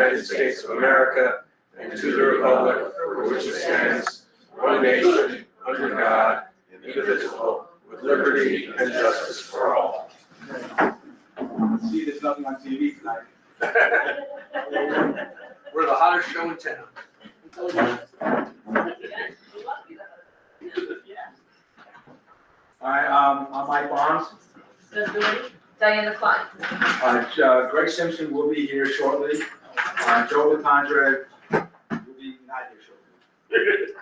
United States of America and to the republic for which it stands, one nation, under God, indivisible, with liberty and justice for all. See, there's nothing on TV tonight. We're the hottest show in town. All right, I'm Mike Barnes. Diana Klein. Greg Simpson will be here shortly. Joe LeCondre will be not here shortly.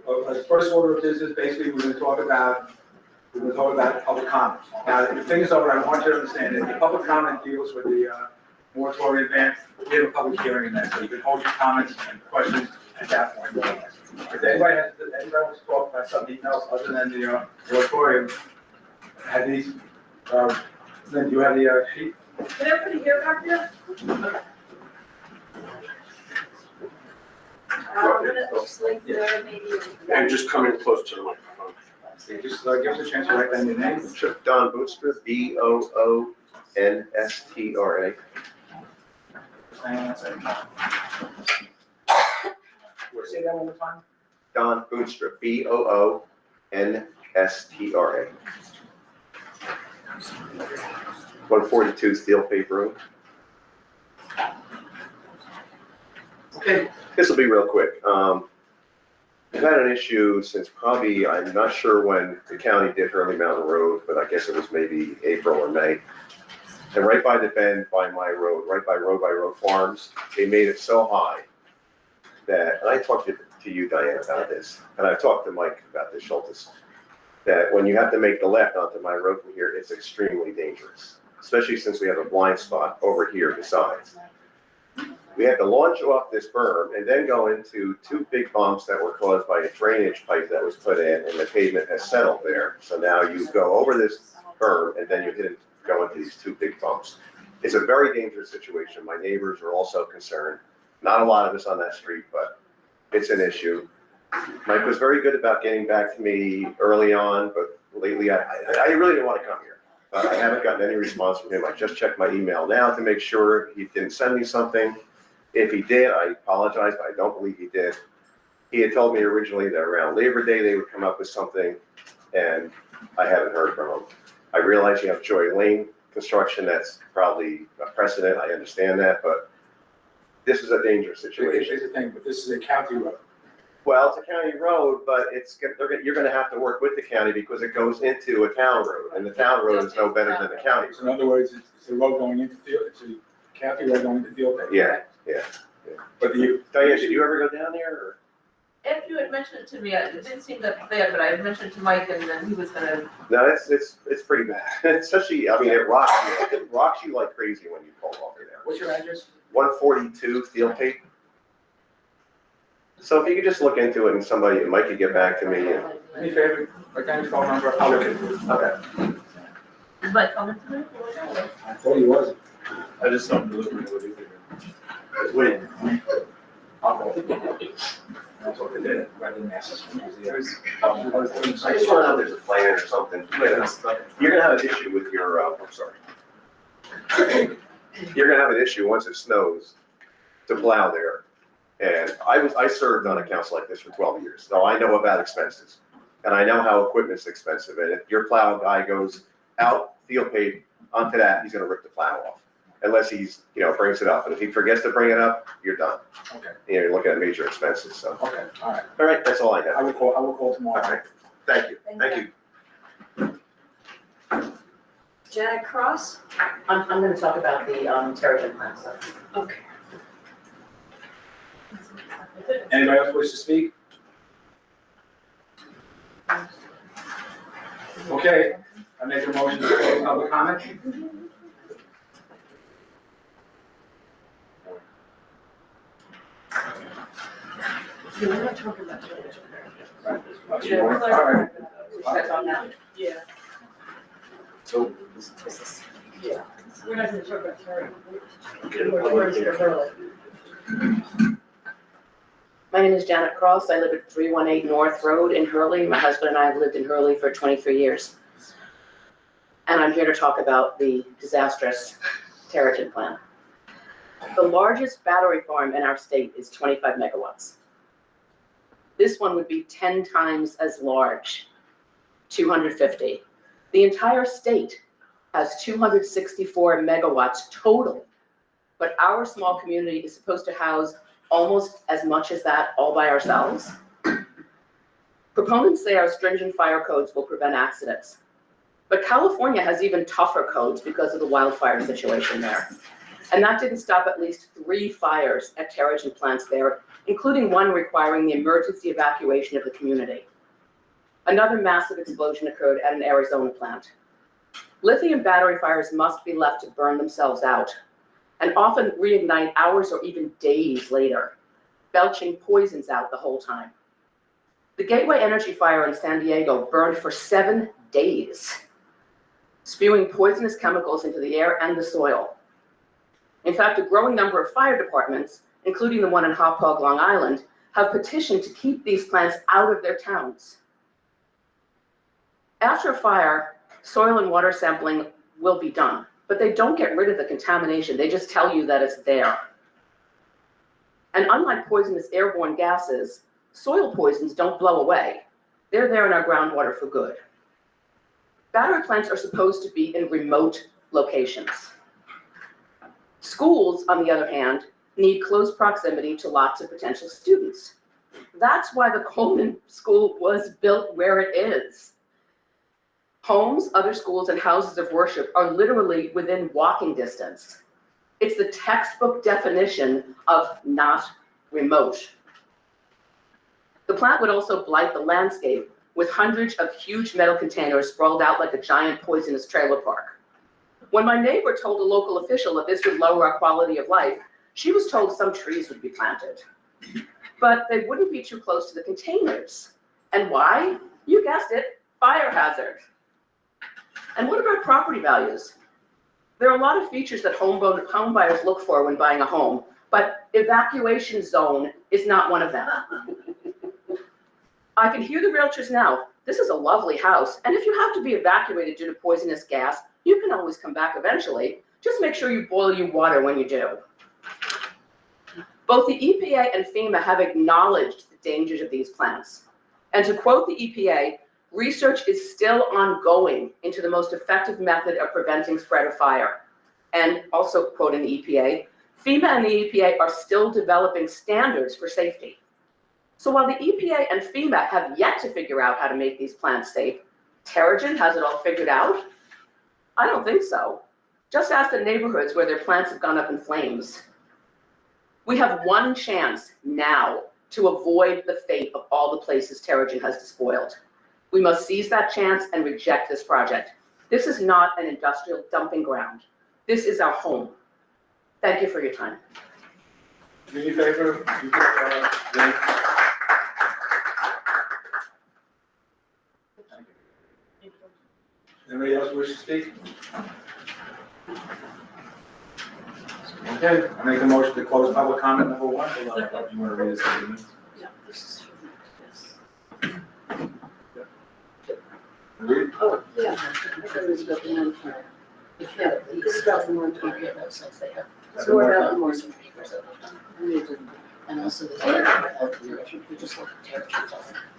All right, first order of business, basically, we're gonna talk about public comment. Now, the thing is, though, what I want you to understand is the public comment deals with the moratorium ban. We have a public hearing in that, so you can hold your comments and questions at that point. If anybody wants to talk about something else other than the moratorium, have these, then do you have the sheet? Can everybody hear back there? Looks like there maybe. And just come in close to the microphone. Okay, just give us a chance to write down your name. Don Bootstra, Boonstra. Say that one more time. Don Bootstra, Boonstra. 142 Steel Paved Road. Okay. This will be real quick. We've had an issue since probably, I'm not sure when the county did Hurley Mountain Road, but I guess it was maybe April or May. And right by the bend by my road, right by Road Farms, they made it so high that, and I talked to you, Diane, about this, and I've talked to Mike about this, Schultes, that when you have to make the left onto my road from here, it's extremely dangerous, especially since we have a blind spot over here besides. We had to launch off this berm and then go into two big bumps that were caused by a drainage pipe that was put in, and the pavement has settled there. So now you go over this berm and then you go into these two big bumps. It's a very dangerous situation. My neighbors are also concerned. Not a lot of us on that street, but it's an issue. Mike was very good about getting back to me early on, but lately I really didn't want to come here. I haven't gotten any response from him. I just checked my email now to make sure he didn't send me something. If he did, I apologize, but I don't believe he did. He had told me originally that around Labor Day they would come up with something, and I haven't heard from him. I realize you have Joy Lane construction, that's probably a precedent, I understand that, but this is a dangerous situation. Here's the thing, but this is a county road. Well, it's a county road, but you're gonna have to work with the county because it goes into a town road, and the town road is no better than the county So in road. other words, it's a road going into field, it's a county road going into field. Yeah. But Diane, did you ever go down there, or? If you had mentioned it to me, it didn't seem that bad, but I had mentioned it to Mike and then he was gonna. No, it's pretty bad, especially, I mean, it rocks you like crazy when you pull off of there. What's your address? 142 Steel Paved. So if you could just look into it and Mike could get back to me. Do me a favor, write down your phone number, I'll look into it. Okay. Is Mike coming to me? I thought he was. I just don't deliver it. What do you think? Wait. I'll go. That's what they did, rather than ask us. I just want to know if there's a plan or something. You're gonna have an issue with your, I'm sorry. You're gonna have an issue once it snows to plow there. And I served on a council like this for 12 years, so I know about expenses. And I know how equipment's expensive. And if your plow guy goes out, field paved, onto that, he's gonna rip the plow off. Unless he's, brings it up. And if he forgets to bring it up, you're done. Okay, You're looking at major expenses, so. okay, all right. All right, that's all I I have. will call tomorrow. Okay, thank you. Janet Cross? I'm gonna talk about the Terrigen plant stuff. Okay. Anybody else wish to speak? Okay, I make a motion to close public comment. We're not talking about Terrigen. All right. Should I talk now? Yeah. So, Yeah. We're not gonna talk about Terrigen. My name is Janet Cross. I live at 318 North Road in Hurley. My husband and I have lived in Hurley for 23 years. And I'm here to talk about the disastrous Terrigen plant. The largest battery farm in our state is 25 megawatts. This one would be 10 times as large, 250. The entire state has 264 megawatts total, but our small community is supposed to house almost as much as that all by ourselves. Proponents say our stringent fire codes will prevent accidents, but California has even tougher codes because of the wildfire situation there. And that didn't stop at least 3 fires at Terrigen plants there, including one requiring the emergency evacuation of the community. Another massive explosion occurred at an Arizona plant. Lithium battery fires must be left to burn themselves out, and often reignite hours or even days later, belching poisons out the whole time. The Gateway Energy fire in San Diego burned for 7 days, spewing poisonous chemicals into the air and the soil. In fact, a growing number of fire departments, including the one in Hauppauge, Long Island, have petitioned to keep these plants out of their towns. After a fire, soil and water sampling will be done, but they don't get rid of the contamination. They just tell you that it's there. And unlike poisonous airborne gases, soil poisons don't blow away. They're there in our groundwater for good. Battery plants are supposed to be in remote locations. Schools, on the other hand, need close proximity to lots of potential students. That's why the Coleman School was built where it is. Homes, other schools, and houses of worship are literally within walking distance. It's the textbook definition of not remote. The plant would also blight the landscape with hundreds of huge metal containers sprawled out like a giant poisonous trailer park. When my neighbor told a local official that this would lower our quality of life, she was told some trees would be planted. But they wouldn't be too close to the containers. And why? You guessed it, fire hazard. And what about property values? There are a lot of features that home buyers look for when buying a home, but evacuation zone is not one of them. I can hear the realtors now. This is a lovely house, and if you have to be evacuated due to poisonous gas, you can always come back eventually. Just make sure you boil your water when you do. Both the EPA and FEMA have acknowledged the dangers of these plants. And to quote the EPA, research is still ongoing into the most effective method of preventing spread of fire. And also quoting the EPA, FEMA and the EPA are still developing standards for safety. So while the EPA and FEMA have yet to figure out how to make these plants safe, Terrigen has it all figured out? I don't think so. Just ask the neighborhoods where their plants have gone up in flames. We have one chance now to avoid the fate of all the places Terrigen has despoiled. We must seize that chance and reject this project. This is not an industrial dumping ground. This is our home. Thank you for your time. Do me a favor, Anybody else wish to speak? Okay, I make a motion to close public comment number 1. You want to read this? Yeah, this is for me, yes. Read? Oh, yeah, I thought it was about the non-farm. Yeah, it's about the non-farm websites they have. It's more about more some papers that we've done. And also the health and we just look at territory.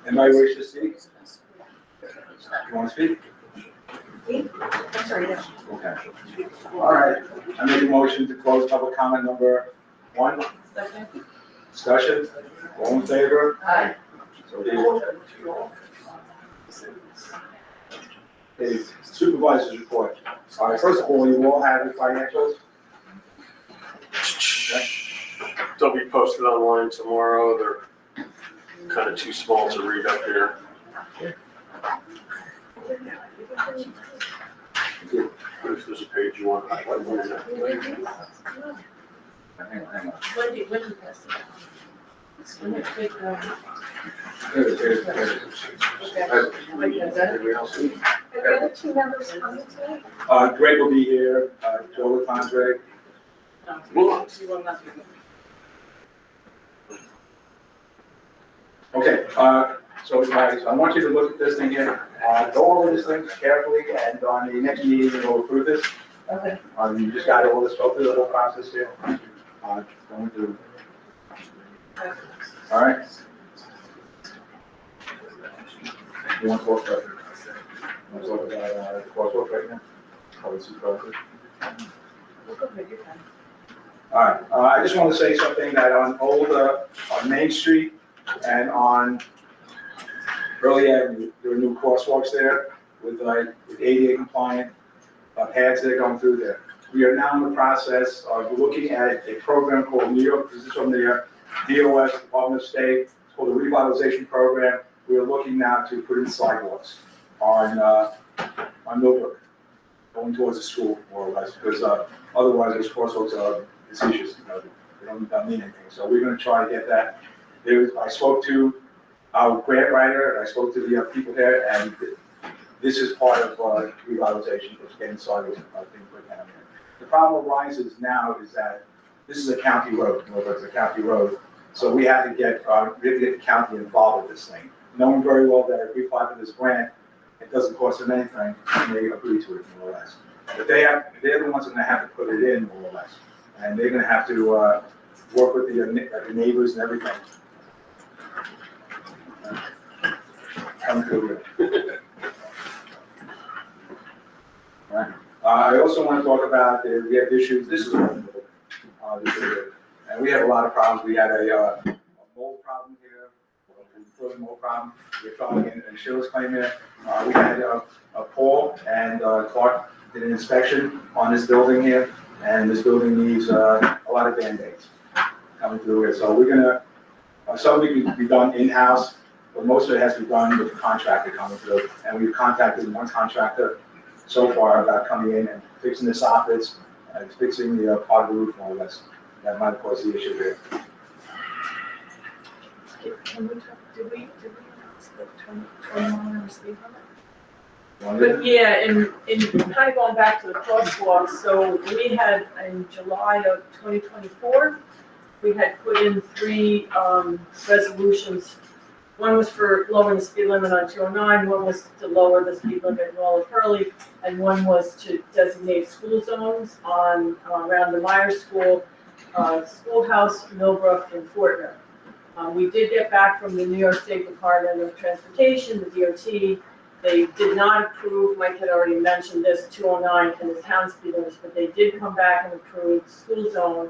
Anybody wish to speak? You want to speak? I'm sorry, yeah. Okay. All right, I make a motion to close public comment number 1. Second. Discussion, all in favor? Aye. So be it. Okay, supervisor's report. All right, first of all, you all have your financials? They'll be posted online tomorrow. They're kind of too small to read up here. If there's a page you want. Hang on. When do you pass it? When you take, Anybody else? Are the other 2 members coming tonight? Greg will be here, Joe LeCondre. Okay, so guys, I want you to look at this thing here, go over this thing carefully, and on the next meeting, we'll approve this. Okay. You just got all this, go through the whole process here. Going to. All right. You want to talk about, the crosswalk right now? Probably too close. All right, I just want to say something that on on Main Street and on Early Avenue, there are new crosswalks there with ADA compliant paths that are going through there. We are now in the process of looking at a program called New York, this is from the DOS, Department of State, it's called the revitalization program. We are looking now to put in sidewalks on Millbrook, going towards the school more or less, because otherwise those crosswalks are facetious, they don't mean anything. So we're gonna try to get that. I spoke to our grant writer, and I spoke to the people there, and this is part of revitalization, is getting sidewalks being put down there. The problem arises now is that this is a county road, it's a county road, so we have to get the county involved with this thing. Knowing very well that if we apply for this grant, it doesn't cost them anything, and they agree to it more or less. But they're the ones that are gonna have to put it in more or less, and they're gonna have to work with the neighbors and everything. Come through here. Right. I also want to talk about we have issues. This is and we have a lot of problems. We had a mold problem here, a mold problem. We're filing an insurance claim here. We had Paul and Clark did an inspection on this building here, and this building needs a lot of Band-Aids coming through here. So we're gonna some of it can be done in-house, but most of it has to be done with the contractor coming through. And we've contacted one contractor so far about coming in and fixing the soffits and fixing the part of the roof more or less. That might cause the issue here. Can we talk, did we announce the 21 speed limit? But But yeah, in kind of going back to the crosswalk, so we had in July of 2024, we had put in 3 resolutions. One was for lowering the speed limit on 209, one was to lower the speed limit in all of Hurley, and one was to designate school zones on around the Myers School, Schoolhouse, Millbrook, and Fortner. We did get back from the New York State Department of Transportation, the DOT. They did not approve, Mike had already mentioned this, 209 and the town speed limits, but they did come back and approve school zone.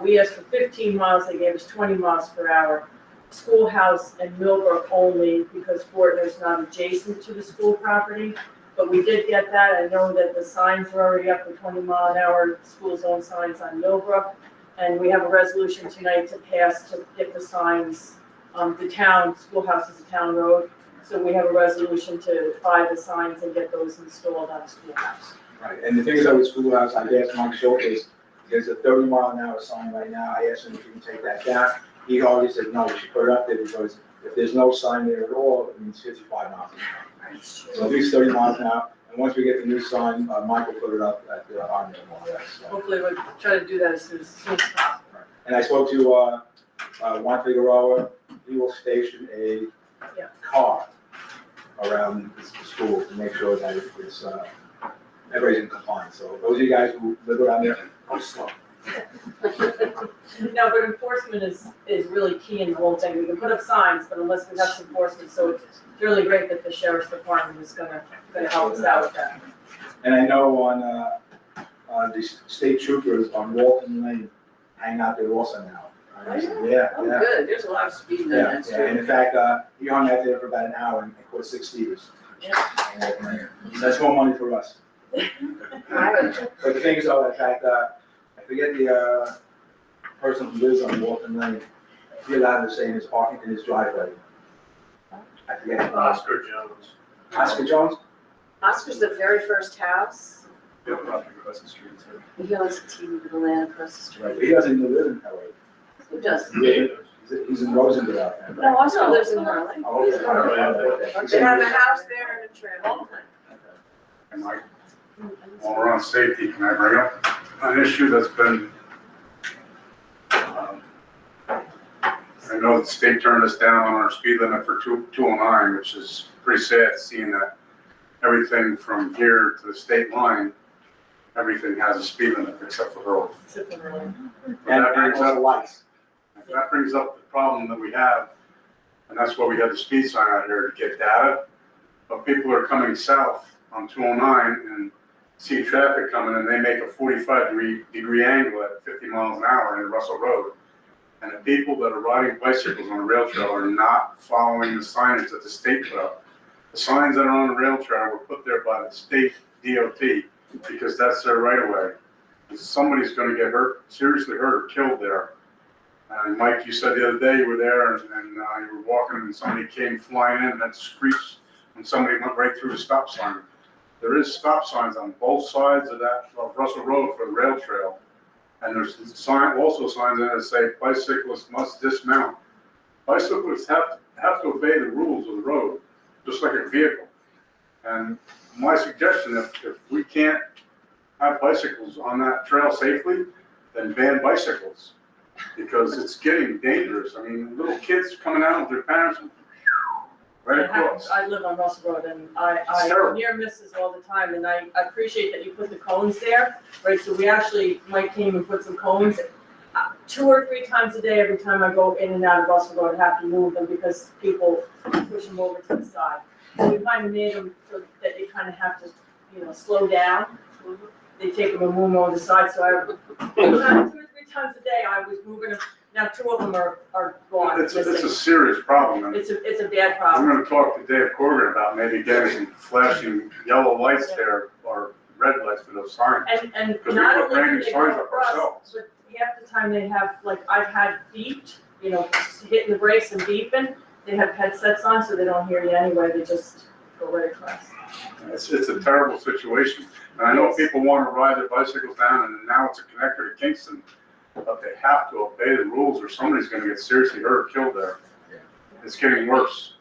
We asked for 15 miles, they gave us 20 miles per hour. Schoolhouse and Millbrook only, because Fortner's not adjacent to the school property. But we did get that. I know that the signs are already up for 20-mile-an-hour school zone signs on Millbrook. And we have a resolution tonight to pass to get the signs, the town, Schoolhouse is a town road. So we have a resolution to buy the signs and get those installed on Schoolhouse. right, and the thing is that with Schoolhouse, I asked Mike Schultz, there's a 30-mile-an-hour sign right now. I asked him if he can take that down. He already said, no, we should put it up there because if there's no sign there at all, it means 55 miles an hour. So at least 30 miles an hour, and once we get the new sign, Mike will put it up at the Army more or less. So. Hopefully we'll try to do that as soon as possible. And I spoke to Juan Figueroa, he will station a car around the school to make sure that it's, everybody's in compliance. So those of you guys who live around there, go slow. No, but enforcement is really key in the whole thing. We can put up signs, but unless we have some enforcement, so it's really great that the sheriff's department is gonna help us out with that. And I know on the state troopers on Walton Lane hang out there also now. Yeah, Oh, yeah. good, there's a lot of speed there, Yeah, that's yeah, and true. in fact, he hung out there for about an hour and caught 6 speeders. That's more money for us. But the thing is though, in fact, I forget the person who lives on Walton Lane, he allowed to stay in his parking, in his driveway. I forget. Oscar Jones. Oscar Jones? Oscar's the very first house, Bill Ruffin across the street too. he owns a team with the land across the street. Right, but he doesn't even live in Howard. Who does? He's in Rosendale out there. No, Oscar lives in Harlem. Oh, okay. Okay. They have a house there and a trailer. And Mike, while we're on safety, can I bring up an issue that's been, I know the state turned us down on our speed limit for 209, which is pretty sad seeing that everything from here to the state line everything has a speed limit except for the road. And also lights. That brings up the problem that we have, and that's why we have the speed sign out here to get data. But people are coming south on 209 and see traffic coming, and they make a 45-degree angle at 50 miles an hour in Russell Road. And the people that are riding bicycles on the rail trail are not following the signage that the state put up. The signs that are on the rail trail were put there by the state DOT because that's their right of way. And somebody's gonna get hurt, seriously hurt or killed there. And Mike, you said the other day you were there and you were walking and somebody came flying in and that screeched when somebody went right through the stop sign. There is stop signs on both sides of that, of Russell Road for the rail trail. And there's also signs in there that say bicyclists must dismount. Bicyclists have to obey the rules of the road, just like a vehicle. And my suggestion, if we can't have bicycles on that trail safely, then ban bicycles. Because it's getting dangerous. I mean, little kids coming out with their parents right across. I live on Russell Road and It's I terrible. near misses all the time and I appreciate that you put the cones there, right? So we actually, Mike came and put some cones 2 or 3 times a day. Every time I go in and out of Russell Road, I have to move them because people push them over to the side. So we kind of made them so that you kind of have to, slow down. They take them and move them over the side, so 2 or 3 times a day I was moving them. Now 2 of them are gone, It's a missing. serious problem. And It's a bad I'm problem. gonna talk to Dave Corrigan about maybe getting some flashing yellow lights there or red lights for those signs. And Because we not put only brand do new they signs go up across, ourselves. but half the time they have, like, I've had beeped, hitting the brakes and beeping. They have headsets on, so they don't hear you anyway, they just go right across. It's a terrible situation. And I know people wanna ride their bicycles down and now it's a connector to Kingston. But they have to obey the rules or somebody's gonna get seriously hurt or killed there. It's getting worse.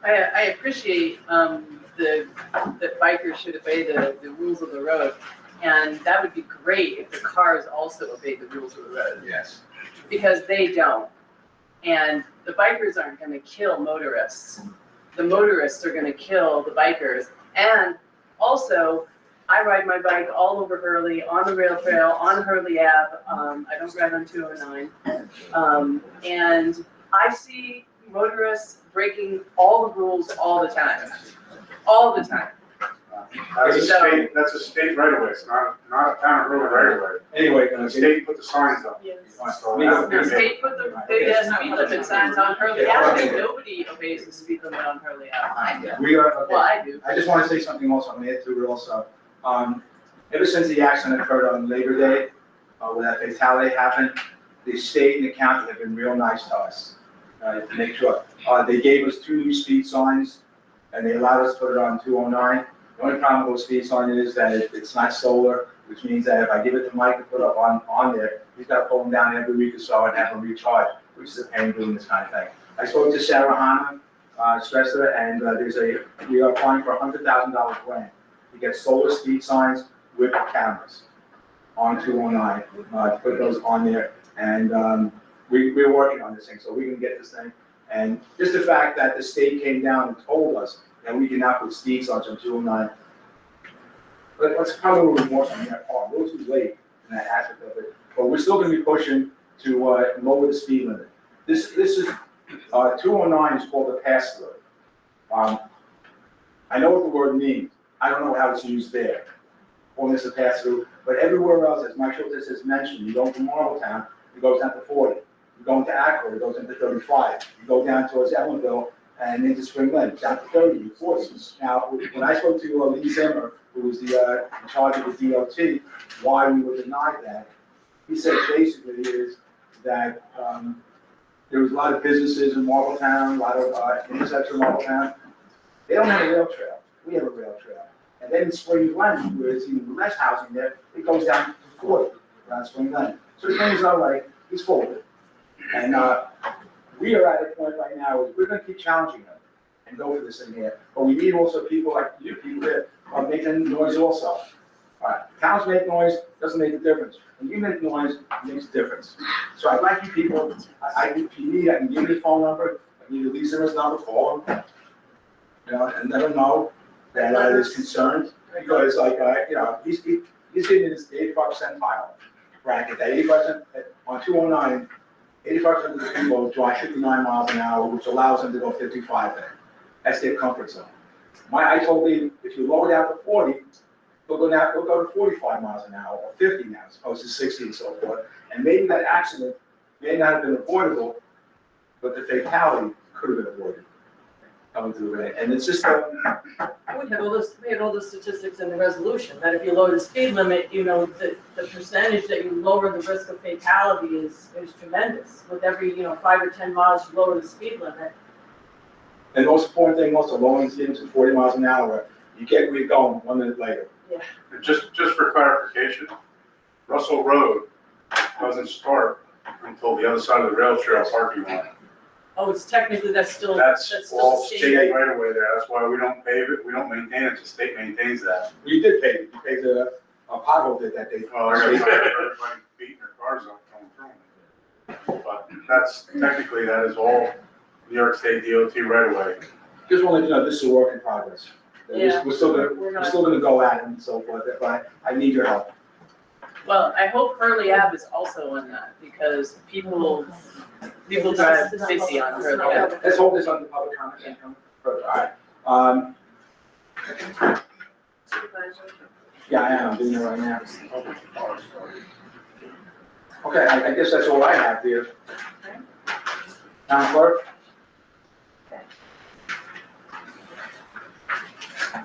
I appreciate, that bikers should obey the rules of the road. And that would be great if the cars also obeyed the rules of the road. Yes. Because they don't. And the bikers aren't gonna kill motorists. The motorists are gonna kill the bikers. And also, I ride my bike all over Hurley, on the rail trail, on Hurley Ave. I don't ride on 209. And I see motorists breaking all the rules all the time. All the time. That's a state right of way. It's not a town road right of way. Anyway, And the state put the signs up. Yes. The state put the big ass speed limit signs on Hurley Ave. Nobody obeys the speed limit on Hurley Ave. we are, Well, okay. I do. I just want to say something also, I'm going to add to it also. Ever since the accident occurred on Labor Day, where that fatality happened, the state and the county have been real nice to us, to make sure. They gave us 2 new speed signs, and they allowed us to put it on 209. The only problem with those speed signs is that it's not solar, which means that if I give it to Mike to put up on there, he's got to pull them down every week or so and have them recharged, which is a pain doing this kind of thing. I spoke to Sarah Hanna, Stresser, and we are applying for a $100,000 grant to get solar speed signs with cameras on 209, to put those on there. And we're working on this thing, so we can get this thing. And just the fact that the state came down and told us that we cannot put speed signs on 209, let's come a little more on that part. A little too late in that aspect of it, but we're still going to be pushing to lower the speed limit. This is 209 is called a pass-through. I know what the word means. I don't know how it's used there. Or it's a pass-through, but everywhere else, as Mike Schultz has mentioned, you go to Marltown, it goes down to 40. You go into Akron, it goes into 35. You go down towards Ellenville and into Spring Lake, down to 30, 40. Now, when I spoke to Lee Zimmer, who was the in charge of the DOT, why we were denied that, he said basically is that there was a lot of businesses in Marltown, a lot of intersections in Marltown. They don't have a rail trail. We have a rail trail. And then in Spring Glen, where it's even less housing there, it goes down to 40 around Spring Glen. So things are like, it's full of it. And we are at a point right now, we're gonna keep challenging them and go for this thing here. But we need also people like you, people that are making noise also. All right, towns make noise, doesn't make a difference. When you make noise, it makes a difference. So I'd like you people, if you need, I can give you the phone number, I can give you Lee Zimmer's number, call him. And let him know that there's concerns. because like, he's in his 85 percentile bracket, that 85%, on 209, 85% of the people drive 59 miles an hour, which allows them to go 55 there. That's their comfort zone. I told him, if you lower down to 40, we'll go to 45 miles an hour, or 50 now, as opposed to 60 and so forth. And maybe that accident may not have been avoidable, but the fatality could have been avoided coming through there. And it's just, We had all the statistics in the resolution, that if you lower the speed limit, the percentage that you lower the risk of fatality is tremendous. With every, 5 or 10 miles you lower the speed limit. and the most important thing, also lowering the speed to 40 miles an hour, you get where you're going 1 minute later. And just for clarification, Russell Road doesn't start until the other side of the rail trail parking lot. Oh, it's technically, that's still All state. state right away there, that's why we don't pave it, we don't maintain it, the state maintains that. We did pay it, you paid a pothole did that day. Well, they're gonna have everybody beating their cars up going through them. But that's, technically, that is all New York State DOT right away. Just want to let you know, this is a work in progress. Yeah. We're still We're not- gonna go at it and so forth, but I need your help. Well, I hope Hurley Ave is also on that, because people drive 60 on Hurley Ave. Let's hold this on the public comment. All right. Yeah, I am, I'm doing it right now. Okay, I guess that's all I have here. Town clerk?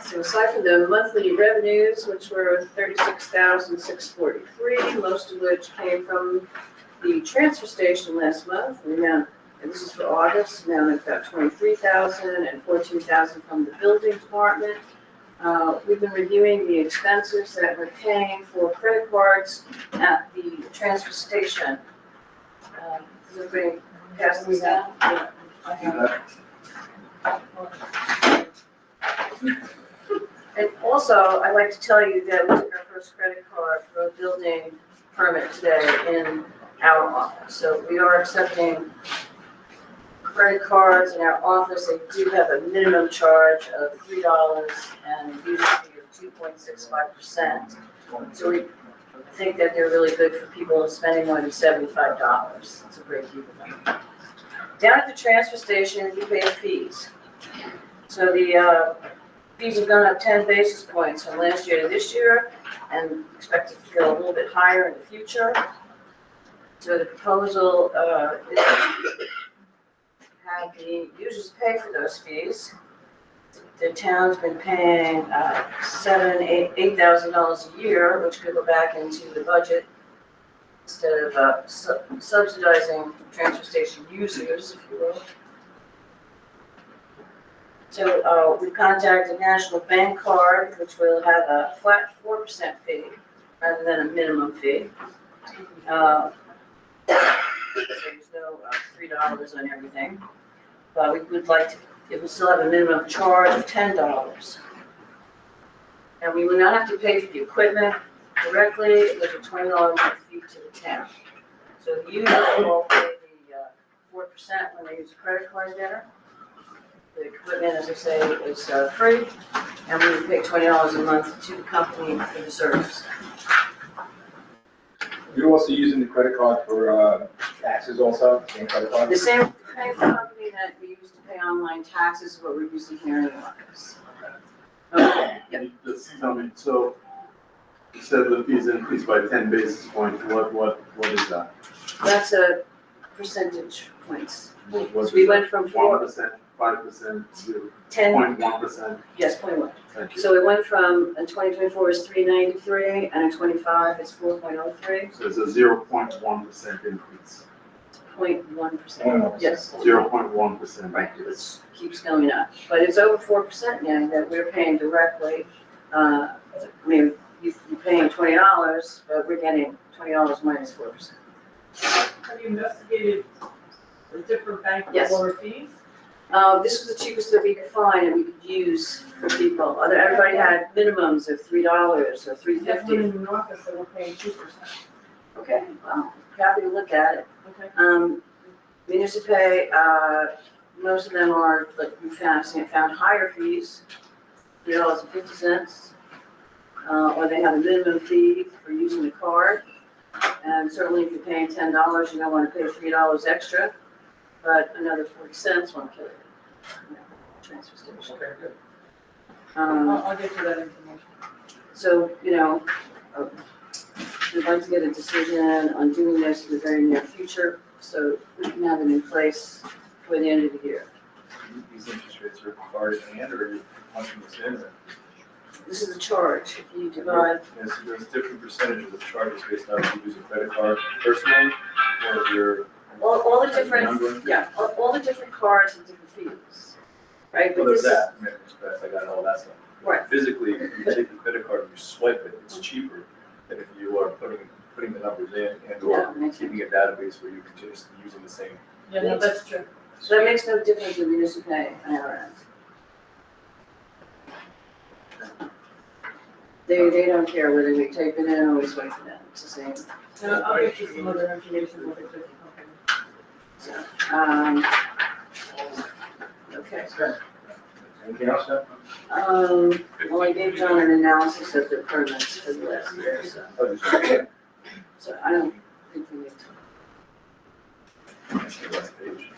So aside from the monthly revenues, which were 36,643, most of which came from the transfer station last month, the amount, and this is for August, amount of about 23,000 and 14,000 from the building department. We've been reviewing the expenses that we're paying for credit cards at the transfer station. Does everybody pass these down? Yeah, I have. And also, I'd like to tell you that we took our first credit card for a building permit today in our office. So we are accepting credit cards in our office. They do have a minimum charge of $3 and a user fee of 2.65%. So we think that they're really good for people spending more than $75. It's a great deal. Down at the transfer station, we pay fees. So the fees have gone up 10 basis points from last year to this year, and expected to go a little bit higher in the future. So the proposal is to have the users pay for those fees. The town's been paying $8,000 a year, which could go back into the budget instead of subsidizing transfer station users, if you will. So we've contacted National Bank Card, which will have a flat 4% fee rather than a minimum fee. So there's no $3 on everything. But we would like to, it will still have a minimum charge of $10. And we will not have to pay for the equipment directly. There's a $20 fee to the town. So the users will pay the 4% when they use a credit card there. The equipment, as I say, is free, and we pay $20 a month to the company for the service. You're also using the credit card for taxes also, same credit card? The same kind of company that we use to pay online taxes is what we're using here in the office. Okay, yep. Just tell me, so you said the fees increased by 10 basis points, what is that? That's a percentage points. What So is we that? went from 1%, 5%, 10, 0.1%? yes, 0.1. Thank you. So it went from, in 2024 is 393, and in 25 it's 4.03, So it's a 0.1% increase, 0.1%. Yes. 0.1%. Right, it keeps going up, but it's over 4% now that we're paying directly. I mean, you're paying $20, but we're getting $20 minus 4%. Have you investigated a different bank with Yes. lower fees? This was the cheapest that we could find and we could use for people. Everybody had minimums of $3 or We have one $3.50. in New York that we're paying 2%. Okay, well, happy to look at it. Okay. Municipay, most of them are, like we found higher fees, $3.50. or they have a minimum fee for using the card. And certainly if you're paying $10, you don't want to pay $3 extra, but another 40 cents won't kill it. Transfer station. Okay, good. I'll get you that information. So, we'd like to get a decision on doing this in the very near future, so we can have it in place for the end of the year. These interest rates are hard at hand, or are you punching this in? This is a charge, if you divide, Yes, there's different percentages of charges based on if you use a credit card personally, or if you're. all the different, Number. yeah, all the different cards and different fees, right? Well, But there's this is- that, American Express, I got all that stuff. Right. Physically, if you take the credit card and you swipe it, it's cheaper than if you are putting the numbers in and Yeah, or makes keeping a database where you continuously using the same. Yeah, no, that's true. So that makes no difference if you just pay on our end. They don't care whether we type it in or we swipe it in, it's the same. No, I'll get you some other information with the company. Okay. Anything else, Jeff? Well, I gave John an analysis of the permits for the last year, so I don't think we need to. That's the last page.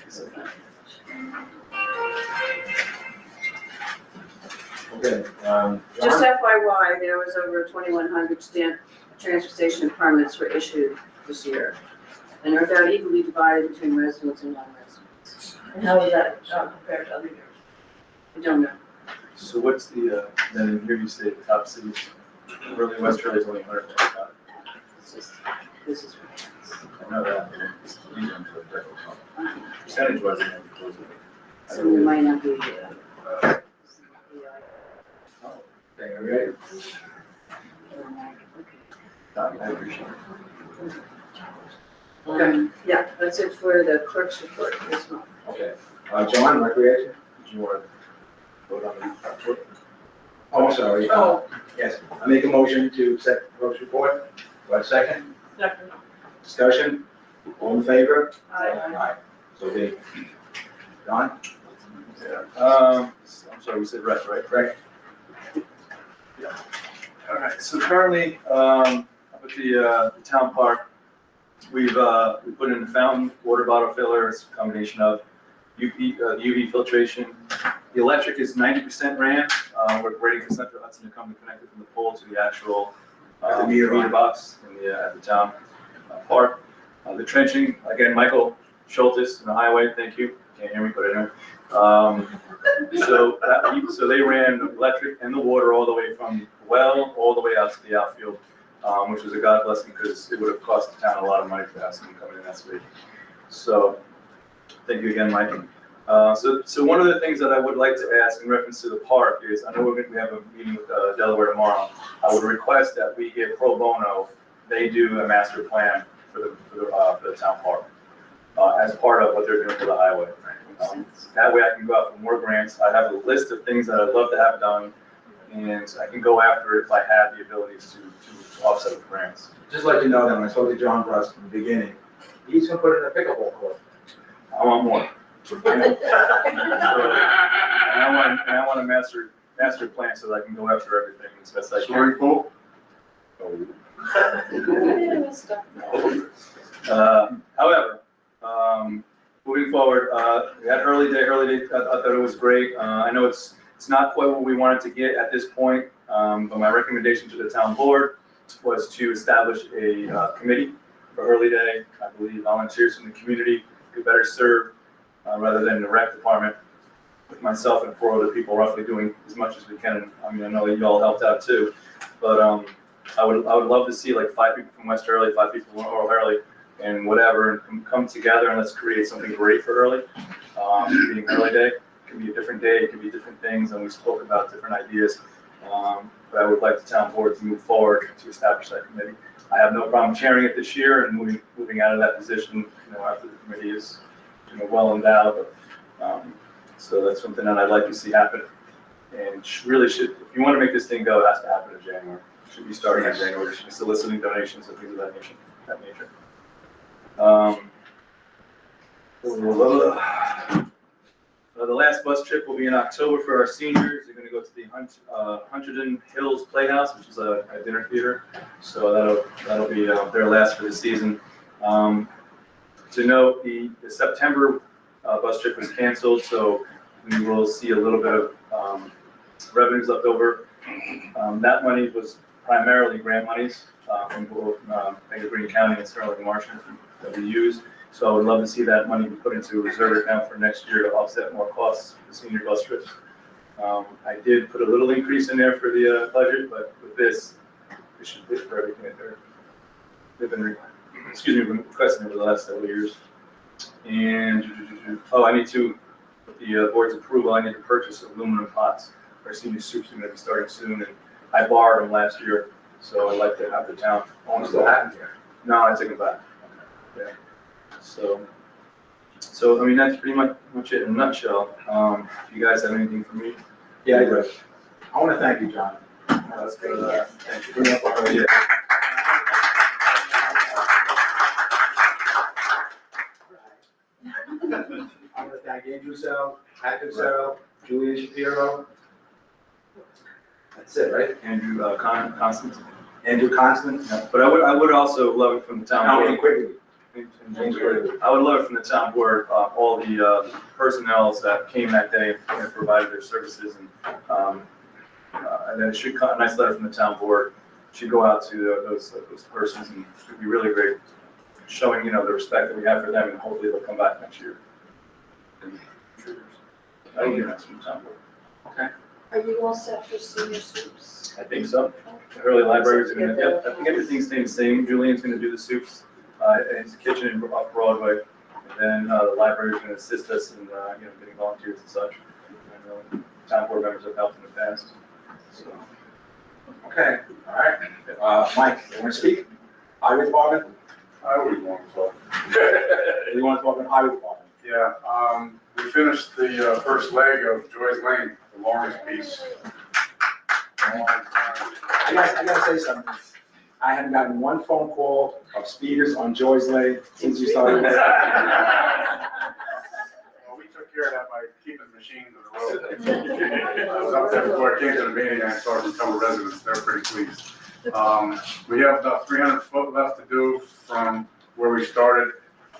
Okay, Just John? FYI, there was over 2,100 stamp transfer station permits were issued this year. And they're about equally divided between residents and non-residents. And how is that compared to other years? I don't know. So what's the, then in here you say the top cities, really West Shirley's only 125. It's just, this is. I know that. Percentage wise, it might be closer. So we might not be. Okay, all right. I appreciate it. Yeah, that's it for the clerk's report this month. Okay, John, recreation? Did you want to vote on the report? Oh, I'm sorry. Oh. Yes, I make a motion to accept the clerk's report. Do I have a second? Second. Discussion? All in favor? Aye. Aye. So be it. John? I'm sorry, we said rec, right? Correct. All right, so currently, up at the town park, we put in a fountain, water bottle filler, it's a combination of UV filtration. The electric is 90% ran, we're waiting for Central Hudson to come and connect it from the pole to the actual The meter box at the town park. The trenching, again, Michael Schultes in the highway, thank you, can't hear me, but anyway. So they ran electric and the water all the way from the well, all the way out to the outfield, which was a God blessing because it would have cost the town a lot of money to have someone come in that week. So, thank you again, Mike. So one of the things that I would like to ask in reference to the park is, I know we have a meeting with Delaware tomorrow. I would request that we get pro bono, they do a master plan for the town park as part of what they're doing for the highway. That way I can go out for more grants. I have a list of things that I'd love to have done, and I can go after it if I have the abilities to offset the grants. Just let you know that when I spoke to John Bruss in the beginning, he's gonna put in a pickleball court. I want more. And I want a master plan so that I can go after everything as best I can. Swimming pool? However, moving forward, we had early day, I thought it was great. I know it's not quite what we wanted to get at this point, but my recommendation to the town board was to establish a committee for early day. I believe volunteers from the community could better serve rather than the rec department, with myself and 4 other people roughly doing as much as we can. I mean, I know that you all helped out too, but I would love to see like 5 people from West Early, 5 people from Oral Early, and whatever, and come together and let's create something great for early. Being early day, it can be a different day, it can be different things, and we spoke about different ideas. But I would like the town board to move forward to establish that committee. I have no problem chairing it this year and moving out of that position, after the committee is, well endowed. So that's something that I'd like to see happen. And really should, if you want to make this thing go, it has to happen in January. It should be starting in January. We should be soliciting donations and things of that nature. The last bus trip will be in October for our seniors. They're gonna go to the Hunterdon Hills Playhouse, which is a dinner theater. So that'll be their last for the season. To note, the September bus trip was canceled, so we will see a little bit of revenues left over. That money was primarily grant monies from both Green County and Sterling Marshall that we use. So I would love to see that money be put into a reserve account for next year to offset more costs for the senior bus trips. I did put a little increase in there for the budget, but with this, we should pay for everything that they've been requesting over the last several years. And, I need to, with the board's approval, I need to purchase aluminum pots. Our senior soups are gonna be starting soon, and I borrowed them last year, so I'd like to have the town. Oh, still happening here. No, I take it back. Yeah. So I mean, that's pretty much it in a nutshell. If you guys have anything for me? Yeah, I do. I want to thank you, John. That's good. Thank you. Bring up our- Yeah. I want to thank Andrew Sell, Patrick Sell, Julia Shapiro. That's it, right? Andrew Constant. Andrew Constant. Yeah, but I would also love it from the town Now, board. quickly. I would love it from the town board, all the personnel that came that day and provided their services, and then it should come, a nice letter from the town board, should go out to those persons, and it would be really great, showing, the respect that we have for them, and hopefully they'll come back next year. I will get that from the town board. Okay. Are you all set for senior soups? I think so. The early libraries are gonna, yep, I think everything's staying the same. Julian's gonna do the soups, in his kitchen off Broadway. And then, the library is gonna assist us in, getting volunteers and such. And, town board members have helped in the past, so. Okay, all right. Mike, you want to speak? Highway Department? I always want to talk. You want to talk about Highway Department? Yeah, we finished the first leg of Joy's Lane, the longest piece. I gotta say something. I haven't gotten one phone call of speeders on Joy's Lane since you started. Well, we took care of that by keeping machines on the road. I was up there before I came to the meeting, and I saw a couple residents, they're pretty pleased. We have about 300 foot left to do from where we started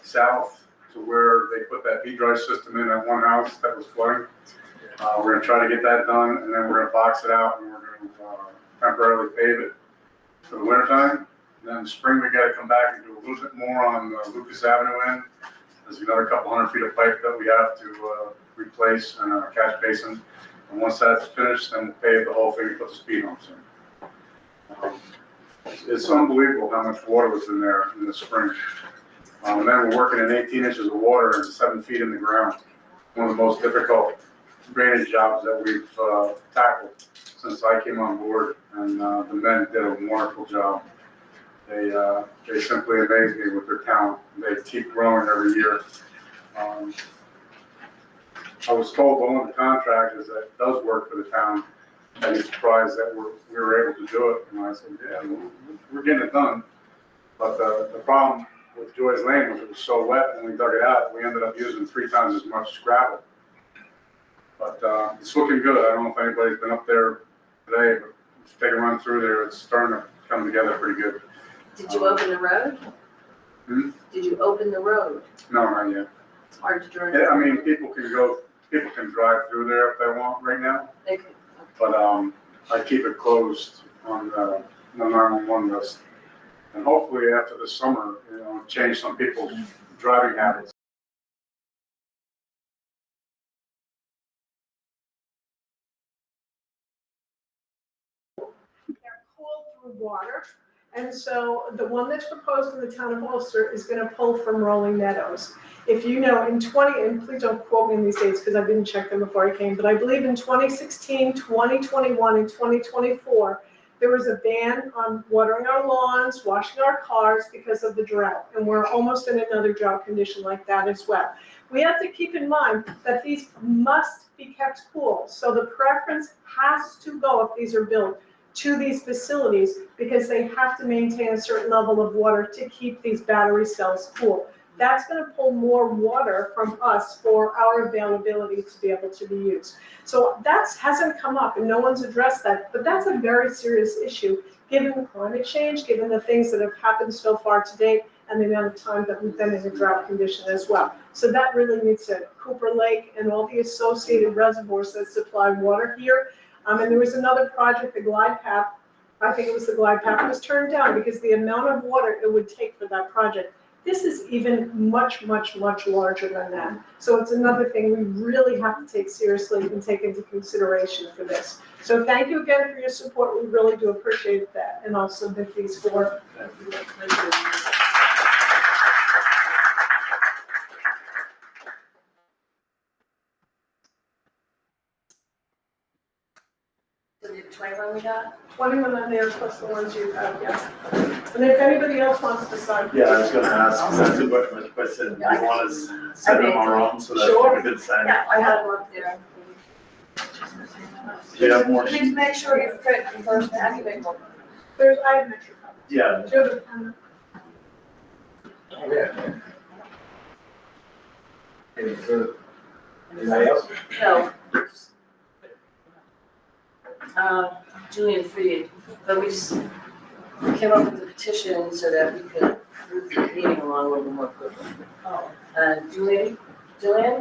south to where they put that V-drive system in that one house that was flooding. We're gonna try to get that done, and then we're gonna box it out, and we're gonna temporarily pave it for the winter time. And then in the spring, we gotta come back and do a little bit more on Lucas Avenue end. There's another couple 100 feet of pipe that we have to replace and a catch basin. And once that's finished, then we'll pave the whole thing and put the speed humps in. It's unbelievable how much water was in there in the spring. And then we're working in 18 inches of water and 7 feet in the ground. One of the most difficult drainage jobs that we've tackled since I came on board, and the men did a wonderful job. They simply amaze me with their talent. They keep growing every year. I was told by one of the contractors that does work for the town, and he's surprised that we were able to do it. And I said, yeah, we're getting it done. But the problem with Joy's Lane was it was so wet when we dug it out, we ended up using 3 times as much gravel. But it's looking good. I don't know if anybody's been up there today, but take a run through there. It's starting to come together pretty good. Did you open the road? Did you open the road? No, not yet. It's hard to drive. Yeah, I mean, people can drive through there if they want right now, They could- but I keep it closed on the 911 list. And hopefully after the summer, change some people's driving habits. They're cooled through water, and so the one that's proposed in the town of Ulster is gonna pull from Rolling Meadows. If you know, in 20, and please don't quote me on these dates, because I didn't check them before I came, but I believe in 2016, 2021, and 2024, there was a ban on watering our lawns, washing our cars because of the drought, and we're almost in another drought condition like that as well. We have to keep in mind that these must be kept cool, so the preference has to go, if these are built, to these facilities, because they have to maintain a certain level of water to keep these battery cells cool. that's gonna pull more water from us for our availability to be able to be used. So that hasn't come up and no one's addressed that, but that's a very serious issue, given climate change, given the things that have happened so far to date, and the amount of time that we've been in a drought condition as well. So that really needs to, Cooper Lake and all the associated reservoirs that supply water here. And there was another project, the glide path, I think it was the glide path, was turned down because the amount of water it would take for that project. This is even much, much, much larger than that. So it's another thing we really have to take seriously and take into consideration for this. So thank you again for your support. We really do appreciate that. And I'll submit these for. So the 21 we got? 21 on there plus the ones you have, yeah. And if anybody else wants to sign. Yeah, I was gonna ask, that's what my question, do you want us to send them our own so that Sure. we could sign? Yeah, I had one up there. Do you have more? Please make sure you print the first anything. There's, I have extra copies. Yeah. Do you have a pen? Anybody else? No. Julian Freed, but we just came up with the petition so that we could move the meeting along a little more quickly. Oh. Julian,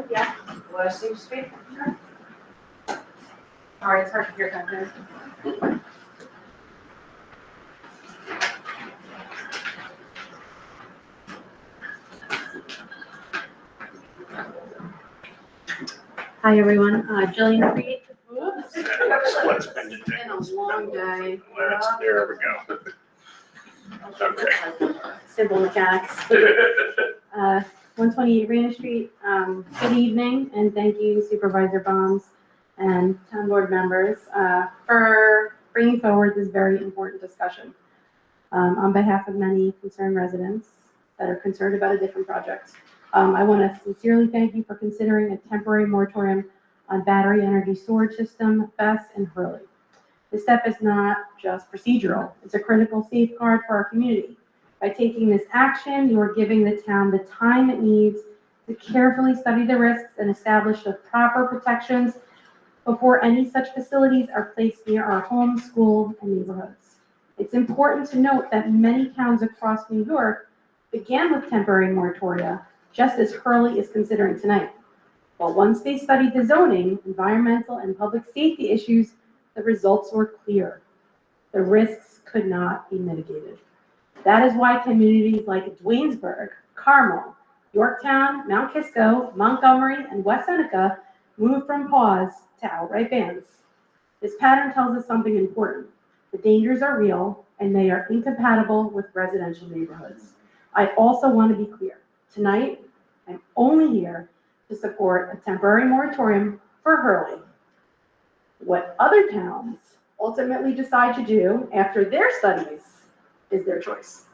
Yeah. want to speak? All right, it's hard to hear down here. Hi, everyone. Jillian Freed. Let's bend it It's been a long day. There we go. Okay. Civil mechanics. 128 Raina Street. Good evening, and thank you Supervisor Bombs and town board members for bringing forward this very important discussion. On behalf of many concerned residents that are concerned about a different project. I want to sincerely thank you for considering a temporary moratorium on battery energy storage system, BESS, in Hurley. This step is not just procedural, it's a critical safeguard for our community. By taking this action, you are giving the town the time it needs to carefully study the risks and establish the proper protections before any such facilities are placed near our homes, schools, and neighborhoods. It's important to note that many towns across New York began with temporary moratoria, just as Hurley is considering tonight. But once they studied the zoning, environmental, and public safety issues, the results were clear. The risks could not be mitigated. That is why communities like Dwaynesburg, Carmel, Yorktown, Mount Kisco, Montgomery, and West Seneca moved from pause to outright bans. This pattern tells us something important. The dangers are real, and they are incompatible with residential neighborhoods. I also want to be clear. Tonight, I'm only here to support a temporary moratorium for Hurley. What other towns ultimately decide to do after their studies is their choice.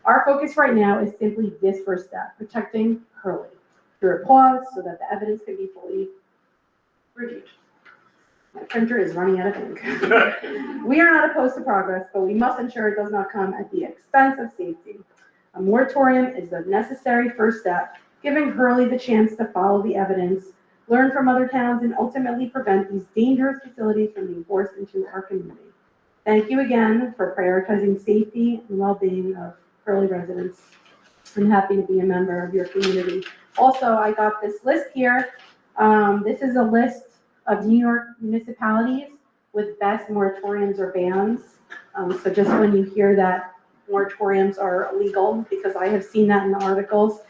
Our focus right now is simply this first step, protecting Hurley through a pause so that the evidence can be fully reviewed. My printer is running out of ink. We are not opposed to progress, but we must ensure it does not come at the expense of safety. A moratorium is the necessary first step, giving Hurley the chance to follow the evidence, learn from other towns, and ultimately prevent these dangerous facilities from being forced into our community. Thank you again for prioritizing safety and well-being of Hurley residents. I'm happy to be a member of your community. Also, I got this list here. This is a list of New York municipalities with best moratoriums or bans. So just when you hear that moratoriums are illegal, because I have seen that in the articles,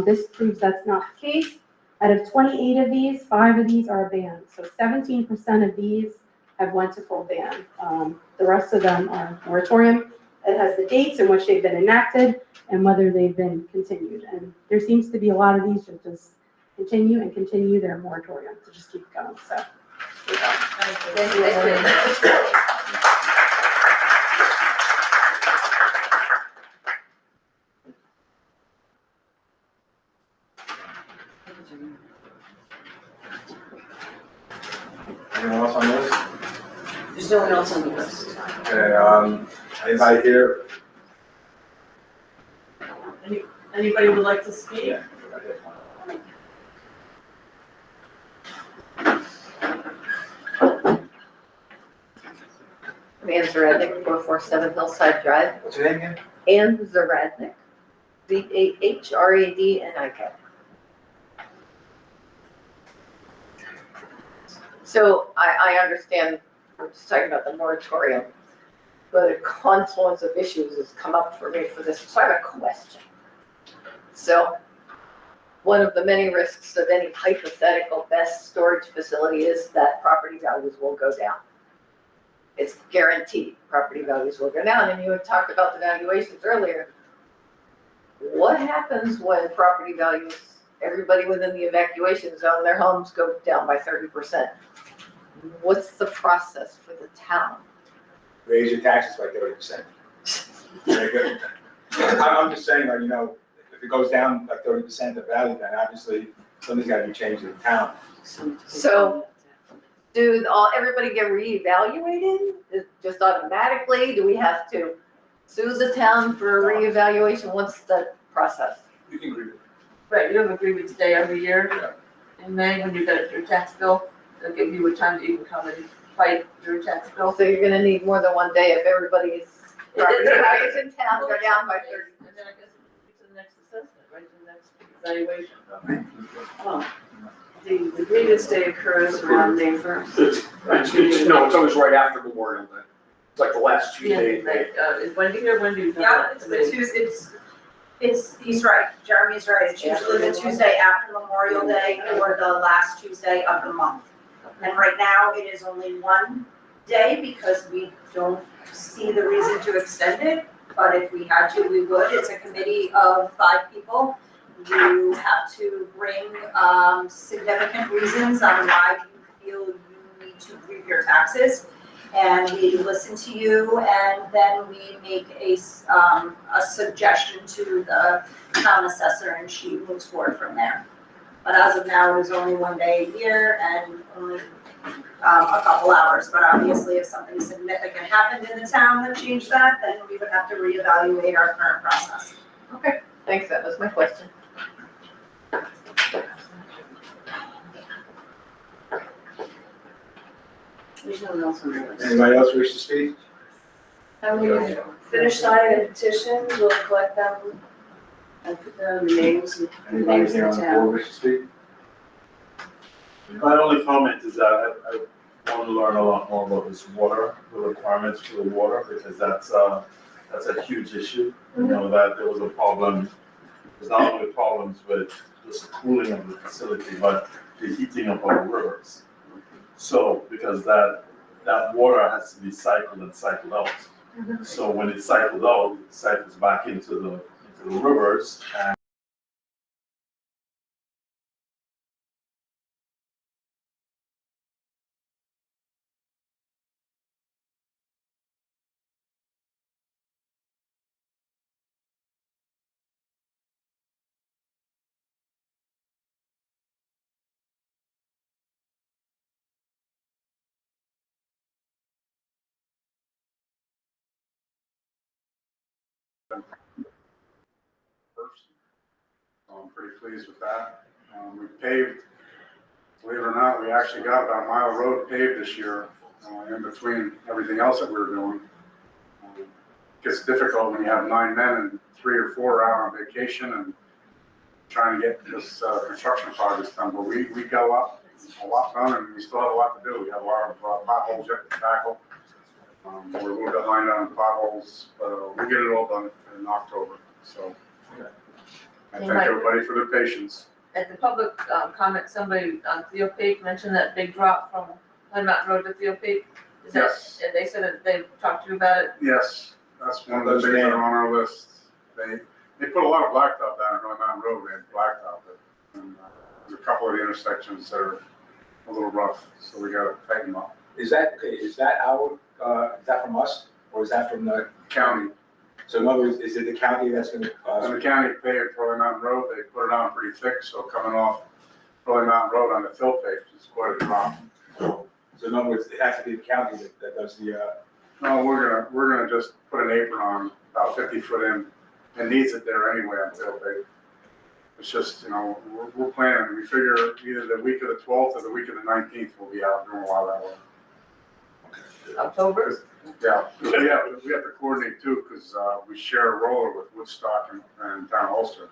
this proves that's not the case. Out of 28 of these, 5 of these are banned. So 17% of these have went to full ban. The rest of them are moratorium. It has the dates in which they've been enacted and whether they've been continued. And there seems to be a lot of these that just continue and continue their moratorium to just keep going. So. Thank you. Anyone else on this? There's no one else on the list. Okay, anybody here? Anybody would like to speak? Yeah. Ann Zaradnik, 447 Hillside Drive. What's your name again? Ann Zaradnik, Zahradnik. So I understand, we're just talking about the moratorium, but a confluence of issues has come up for me for this, so I have a question. So one of the many risks of any hypothetical best storage facility is that property values will go down. It's guaranteed, property values will go down, and you had talked about the valuations earlier. What happens when property values, everybody within the evacuation zone, their homes go down by 30%? What's the process for the town? Raise your taxes by 30%. Very good. I'm just saying, like, if it goes down by 30% of value, then obviously something's gotta be changed in the town. So, everybody get reevaluated, just automatically? Do we have to sue the town for a reevaluation? What's the process? You can agree with it. Right, you have agreements day every year. In May, when you get your tax bill, they'll give you a time that you can come and fight your tax bill. So you're gonna need more than one day if everybody's property values in town go down by 30%. And then I guess it's the next assessment, right, the next evaluation. The grievance day occurs around May 1st. It's always right after Memorial Day. It's like the last Tuesday in May. Is Wendy here, Wendy? Yeah, it's the Tuesday, he's right, Jeremy's right, it's usually the Tuesday after Memorial Day or the last Tuesday of the month. And right now, it is only one day because we don't see the reason to extend it, but if we had to, we would. It's a committee of 5 people. You have to bring significant reasons on why you feel you need to grieve your taxes. And we listen to you, and then we make a suggestion to the town assessor, and she moves forward from there. But as of now, it is only one day a year and only a couple hours. But obviously, if something significant happened in the town that changed that, then we would have to reevaluate our current process. Okay, thanks, that was my question. There's no one else on the list. Anybody else wish to speak? And we finish signing the petition, we'll collect them. And put down the names and Anybody names here of on the the board town. wish to speak? My only comment is that I want to learn a lot more about this water, the requirements for the water, because that's a huge issue. You know, that there was a problem, there's not only problems with just the cooling of the facility, but the heating of our rivers. So, because that water has to be cycled and cycled out. So when it's cycled out, it cycles back into the rivers, and first. So I'm pretty pleased with that. We paved, believe it or not, we actually got about a mile of road paved this year, in between everything else that we were doing. It gets difficult when you have 9 men and 3 or 4 are out on vacation and trying to get this construction project done. But we got a lot done, and we still have a lot to do. We have a lot of potholes yet to tackle. We're a little behind on potholes, but we'll get it all done in October. So I thank everybody for their patience. At the public comment, somebody on Theo Peak mentioned that big drop from Glen Mountain Road to Theo Peak. Is that- Yes. And they said that they talked to you about it. Yes, that's one of the things that are on our list. They put a lot of blacktop down at Glen Mountain Road, they had blacktop, and there's a couple of the intersections that are a little rough, so we gotta tighten them up. Is that from us, or is that from the County, so in other words, is it the county that's gonna, and the county paved Rolling Mountain Road, they put it on pretty thick, so coming off Rolling Mountain Road on the fill page is quite a drop. so in other words, it has to be the county that does the, No, we're gonna just put an apron on about 50 foot in and needs it there anyway on tailgate. It's just, you know, we're planning, we figure either the week of the 12th or the week of the 19th we'll be out doing a lot of that work. October? Yeah, we have to coordinate too, because we share a roller with Woodstock and Town of Ulster.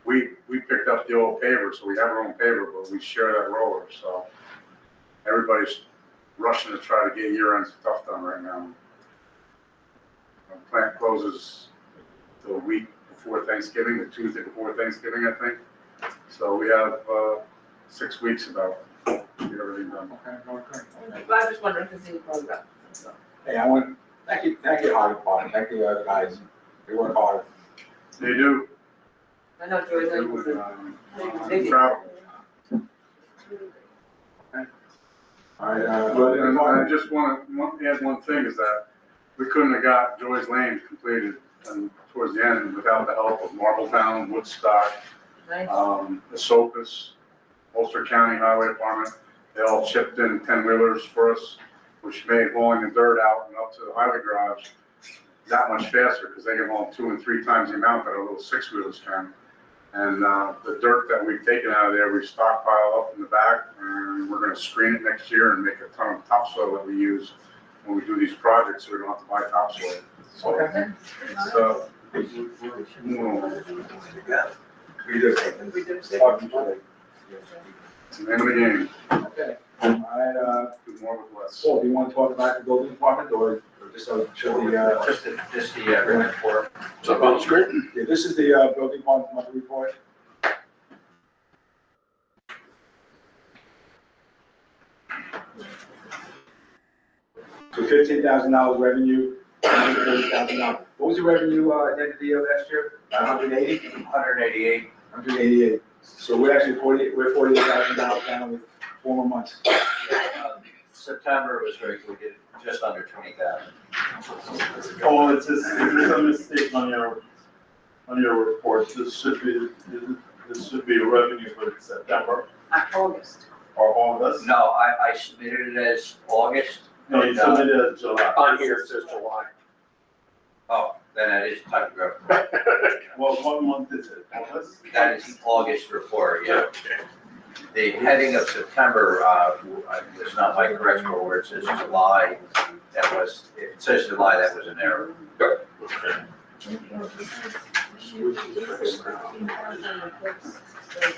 We picked up the old paver, so we have our own paver, but we share that roller, so everybody's rushing to try to get year-end stuff done right now. The plant closes the week before Thanksgiving, the Tuesday before Thanksgiving, I think. So we have 6 weeks about to get everything done. But I'm just wondering, because he's going back. Hey, thank you, Highway Department, thank you, guys, they work hard. They do. I know Joy's They like, would, Maybe. travel. All right, And I just want to add one thing, is that we couldn't have got Joy's Lane completed towards the end without the help of Marbletown, Woodstock, nice. the Sopus, Ulster County Highway Department. They all chipped in 10-wheelers for us, which made hauling the dirt out and up to the highway garage that much faster, because they can haul 2 and 3 times the amount that our little 6-wheelers can. And the dirt that we've taken out of there, we stockpile up in the back, and we're gonna screen it next year and make a ton of topsoil that we use when we do these projects, so we don't have to buy topsoil. So, it's, moving on. We do. It's the name of the game. Okay, all right, Do more with less. so do you want to talk about the building department, or just show the, Just the report. It's up on the screen. yeah, this is the, building department monthly report. So $15,000 revenue, $140,000. What was the revenue, at the end of the year last year? 180? 188. 188. So we're actually we're $48,000 down with 4 more months. September was very good, we did just under 20,000. Oh, it's a mistake on your report. This should be a revenue for September August. or August. No, I submitted it as August. No, you submitted as July. On here it says July. Oh, then that is typographical. Well, what month is it? August? That is the August report, yeah. The heading of September, was not my correction, where it says July, that was, if it says July, that was an error.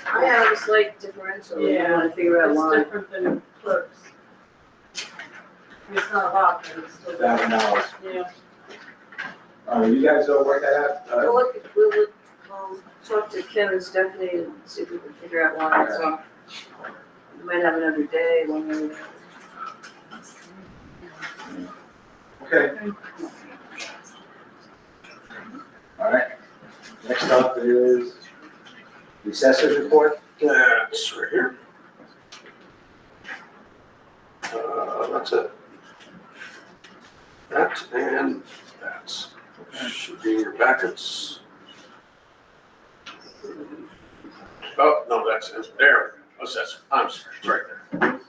I have a slight differential, you Yeah, want to figure out it's why. different than clerks. It's not a lot, but it's still. $1,000. Yeah. You guys work that out? We'll talk to Kim and Stephanie and see if we can figure out why it's off. We might have another day, one way or the other. Okay. All right. Next up is the assessor's report. That's right here. That's it. That and that should be in your packets. Oh, no, that's it. There, assessor. I'm sorry, it's right there.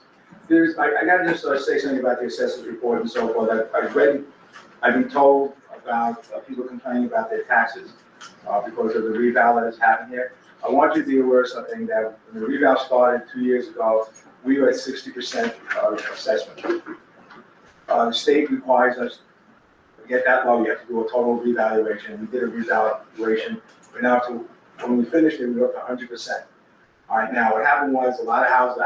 I gotta just say something about the assessor's report and so forth. I've been told about people complaining about their taxes because of the reval that has happened here. I want you to be aware of something, that when the reval started 2 years ago, we were at 60% of assessment. The state requires us to get that low, you have to do a total revaluation. We did a revaluation. We're now to, when we finished it, we were up to 100%. All right, now what happened was a lot of houses,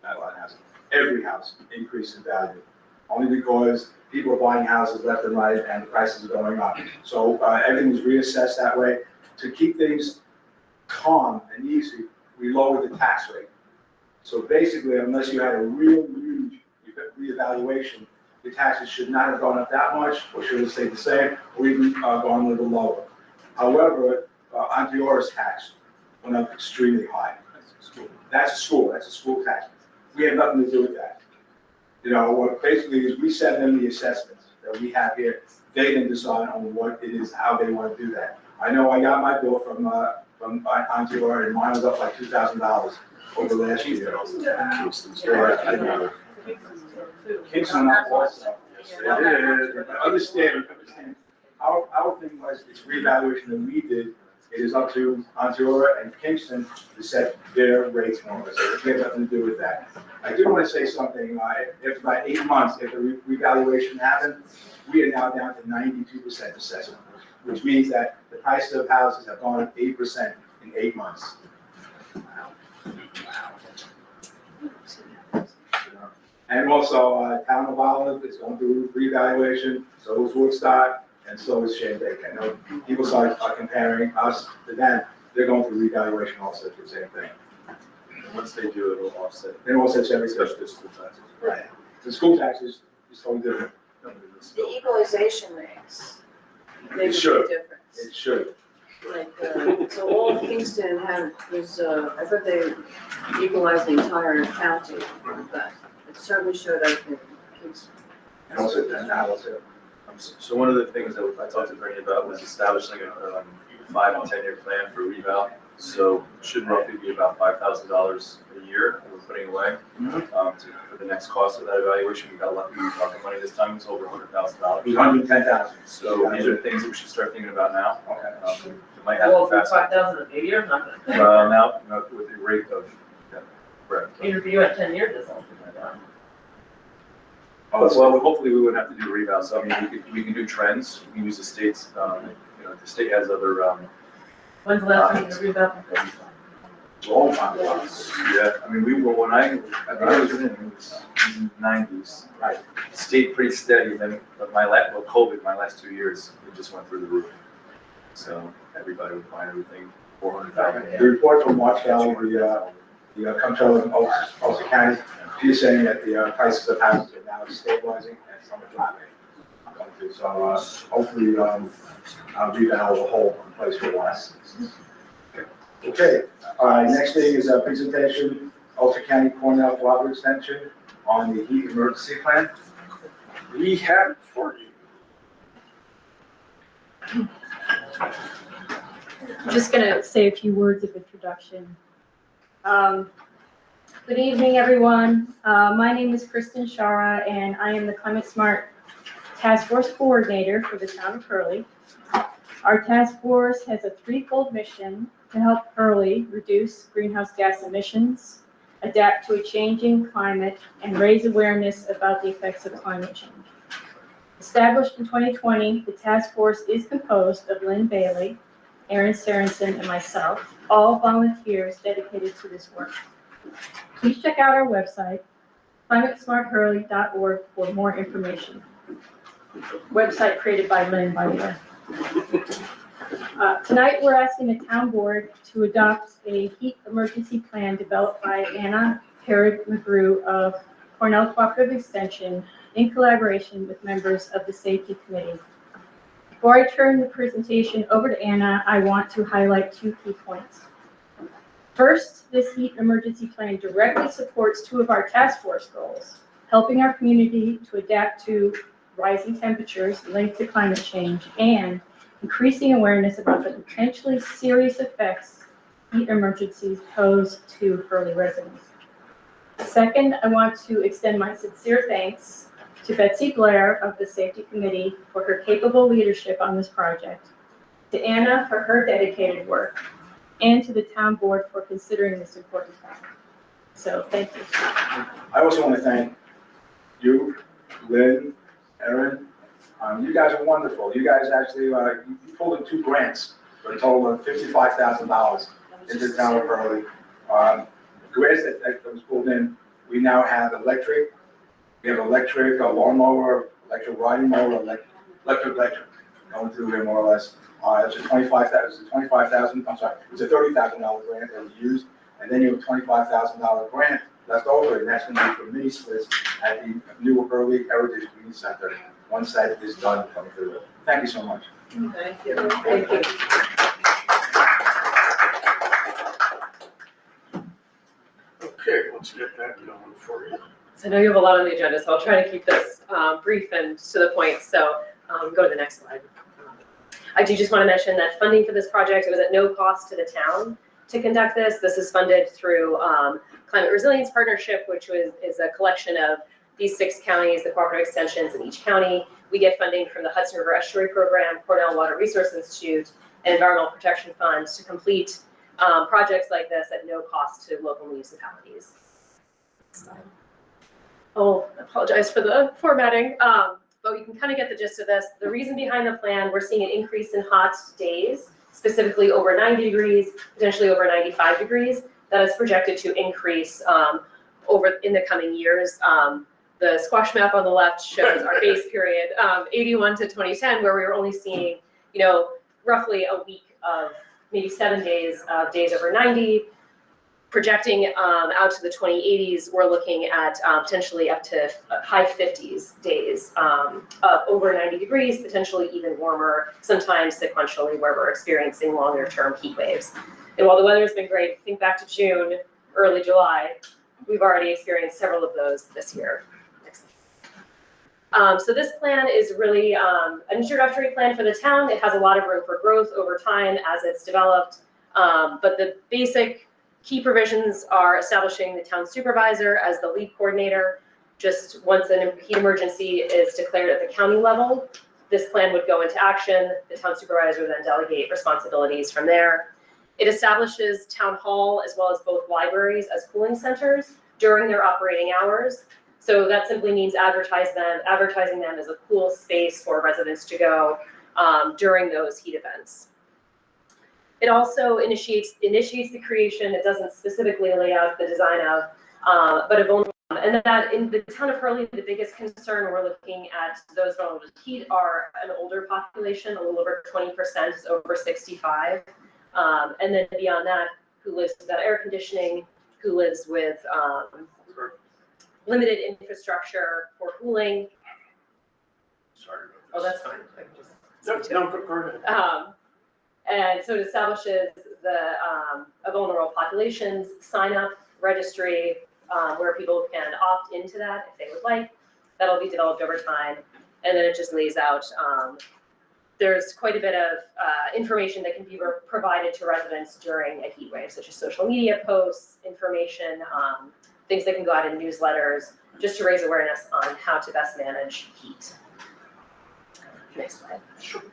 not a lot of houses, every house increased in value. Only because people are buying houses left and right and the prices are going up. So everything was reassessed that way. To keep things calm and easy, we lowered the tax rate. So basically, unless you had a real huge reevaluation, the taxes should not have gone up that much, or should have stayed the same, or even gone a little lower. However, Antiora's tax went up extremely high. That's a school tax. We have nothing to do with that. You know, what basically is we send them the assessments that we have here. They then decide on what it is, how they want to do that. I know I got my bill from Ontario, and mine was up like $2,000 over the last year. Kingston up also. Understand. our thing was, this reevaluation that we did, it is up to Ontario and Kingston to set their rates more, so it has nothing to do with that. I do want to say something, after about 8 months, after the revaluation happened, we are now down to 92% assessment, which means that the price of houses have gone up 8% in 8 months. And also, Town of Olive is going through reevaluation, so is Woodstock, and so is Shandaken. I know people are comparing us to them, they're going through reevaluation also, for the same thing. Once they do it, it'll offset. It offsets everything. Especially the school taxes. Right. The school taxes is totally different. The equalization rates, It should. difference. It should. Like, so all of Kingston had, was, I thought they equalized the entire county, but it certainly showed up in Kingston. And also, and also. So one of the things that I talked to Bernie about was establishing a 5 and 10 year plan for reval. So it should roughly be about $5,000 a year that we're putting away for the next cost of that evaluation. We got lucky talking money this time, it's over $100,000. It was 110,000. So these are things that we should start thinking about now. Okay. It might happen fast. 5,000 a year, not gonna. Well, now with the rate of, correct. Even if you had 10 years, it's not gonna go down. Well, hopefully we wouldn't have to do revals. So I mean, we can do trends. We can use the state's, the state has other, When's the last time you read that? Long time. yeah, I mean, we were, when I was in, it was in the 90s. Right. It stayed pretty steady, then, but COVID, my last 2 years, it just went through the roof. So everybody would find everything, 400,000. The report from March Valley, the comptroller in Ulster County, she's saying that the prices of houses are now stabilizing and some are dropping. So hopefully, our reval will hold in place for us. Okay, next thing is a presentation, Ulster County Cornell Water Extension on the heat emergency plan. We have it for you. I'm just gonna say a few words of introduction. Good evening, everyone. My name is Kristen Shara, and I am the Climate Smart Task Force Coordinator for the town of Hurley. Our task force has a threefold mission to help Hurley reduce greenhouse gas emissions, adapt to a changing climate, and raise awareness about the effects of climate change. Established in 2020, the task force is composed of Lynn Bailey, Aaron Sorensen, and myself, all volunteers dedicated to this work. Please check out our website, climatesmarthurley.org, for more information. Website created by Lynn, by the way. Tonight, we're asking the town board to adopt a heat emergency plan developed by Anna Parrott-McGrew of Cornell Cooperative Extension in collaboration with members of the Safety Committee. Before I turn the presentation over to Anna, I want to highlight 2 key points. First, this heat emergency plan directly supports 2 of our task force goals, helping our community to adapt to rising temperatures linked to climate change and increasing awareness about the potentially serious effects heat emergencies pose to Hurley residents. Second, I want to extend my sincere thanks to Betsy Blair of the Safety Committee for her capable leadership on this project, to Anna for her dedicated work, and to the town board for considering this important topic. So, thank you. I also want to thank you, Lynn, Aaron. You guys are wonderful. You guys actually, you pulled in 2 grants for a total of $55,000 into the town of Hurley. Grants that was pulled in, we now have electric, we have electric, a lawnmower, electric riding mower, electric going through here more or less. It's a $25,000, I'm sorry, it's a $30,000 grant that we used, and then you have a $25,000 grant left over, and that's going to be for mini splits at the new Hurley Heritage Community Center. Once that is done, coming through. Thank you so much. Thank you. Thank you. Okay, let's get that going for you. So I know you have a lot on the agenda, so I'll try to keep this brief and to the point. So go to the next slide. I do just want to mention that funding for this project, it was at no cost to the town to conduct this. This is funded through Climate Resilience Partnership, which is a collection of these 6 counties, the cooperative extensions in each county. We get funding from the Hudson River Estuary Program, Cornell Water Resource Institute, and Environmental Protection Funds to complete projects like this at no cost to local municipalities. Oh, I apologize for the formatting, but you can kind of get the gist of this. The reason behind the plan, we're seeing an increase in hot days, specifically over 90 degrees, potentially over 95 degrees. That is projected to increase over in the coming years. The squash map on the left shows our base period, 81 to 2010, where we were only seeing, roughly a week of maybe 7 days of days over 90. Projecting out to the 2080s, we're looking at potentially up to high 50s days of over 90 degrees, potentially even warmer, sometimes sequentially where we're experiencing longer term heat waves. And while the weather's been great, think back to June, early July, we've already experienced several of those this year. So this plan is really an introductory plan for the town. It has a lot of room for growth over time as it's developed, but the basic key provisions are establishing the town supervisor as the lead coordinator. Just once a heat emergency is declared at the county level, this plan would go into action. The town supervisor would then delegate responsibilities from there. It establishes town hall as well as both libraries as cooling centers during their operating hours. So that simply means advertising them as a cool space for residents to go during those heat events. It also initiates the creation, it doesn't specifically lay out the design of, but a vulnerable, and that in the town of Hurley, the biggest concern we're looking at those vulnerable to heat are an older population, a little over 20% is over 65. And then beyond that, who lives without air conditioning, who lives with limited infrastructure for cooling. Sorry. Oh, that's fine. I can just No, go ahead. And so it establishes the a vulnerable populations sign up registry where people can opt into that if they would like. That'll be developed over time. And then it just lays out, there's quite a bit of information that can be provided to residents during a heat wave, such as social media posts, information, things that can go out in newsletters, just to raise awareness on how to best manage heat. Next slide. Sure.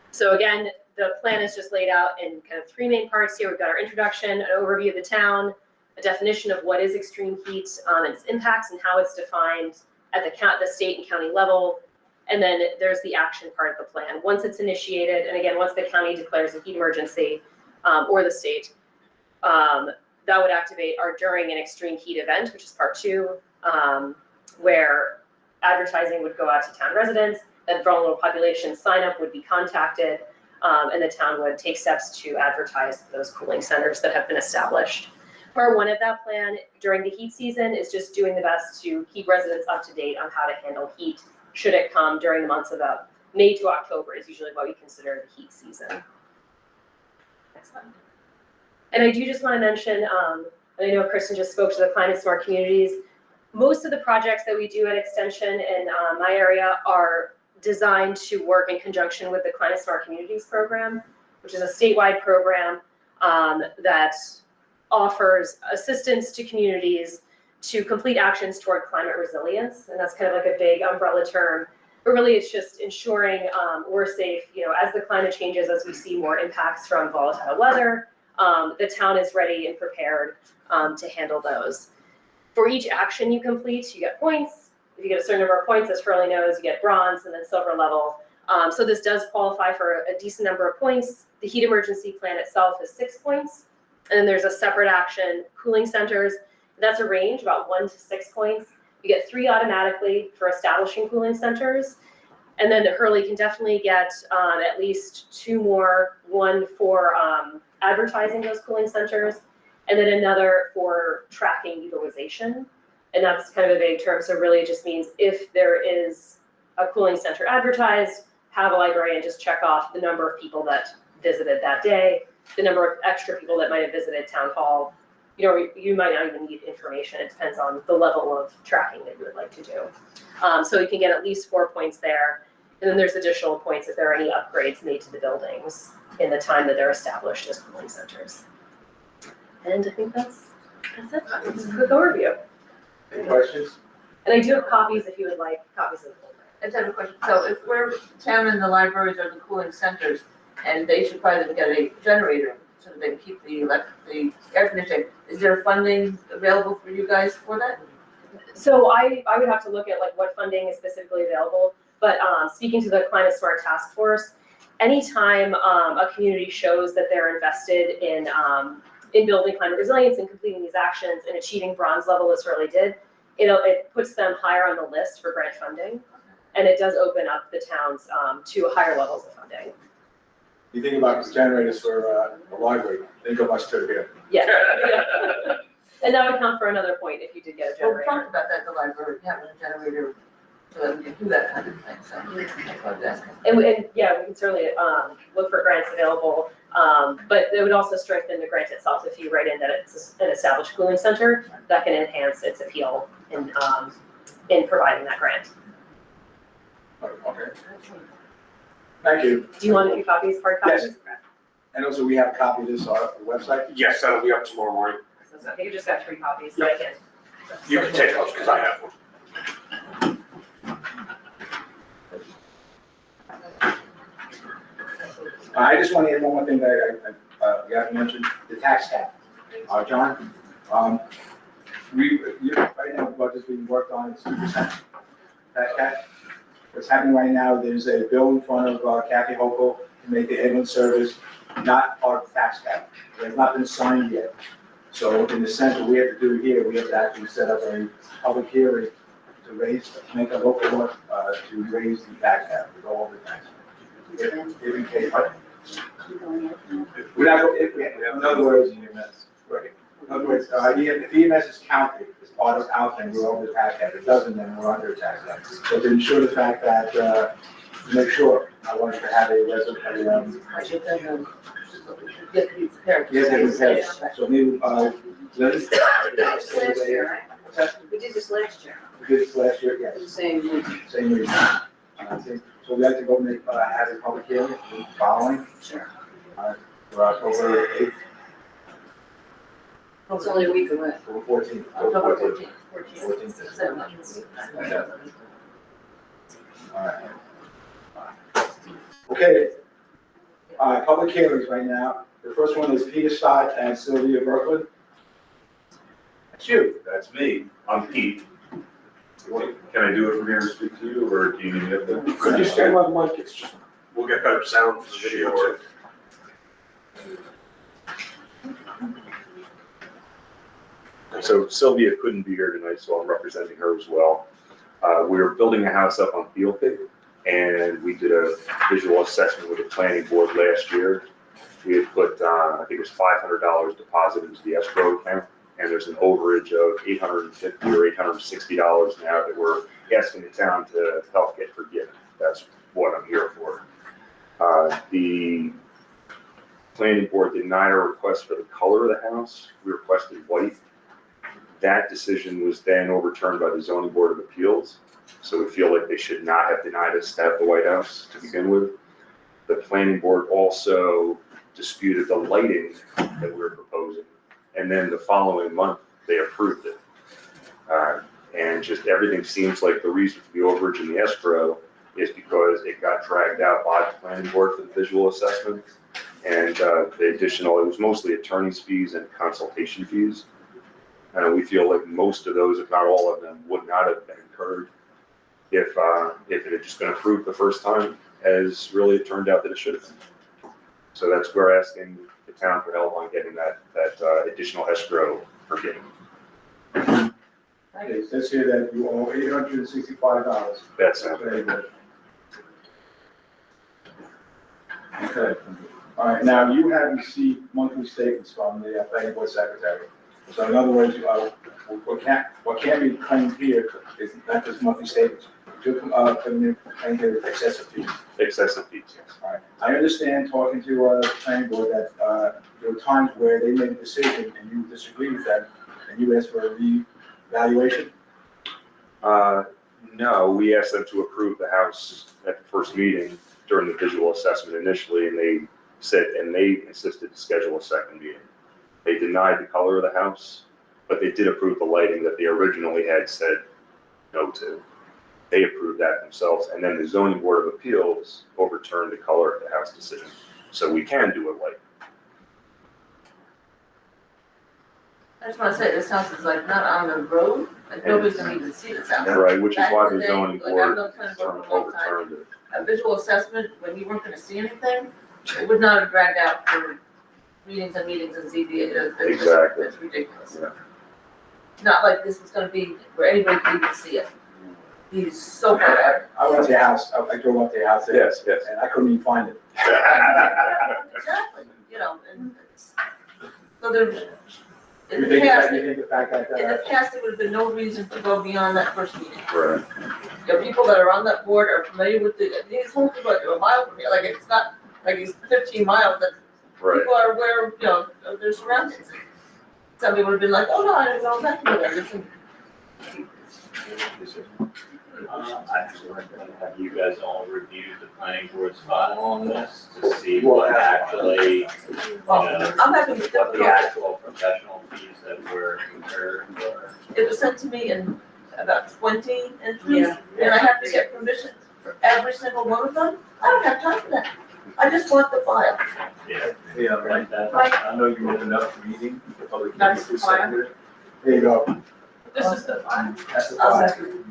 So again, the plan is just laid out in kind of 3 main parts here. We've got our introduction, an overview of the town, a definition of what is extreme heat and its impacts and how it's defined at the state and county level. And then there's the action part of the plan. Once it's initiated, and again, once the county declares a heat emergency or the state, that would activate our during an extreme heat event, which is part 2, where advertising would go out to town residents, that vulnerable population sign up would be contacted, and the town would take steps to advertise those cooling centers that have been established. Part 1 of that plan during the heat season is just doing the best to keep residents up to date on how to handle heat should it come during the months of May to October is usually what we consider the heat season. Next slide. And I do just want to mention, I know Kristen just spoke to the climate smart communities. Most of the projects that we do at Extension in my area are designed to work in conjunction with the Climate Smart Communities program, which is a statewide program that offers assistance to communities to complete actions toward climate resilience. And that's kind of like a big umbrella term, but really it's just ensuring we're safe, as the climate changes, as we see more impacts from volatile weather, the town is ready and prepared to handle those. For each action you complete, you get points. If you get a certain number of points, as Hurley knows, you get bronze and then silver level. So this does qualify for a decent number of points. The heat emergency plan itself is 6 points. And then there's a separate action, cooling centers. That's a range, about 1 to 6 points. You get 3 automatically for establishing cooling centers. And then Hurley can definitely get at least 2 more, 1 for advertising those cooling centers, and then another for tracking utilization. And that's kind of a vague term, so really it just means if there is a cooling center advertised, have a librarian just check off the number of people that visited that day, the number of extra people that might have visited town hall. You might not even need information. It depends on the level of tracking that you would like to do. So you can get at least 4 points there. And then there's additional points if there are any upgrades made to the buildings in the time that they're established as cooling centers. And I think that's it. It's a quick overview. Any questions? And I do have copies if you would like copies of the full grant. I just have a question. So if we're, town and the libraries are the cooling centers, and they should probably get a generator so that they can keep the air conditioning, is there funding available for you guys for that? So I would have to look at like what funding is specifically available, but speaking to the Climate Smart Task Force, anytime a community shows that they're invested in building climate resilience and completing these actions and achieving bronze level as Hurley did, it puts them higher on the list for grant funding, and it does open up the towns to higher levels of funding. You think about the generators for a library, think of us too here. Yeah. And that would count for another point if you did get a Well, we generator. talked about that at the library, having a generator so that we can do that kind of thing, so that's what I was asking. And yeah, we can certainly look for grants available, but it would also strengthen the grant itself if you write in that it's an established cooling center that can enhance its appeal in providing that grant. Okay. Thank you. Do you want a few copies, hard copies? Yes. And also, we have a copy of this on the website. Yes, that'll be up tomorrow morning. So I think you just got 3 copies, but I can. You can take those, because I have one. I just want to add one more thing that I forgot to mention, the tax cap. John, right now, the budget's being worked on, it's 2% tax cap. What's happening right now, there's a bill in front of Kathy Hochul to make the ambulance service not part of the tax cap. It has not been signed yet. So in the sense, what we have to do here, we have to actually set up a public hearing to make a local law, to raise the tax cap, with all the tax. If we can, we're not, in other words, right. In other words, if EMS is counted as part of outcome, we're over the tax cap. If it doesn't, then we're under tax cap. So to ensure the fact that, to make sure, I wanted to have a resolution. Get to be prepared. Yes, so maybe, Liz? Last year, right? We did this last year. We did this last year, yes. Same week. Same reason. So we have to go make, have a public hearing following. Sure. For October 8th, It's only a week away. or 14th. October 14th. 14th. 7 months. All right. Okay. Public hearings right now. The first one is Peter Stott and Sylvia Berkman. That's you. That's me. I'm Pete. Can I do it from here and speak to you, or do you need me up there? Could you stand by the mic? It's just, we'll get better sound for the video too. So Sylvia couldn't be here tonight, so I'm representing her as well. We're building a house up on Field Pit, and we did a visual assessment with the planning board last year. We had put, I think it was $500 deposit into the escrow account, and there's an overage of $850 or $860 now that we're asking the town to help get forgiven. That's what I'm here for. The planning board denied our request for the color of the house. We requested white. That decision was then overturned by the zoning board of appeals. So we feel like they should not have denied us to have the White House to begin with. The planning board also disputed the lighting that we were proposing. And then the following month, they approved it. And just everything seems like the reason for the overage in the escrow is because it got dragged out by the planning board for the visual assessment. And the additional, it was mostly attorney's fees and consultation fees. And we feel like most of those, if not all of them, would not have been incurred if it had just been approved the first time, as really it turned out that it should have been. So that's where we're asking the town for help on getting that additional escrow forgiven. It says here that you owe $865. That's Very good. Okay. All right, now you have received monthly statements from the planning board secretary. So in other words, what can't be claimed here is not just monthly statements. To come in and get excessive fees. Excessive fees, yes. All right. I understand talking to the planning board that there were times where they made a decision and you disagreed with that and you asked for a reevaluation? No, we asked them to approve the house at the first meeting during the visual assessment initially, and they insisted to schedule a second meeting. They denied the color of the house, but they did approve the lighting that they originally had said no to. They approved that themselves, and then the zoning board of appeals overturned the color of the house decision. So we can do it white. I just wanna say, this house is like not on the road, like nobody's gonna even see this house. Right, which is Back why in the day, zoning like, I've board known planning board for a long time. overturned it. A visual assessment, when you weren't gonna see anything, it would not have dragged out for meetings and meetings and ZBA. Exactly. It's ridiculous. Yeah. Not like this was gonna be where anybody could even see it. He's so far out. I went to your house, I drove up to your house there. Yes, yes. And I couldn't even find it. Exactly, you know, and it's, so there's, in You the think, past, you think the fact that, in the past, there would have been no reason to go beyond that first meeting. Right. The people that are on that board are familiar with these homes are like a mile from here, like it's not, like it's 15 miles, that Right. people are aware, of, you know, of their surroundings. Somebody would have been like, oh no, I didn't know that, listen. I just like to have you guys all review the planning board's file on this to see what actually, you know, I'm happy with what the actual professional fees that were incurred were. It was sent to me in about 20 entries, and I have to get permission for every single one of them. I don't have time for that. I just want the file. Yeah, like that. I know you opened up the meeting, the public hearing That's for fine. secondary. there you go, This is the file. that's the I'll file. second.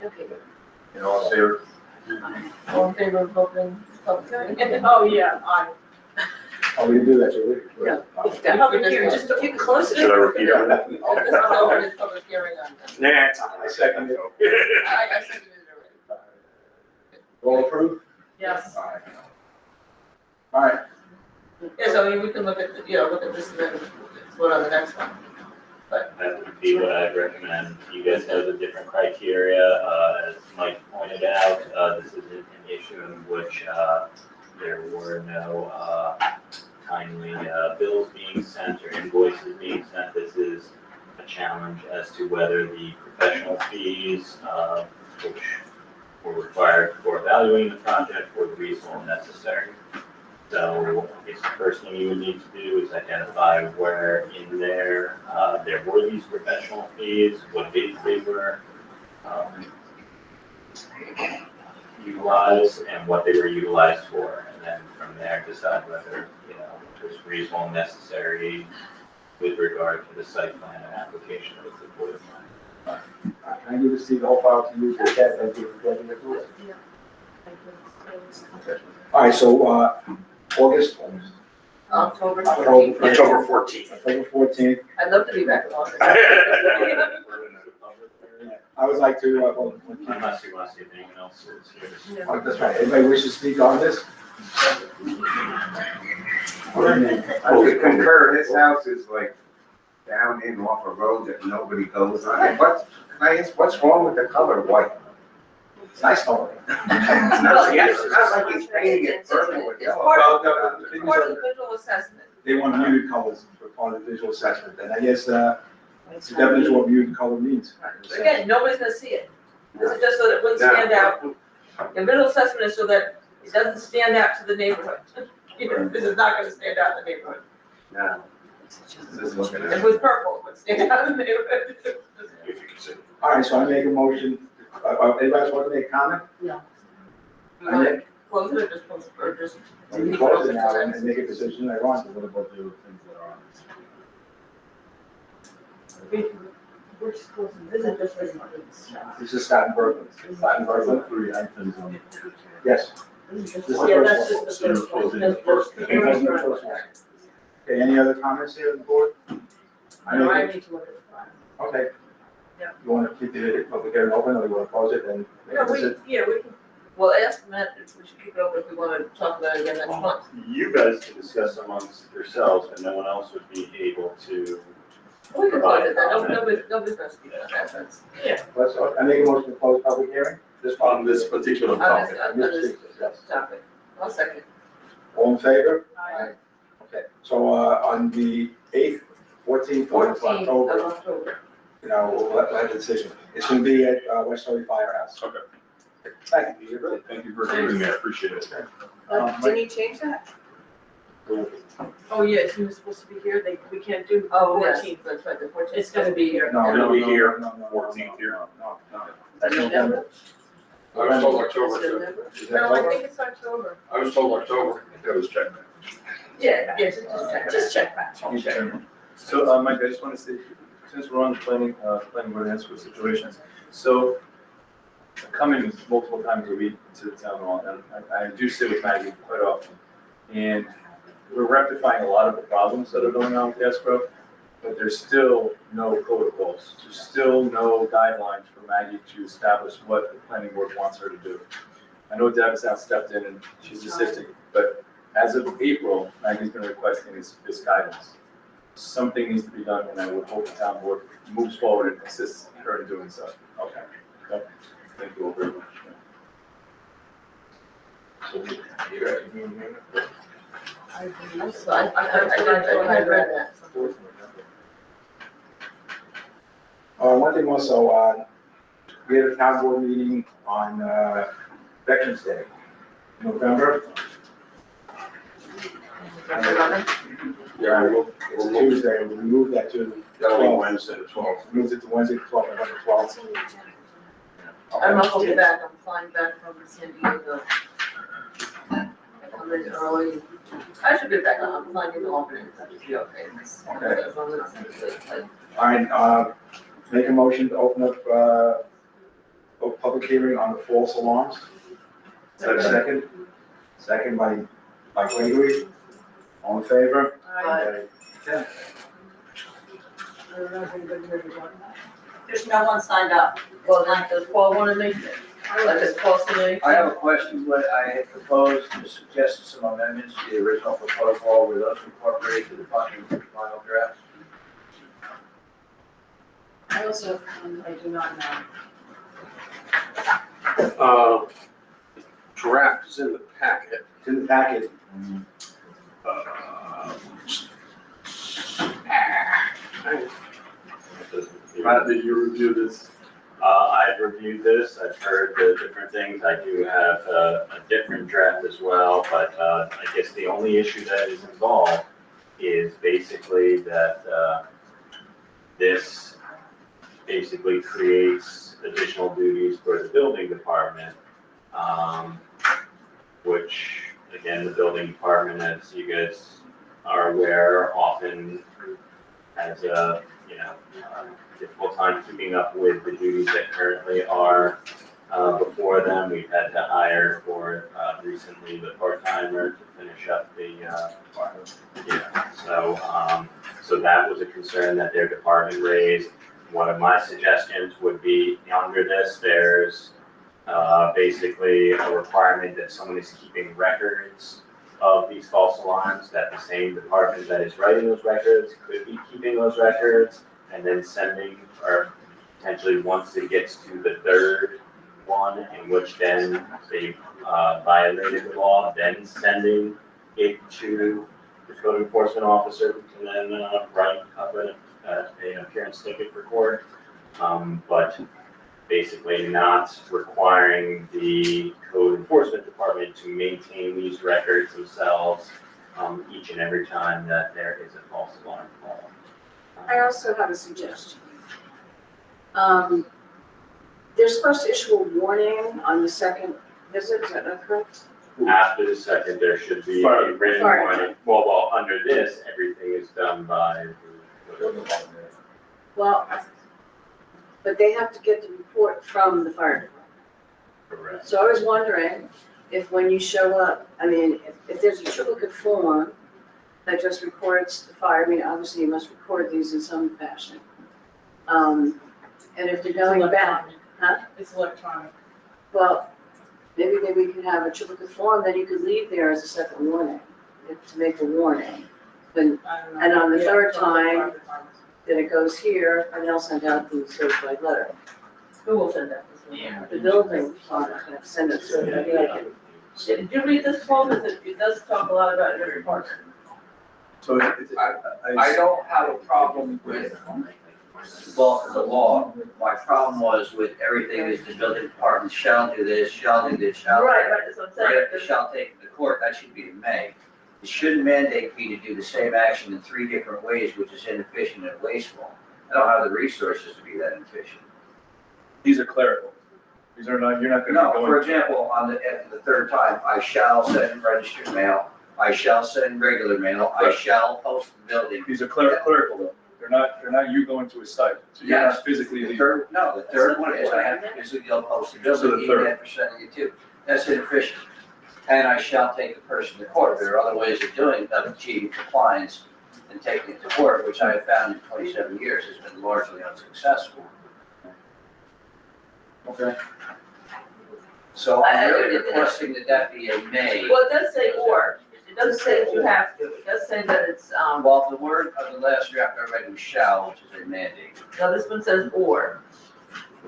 Okay, good. You know, I'll say, All in favor of opening public hearing? Oh, yeah, I. Oh, we can do that, Julie? Yeah. Okay. Public hearing, just keep it close. Should I repeat everything? Oh, this is open public hearing on this. Nah, it's I second it. I seconded it already. All approved? Yes. All right, Yeah, so we can look at, look at this and then vote on the next one. That would be what I'd recommend. You guys know the different criteria, as Mike pointed out, this is an issue in which, there were no, timely, bills being sent or invoices being sent. This is a challenge as to whether the professional fees, which were required for evaluating the project were reasonable and necessary. So I guess the first thing you would need to do is identify where in there were these professional fees, what dates they were utilized, and what they were utilized for. And then from there, decide whether, it was reasonable and necessary with regard to the site plan and application of the board plan. I need to see the whole file to use the cat and give it to it. All right, so, August, October October 14th. October 14th. October 14th. I'd love to be back in August. I would like to, Unless you want to see if anyone else is here. that's right, anybody wish to speak on this? I would concur, this house is like down in off a road that nobody goes on. And can I ask, what's wrong with the color white? It's nice color. It's not like he's painting it purple with It's yellow. part Well, of, no, the thing it's part of is, the visual assessment. they want muted colors for part of the visual assessment, and I guess, the definition of what muted color means. But again, nobody's gonna see it. This is just so that it wouldn't stand out. The visual assessment is so that it doesn't stand out to the neighborhood. This is not gonna stand out in the neighborhood. No. Just looking at If it it. was purple, it would stand out in the neighborhood. If you consider. All right, so I make a motion, anybody else want to make a comment? You wanna close it or just close it, or just? We can close it now and make a decision later on. What about the other things that are on this? We're just closing, this is just this one. This is Scott and Bergman. Scott and Bergman? Three items on. Yes. This is This is just- the Yeah, first that's one. just the first one. Closing the first. That's Okay, the that's the first first one. one. Okay, any other comments here on the board? I No, I make, need to look at the file. okay. Yeah. You want to keep the public hearing open, or you want to close it and make No, a decision? we can, well, ask Matt if we should keep it open if we wanna talk about it again next month. You guys can discuss amongst yourselves, but no one else would be able to. We can close it then, nobody's gonna speak on that, that's, yeah. Let's, I make a motion to close public hearing, this On one. this particular On topic. this topic, I'll second. All in favor? Aye. Okay, so, on the 8th, 14th of 14th October, of October. we'll have a decision. It's going to be at West Philly Firehouse. Okay. Thank you. Thank you for doing that, I appreciate it. Didn't you change that? Oh, yes, you were supposed to be here, we can't do Oh, yes, 14th. that's right, the 14th. It's gonna be here. It'll be here, no, no, 14th here. No. That's November. I was told October too. Is that No, I October? think it's October. I was told October. That was checked. Yeah, yes, just check back. So, Mike, I just want to say, since we're on the planning board and with situations, so coming multiple times a week to the town hall, and I do sit with Maggie quite often. And we're rectifying a lot of the problems that are going on with escrow, but there's still no protocols. There's still no guidelines for Maggie to establish what the planning board wants her to do. I know Deb has now stepped in and she's assisting, but as of April, Maggie's been requesting this guidance. Something needs to be done, and I would hope the town board moves forward and assists her in doing so. Okay. Thank you all very much. I read that. One thing also, we had a town board meeting on, Veterans Day, November. Yeah, it's Tuesday, we moved that to. That'll be Wednesday, the 12th. Moved it to Wednesday, 12th, November 12th. I'm not going back, I'm flying back from San Diego. I come in early, I should be back, I'm flying in the alternate, that should be okay. Okay. As long as it's like, All right, make a motion to open up, a public hearing on the false alarms. Is that a second? Second by Gregory. All in favor? Okay. There's no one signed up. Well, then, does Paul want to make it? Like it's Paul's today? I have a question, what I had proposed, suggested some amendments to the original proposal, were those incorporated to the final draft? I also, I do not know. Draft is in the packet. It's in the packet. Matt, did you review this? I've reviewed this, I've heard the different things, I do have a different draft as well, but I guess the only issue that is involved is basically that this basically creates additional duties for the building department, which, again, the building department, as you guys are aware, often has a, difficult time keeping up with the duties that currently are before them. We've had to hire for recently the part-timer to finish up the, so that was a concern that their department raised. One of my suggestions would be under this, there's basically a requirement that someone is keeping records of these false alarms, that the same department that is writing those records could be keeping those records and then sending, or potentially once it gets to the third one, in which then they violated the law, then sending it to the code enforcement officer, who can then write up an appearance ticket for court. But basically not requiring the code enforcement department to maintain these records themselves each and every time that there is a false alarm call. I also have a suggestion. They're supposed to issue a warning on the second visit, is that not correct? After the second, there should be a written warning. Well, under this, everything is done by the. Well, but they have to get the report from the fire department. Correct. So I was wondering if when you show up, I mean, if there's a triplicate form that just records the fire, I mean, obviously you must record these in some fashion. And if they're going back, It's electronic. well, maybe we could have a triplicate form that you could leave there as a second warning, to make a warning. And on the third time, then it goes here, and they'll send out the certified letter. Who will send that? The building department can send it certified letter. Did you read this, Paul? Because it does talk a lot about every part. So I don't have a problem with the law. My problem was with everything is the building department shall do this, shall do this, shall. Right, that's what I'm saying. Right, shall take it to court, that should be in May. It shouldn't mandate me to do the same action in 3 different ways, which is inefficient and wasteful. I don't have the resources to be that efficient. These are clerical. These are not, you're not gonna No, be for going. example, after the 3rd time, I shall send registered mail, I shall send regular mail, I shall post the building. These are clerical though. They're not you going to a site. So you're Yes. not physically The leaving. third, no, the third one is I have to physically go post the So the building, third. even after sending it to. That's inefficient. And I shall take the person to court. There are other ways of achieving compliance and taking it to court, which I have found in 27 years has been largely unsuccessful. Okay. So I'm really requesting that that be a may. Well, it does say or, it doesn't say that you have to, it does say that it's, Well, the word of the last draft I read was shall, which is a mandate. no, this one says or.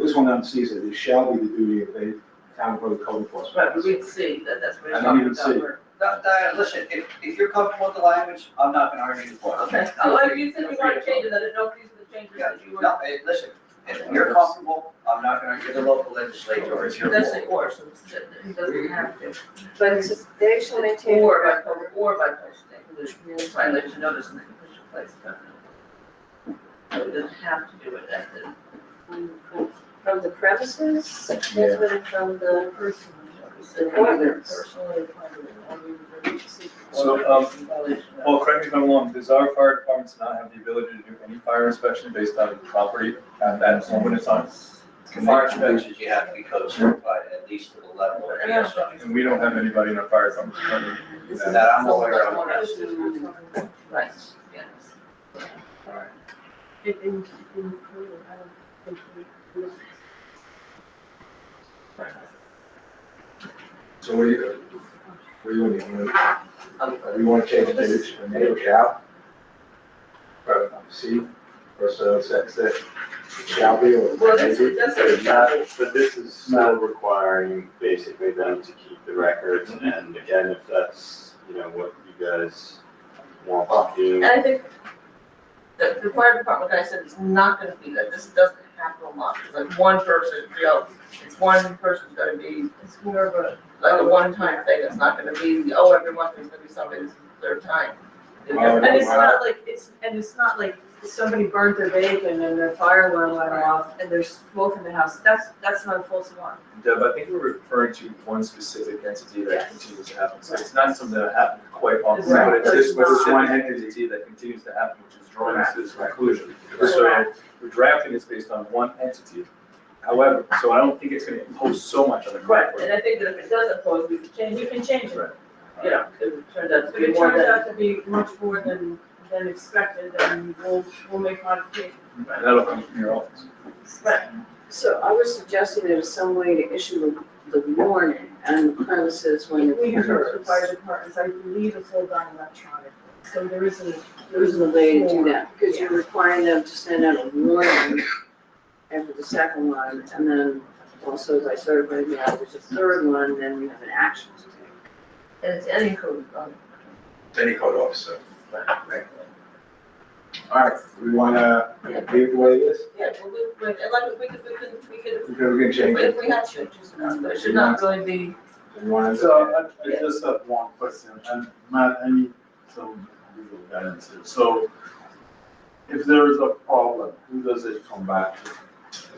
This one down sees it, it shall be the duty of the town code enforcement. Right, but we'd see that that's what I it's don't talking even about. see. Where- Diana, listen, if you're comfortable with the language, I'm not gonna argue the point. Okay, well, if you said you want to change it, I didn't know if these are the changes that you were. No, listen, if you're comfortable, I'm not gonna argue the local legislature, it's It your does fault. say or, so he doesn't have to. But it's just, they shall maintain. Or by posting, the violation notice in the official place. So it doesn't have to do it at the. From the premises, that's what it from the person. Personally, So, well, correct me if I'm wrong, does our fire departments not have the ability to do any fire inspection based on property at that moment in time? Fire inspections, you have to be code certified at least to the level of PSI. And we don't have anybody in our fire department currently do that. That I'm aware of. Right, yes. All right. In code, I don't think we. So what do you want to change it to may or shall? Or see, or so that shall be or Well, may this, be? it does say shall. But this is still requiring basically them to keep the records, and again, if that's, what you guys want to do. And I think the fire department guy said it's not gonna be that, this doesn't happen a lot, it's like one person, it's one person's gonna be, it's more of a, like a one-time thing, it's not gonna be, every month there's gonna be somebody's 3rd time. Well, And it's not like, it's not like somebody burnt their bacon and their fire alarm went off and there's smoke in the house, that's not a false alarm. Deb, I think we're referring to one specific entity that continues to happen. So it's not something that happened quite often, Right. but it's this It's one entity that continues to happen, which is drawing us to this conclusion. So we're drafting this based on one entity. However, so I don't think it's gonna impose so much on the Right, crowd. and I think that if it does impose, we can change it, Right. because it turns out to If be it more turns than. out to be much more than expected, then we'll make modifications. And that'll come from your office. Right. So I was suggesting there's some way to issue the warning on the premises when it We use the occurs. fire departments, I believe it's all done electronically, so there isn't. There isn't a way to do that, because you're requiring them to send out a warning after the 2nd one, and then also, as I started writing out, there's a 3rd one, then you have an action to take. And it's any code, Any code officer. All right, we wanna leave it the way it is? yeah, well, and like, we could, We can change if it. we have changes, but it should not really be. You wanna- So I just have one question, and Matt, I need some legal guidance here. So if there is a problem, who does it come back to?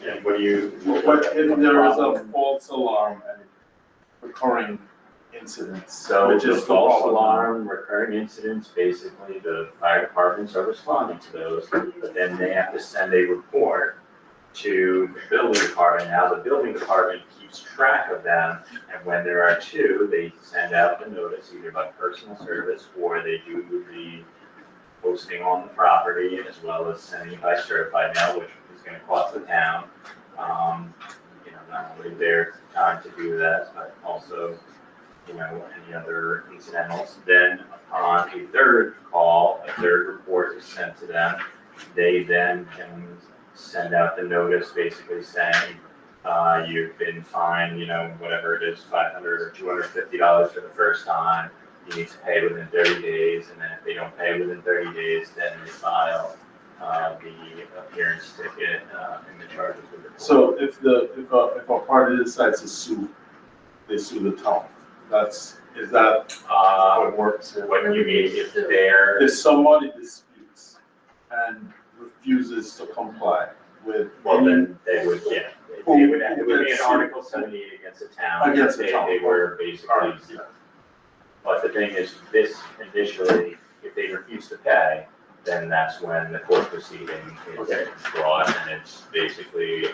And what do you? What if there is a false alarm and recurring incidents? So Which the is the false problem. alarm, recurring incidents, basically the fire departments are responding to those, but then they have to send a report to the building department. Now, the building department keeps track of them, and when there are 2, they send out the notice either by personal service or they do the posting on the property as well as sending by certified mail, which is gonna cost the town. Not only their time to do that, but also any other incidentals. Then upon a 3rd call, a 3rd report is sent to them. They then can send out the notice basically saying, you've been fined, whatever it is, $500 or $250 for the first time. You need to pay within 30 days, and then if they don't pay within 30 days, then they file the appearance ticket and the charges with the court. So if a party decides to sue, they sue the town. Is that how it works? What you mean if they're, If somebody disputes and refuses to comply with. well, then they would, yeah, it would be an Article 78 against the town. Against the town. They were basically, Alright. but the thing is, this initially, if they refuse to pay, then that's when the court proceeding is brought, and it's basically,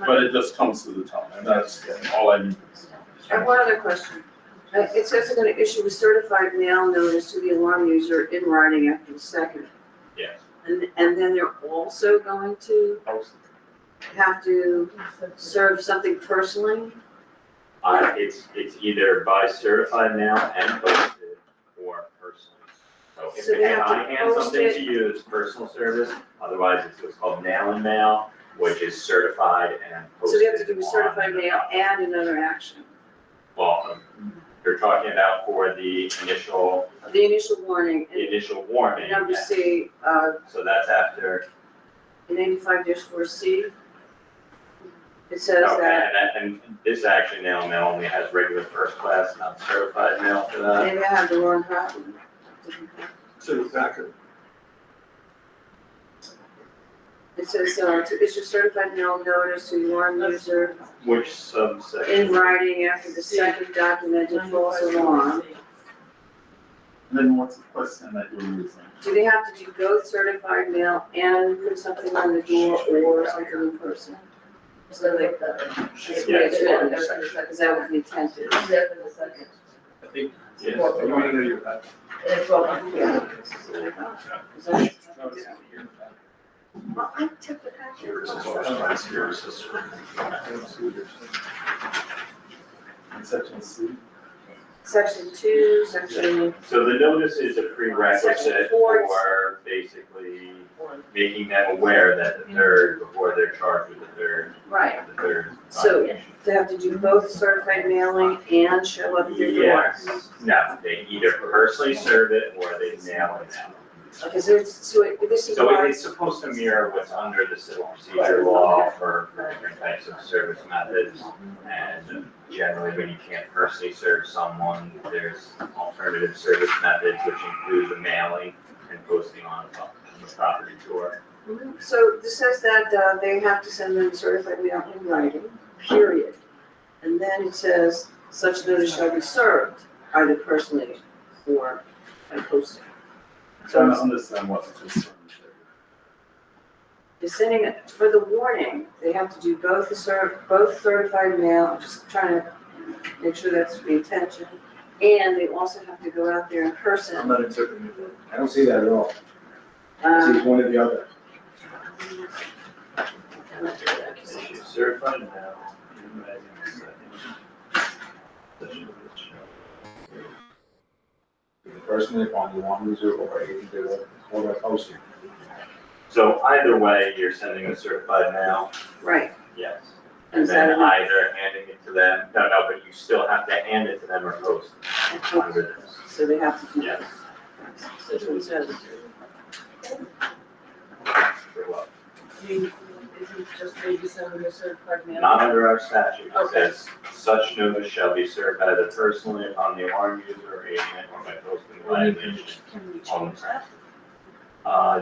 But it just comes to the town, and that's all I need. I have one other question. It says they're gonna issue a certified mail notice to the alarm user in writing after the second. yes. And then they're also going to have to serve something personally? It's either by certified mail and posted, or personally. So if So they have to I hand post something it- to you, it's personal service, otherwise it's what's called mail and mail, which is certified and So posted. they have to do a certified on- mail and another action. Well, you're talking about for the initial The initial warning, and warning. number C, So that's after, in 85-4C, it says okay, that and this action mail only has regular first class, not certified mail for that. maybe I have the wrong copy. To the back of. It says, to issue certified mail notice to alarm user Which subsection? in writing after the second documented false alarm. Then what's the question that you're using? Do they have to do both certified mail and put something on the door or something in person? So like the, that's the way it's written, because that was the intent. I think, yes. You want to know your back? Well, I took the packet. Yours is first class, yours is. In section C. Section 2, section, So the notice is a prerequisite Section 4. for basically making them aware that the third, before they're charged with the third, right, the third. So- they have to do both certified mailing and show up at your door. Yes, no, they either personally serve it or they mail it out. Okay, so this is So why, it's supposed to mirror what's under the civil procedure law for different types of service methods. And generally, when you can't personally serve someone, there's alternative service methods, which include the mailing and posting on the property door. so this says that they have to send them certified mail in writing, period. And then it says, such notice shall be served either personally or by posting. Trying to understand what the concern is. They're sending it, for the warning, they have to do both both certified mail, I'm just trying to make sure that's the intention. And they also have to go out there in I'm person. not interpreting it. I don't see that at all. I see Um, one or the other. Certified mail. Personally, upon the one user or agent, or by posting. So either way, you're sending a certified mail, Right, yes. And And then sending it- either handing it to them, no, but you still have to hand it to them or post it under this. so they have to do Yes. that. So that's what it says. For what? Isn't just maybe sending a certified mail? Not under our statute, it Okay. says, such notice shall be served either personally upon the alarm user or agent or by posting the violation. Can we change that?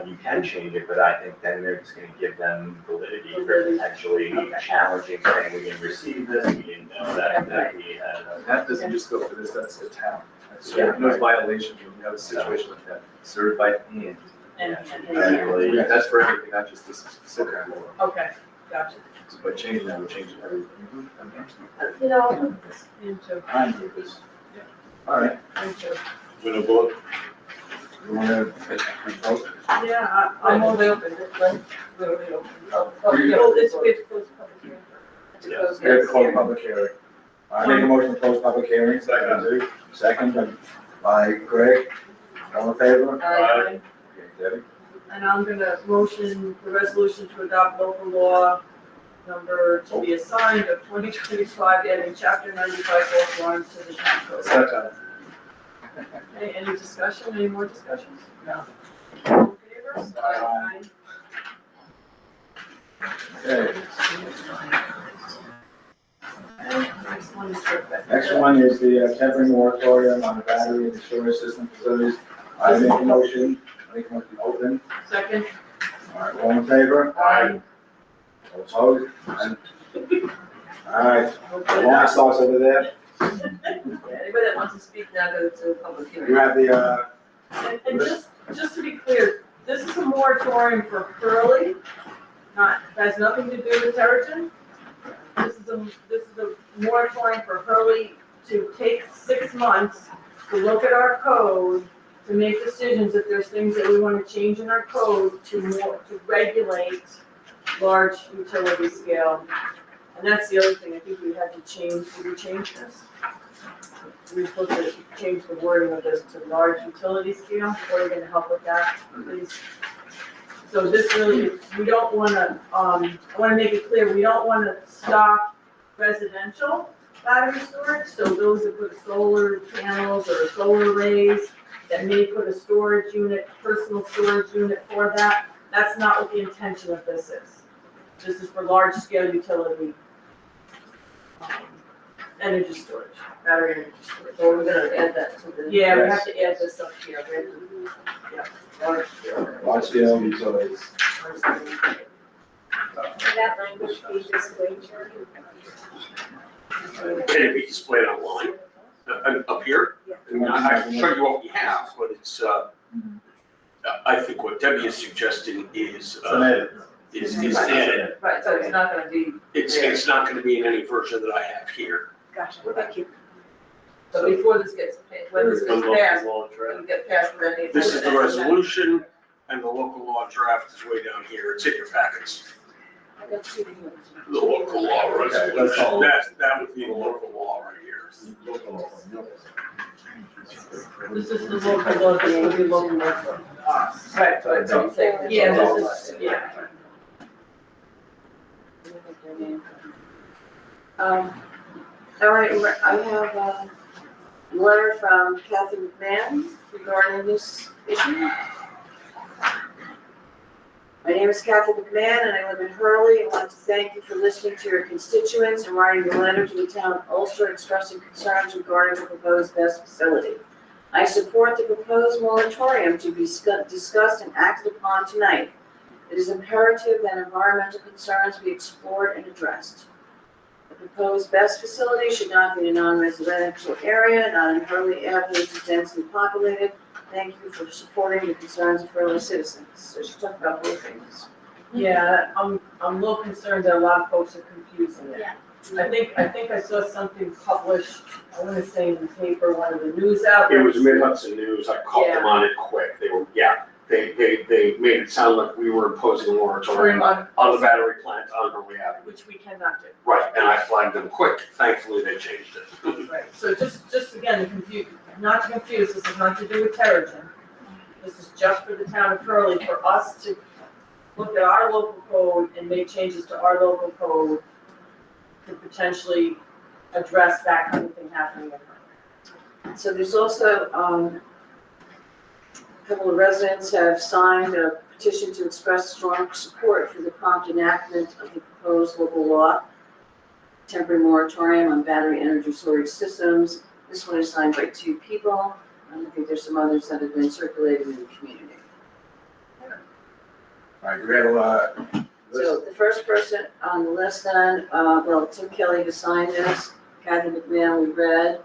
You can change it, but I think then they're just gonna give them validity for potentially challenging, saying we didn't receive this, we didn't know that we had. That doesn't just go for this, that's the town. That's Yeah. no violation when you have a situation like that, certified and. And, Usually- Yeah, that's for everything, not just this specific law. okay, gotcha. So by changing that, we're changing everything. You know, into, I'm with this. All right, into. Gonna vote? You want to vote? Yeah, I'm all open, right? Really open. Well, it's, we have to close the public hearing. To close We have to this close hearing. public hearing. I make a motion to close public hearing. Second. Second by Greg. All in favor? Aye. Okay, Debbie? And I'm gonna motion the resolution to adopt local law number to be assigned of 2025, adding chapter 95 false alarms to the town code. Second. Any discussion, any more discussions? No. All in favor? Aye. Okay. Next one is perfect. Next one is the temporary moratorium on the battery and storage system facilities. I make a motion, open. Second. All right, all in favor? Aye. All opposed? None? All right, the line starts over there. Anybody that wants to speak now, go to the public hearing. You have the, And just to be clear, this is a moratorium for Hurley, has nothing to do with Terrigen. This is a moratorium for Hurley to take 6 months to look at our code, to make decisions if there's things that we want to change in our code to regulate large utility scale. And that's the other thing, I think we had to change, did we change this? We're supposed to change the wording of this to large utility scale, or are you gonna help with that, please? So this really, we don't wanna, I wanna make it clear, we don't wanna stop residential battery storage, so those that put solar panels or solar arrays that may put a storage unit, personal storage unit for that, that's not what the intention of this is. This is for large scale utility, energy storage, battery energy storage. So we're gonna add that to the. Yeah, we have to add this up here, we have to, large scale utilities. Can that language be displayed, Jerry? Can it be displayed online, up here? I can show you what we have, but it's, I think what Debbie is suggesting is added. Right, so it's not gonna be. It's not gonna be in any version that I have here. Gotcha, thank you. So before this gets, when this gets passed, when we get past ready. This is the resolution, and the local law draft is way down here, it's in your packets. I got two here. The local law resolution, that would be the local law right here. this is the local law, this will be local law for us. Right, so it's, Yeah, this is, yeah. All right, I have a letter from Kathy McMahon regarding this issue. My name is Kathy McMahon and I live in Hurley. I want to thank you for listening to your constituents and writing a letter to the town of Ulster expressing concerns regarding the proposed BESS facility. I support the proposed moratorium to be discussed and acted upon tonight. It is imperative that environmental concerns be explored and addressed. The proposed BESS facility should not be in a non-residential area, not in Hurley Avenue, which is densely populated. Thank you for supporting the concerns of Hurley citizens. So she talked about both things. Yeah, I'm a little concerned that a lot of folks are confusing it. Yeah. I think I saw something published, I wanna say in the paper, one of the news outlets. It was Mid-Hudson News, I caught them on it quick, they made it sound like we were imposing a moratorium on the battery plant on Hurley Avenue. Which we cannot do. Right, and I flagged them quick, thankfully they changed it. Right, so just again, not to confuse, this is not to do with Terrigen. This is just for the town of Hurley, for us to look at our local code and make changes to our local code to potentially address that kind of thing happening in Hurley. So there's also, a couple of residents have signed a petition to express strong support for the prompt enactment of the proposed local law, temporary moratorium on battery energy storage systems. This one is signed by 2 people. I think there's some others that have been circulated in the community. All right, we have a, So the first person on the list then, Tim Kelly has signed this, Kathy McMahon we read.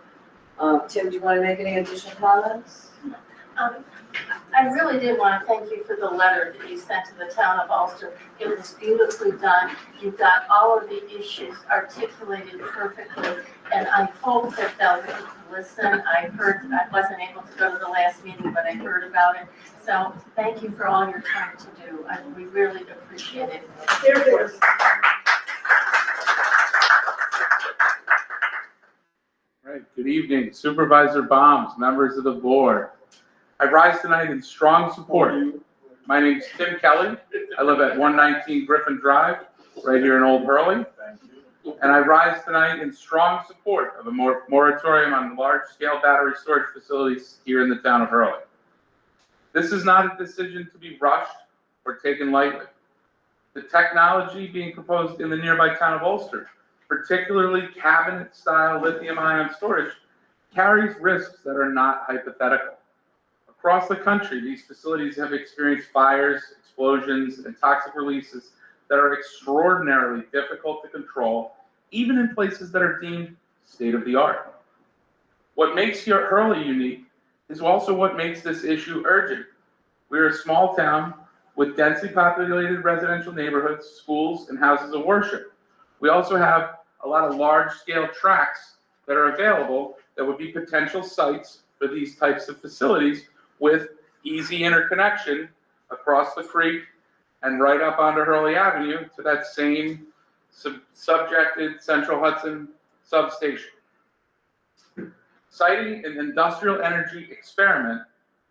Tim, do you want to make any additional comments? I really did want to thank you for the letter that you sent to the town of Ulster. It was beautifully done. You got all of the issues articulated perfectly, and I hope that they'll listen. I wasn't able to go to the last meeting, but I heard about it. So thank you for all you're trying to do. We really appreciate it. Here it is. Right, good evening, Supervisor Bombs, members of the board. I rise tonight in strong support. My name's Tim Kelly. I live at 119 Griffin Drive, right here in Old Hurley. And I rise tonight in strong support of a moratorium on large-scale battery storage facilities here in the town of Hurley. This is not a decision to be rushed or taken lightly. The technology being proposed in the nearby town of Ulster particularly cabinet-style lithium-ion storage, carries risks that are not hypothetical. Across the country, these facilities have experienced fires, explosions, and toxic releases that are extraordinarily difficult to control, even in places that are deemed state-of-the-art. What makes Hurley unique is also what makes this issue urgent. We're a small town with densely populated residential neighborhoods, schools, and houses of worship. We also have a lot of large-scale tracts that are available that would be potential sites for these types of facilities with easy interconnection across the creek and right up onto Hurley Avenue to that same subjected Central Hudson substation. Citing an industrial energy experiment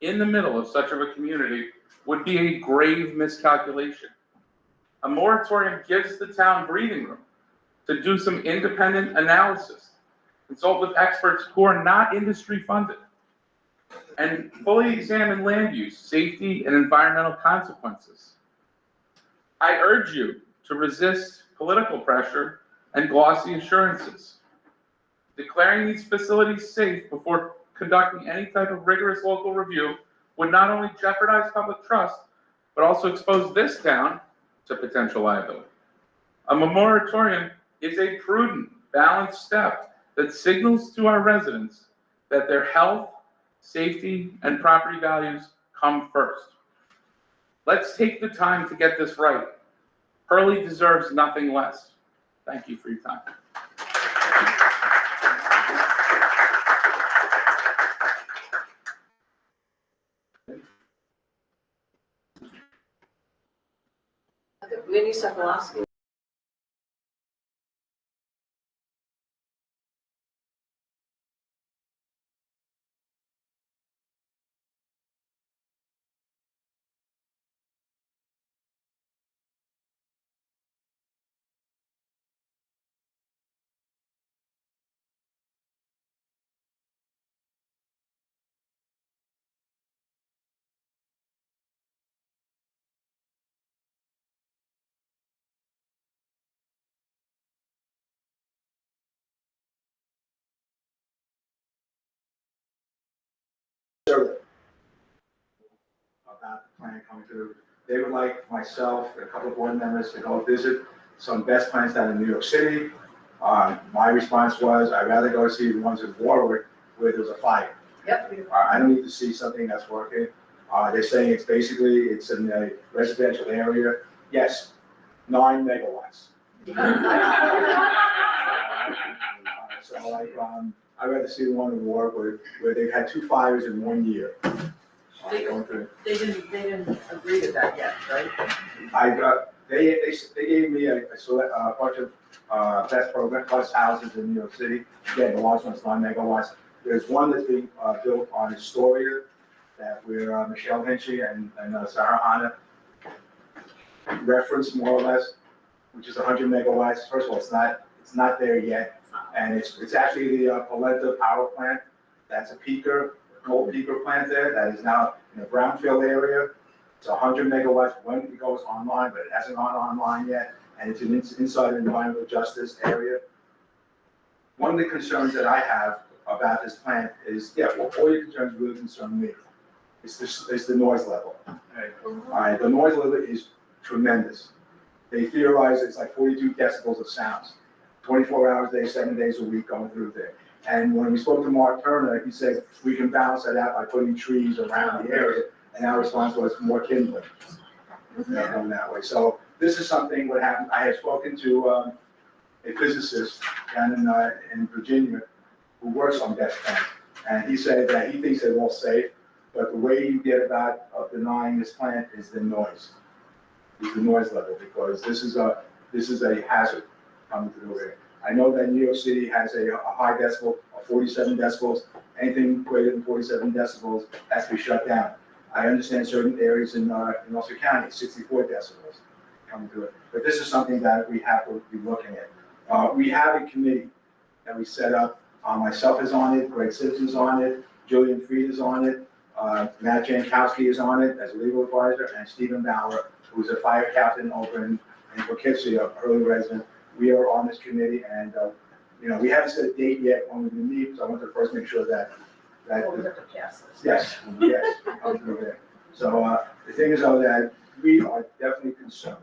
in the middle of such of a community would be a grave miscalculation. A moratorium gives the town breathing room to do some independent analysis, consult with experts who are not industry funded, and fully examine land use, safety, and environmental consequences. I urge you to resist political pressure and glossy assurances. Declaring these facilities safe before conducting any type of rigorous local review would not only jeopardize public trust, but also expose this town to potential liability. A moratorium is a prudent, balanced step that signals to our residents that their health, safety, and property values come first. Let's take the time to get this right. Hurley deserves nothing less. Thank you for your time. Vinnie Sokolowski. About the plan coming through. They would like myself, a couple of board members to go visit some best plants down in New York City. My response was, I'd rather go see the ones in Warwick where there's a fire. Yep. I don't need to see something that's working. They're saying it's in a residential area. Yes, 9 megawatts. So like, I'd rather see the one in Warwick where they've had 2 fires in 1 year. They didn't agree to that yet, right? They gave me a bunch of best houses in New York City. Again, the large one's 9 megawatts. There's one that's being built on Astoria that where Michelle Hinchy and Sarah Hanna referenced more or less, which is 100 megawatts. First of all, it's not there yet, and it's actually the Polenta power plant. That's a coal peaker plant there that is now in a brownfield area. It's 100 megawatts when it goes online, but it hasn't gone online yet, and it's inside an environmental justice area. One of the concerns that I have about this plant is, all your concerns really concern me. It's the noise level. Right. The noise level is tremendous. They theorize it's like 42 decibels of sounds, 24 hours a day, 7 days a week going through there. And when we spoke to Mark Turner, he said we can balance that out by putting trees around the area, and our response was more kindling. Going that way. So this is something what happened. I had spoken to a physicist down in Virginia who works on best plants, and he said that he thinks they're all safe, but the way you get about denying this plant is the noise. Is the noise level, because this is a hazard coming through here. I know that New York City has a high decibel of 47 decibels. Anything greater than 47 decibels has to be shut down. I understand certain areas in Ulster County, 64 decibels coming through it. But this is something that we have to be looking at. We have a committee that we set up. Myself is on it, Greg Simpson's is on it, Julian Fried is on it, Matt Jankowski is on it as a legal advisor, and Stephen Bauer, who's a fire captain over in Poughkeepsie, a early resident, we are on this committee, and, we haven't set a date yet when we're gonna meet, so I want to first make sure that, Well, we have to pass this. yes, yes. Okay. So, the thing is though, that we are definitely concerned.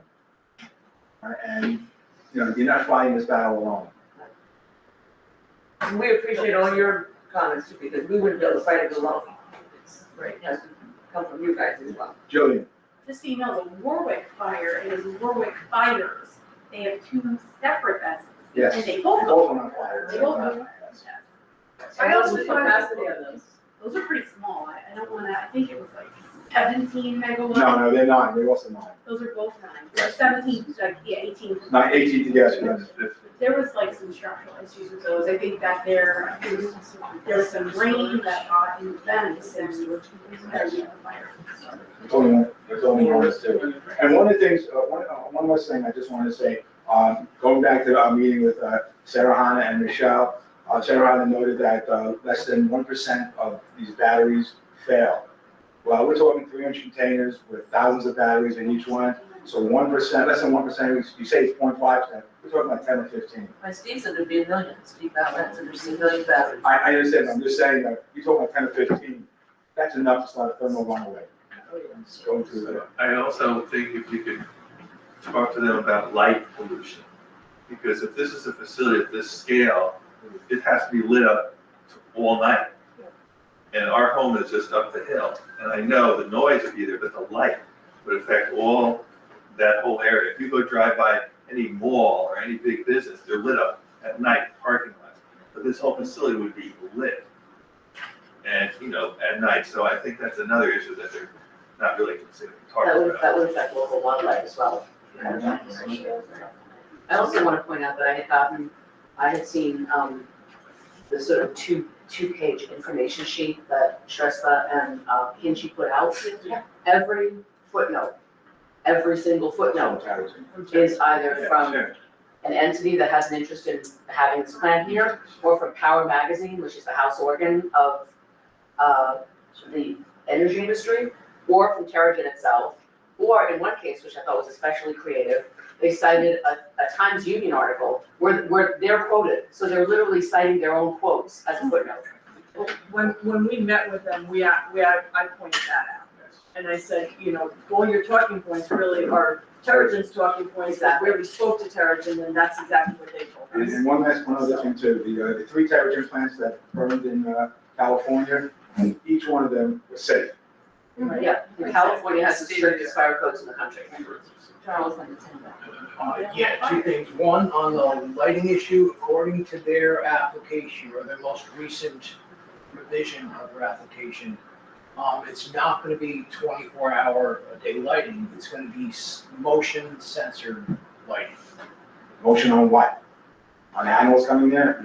And, you're not fighting this battle alone. And we appreciate all your comments too, because we wouldn't be able to fight it alone. It's, right, it has to come from you guys as well. Jillian? Just so you know, the Warwick Fire is Warwick Fighters. They have two separate vessels. Yes. And they both. Both are on fire. They both are. I also the capacity of those. Those are pretty small. I don't wanna, I think it was like 17 megawatts. No, they're not, they're also not. Those are both 9. They're 17, like, yeah, 18. 18 together, yes. There was like some structural issues with those. I think that there was some rain that got in the vents and the fire. There's only one that's two. And one of the things, one last thing I just wanted to say, going back to our meeting with Sarah Hanna and Michelle, Sarah Hanna noted that less than 1% of these batteries fail. Well, we're talking 300 containers with thousands of batteries in each one. So 1%, less than 1%, you say it's 0.5%, we're talking about 10 or 15. My Steve said there'd be a million, Steve Ballard said there's a million batteries. I understand, I'm just saying that you're talking about 10 or 15, that's enough to start a thermal runaway. Going through there. I also think if you could talk to them about light pollution, because if this is a facility at this scale, it has to be lit up all night. And our home is just up the hill, and I know the noise would be there, but the light would affect that whole area. If you go drive by any mall or any big business, they're lit up at night, parking lots. But this whole facility would be lit, and, at night, so I think that's another issue that they're not really considering talking about. That would affect local wildlife as well. I also want to point out that I had seen, the sort of two-page information sheet that Shrestha and Kinchi put out. Every footnote, every single footnote is either from an entity that has an interest in having this plant here, or from Power Magazine, which is the house organ of the energy industry, or from Terrigen itself, or in one case, which I thought was especially creative, they cited a Times Union article where they're quoted. So they're literally citing their own quotes as a footnote. When we met with them, I pointed that out. And I said, all your talking points really are Terrigen's talking points, that where we spoke to Terrigen, and that's exactly what they told us. And one other thing too, the 3 Terrigen plants that burned in California, each one of them was safe. Yeah, California has the strictest fire codes in the country. Charles, Yeah, 2 things. One, on the lighting issue, according to their application, or their most recent revision of their application, it's not gonna be 24-hour a day lighting, it's gonna be motion censored lighting. Motion on what? On animals coming there?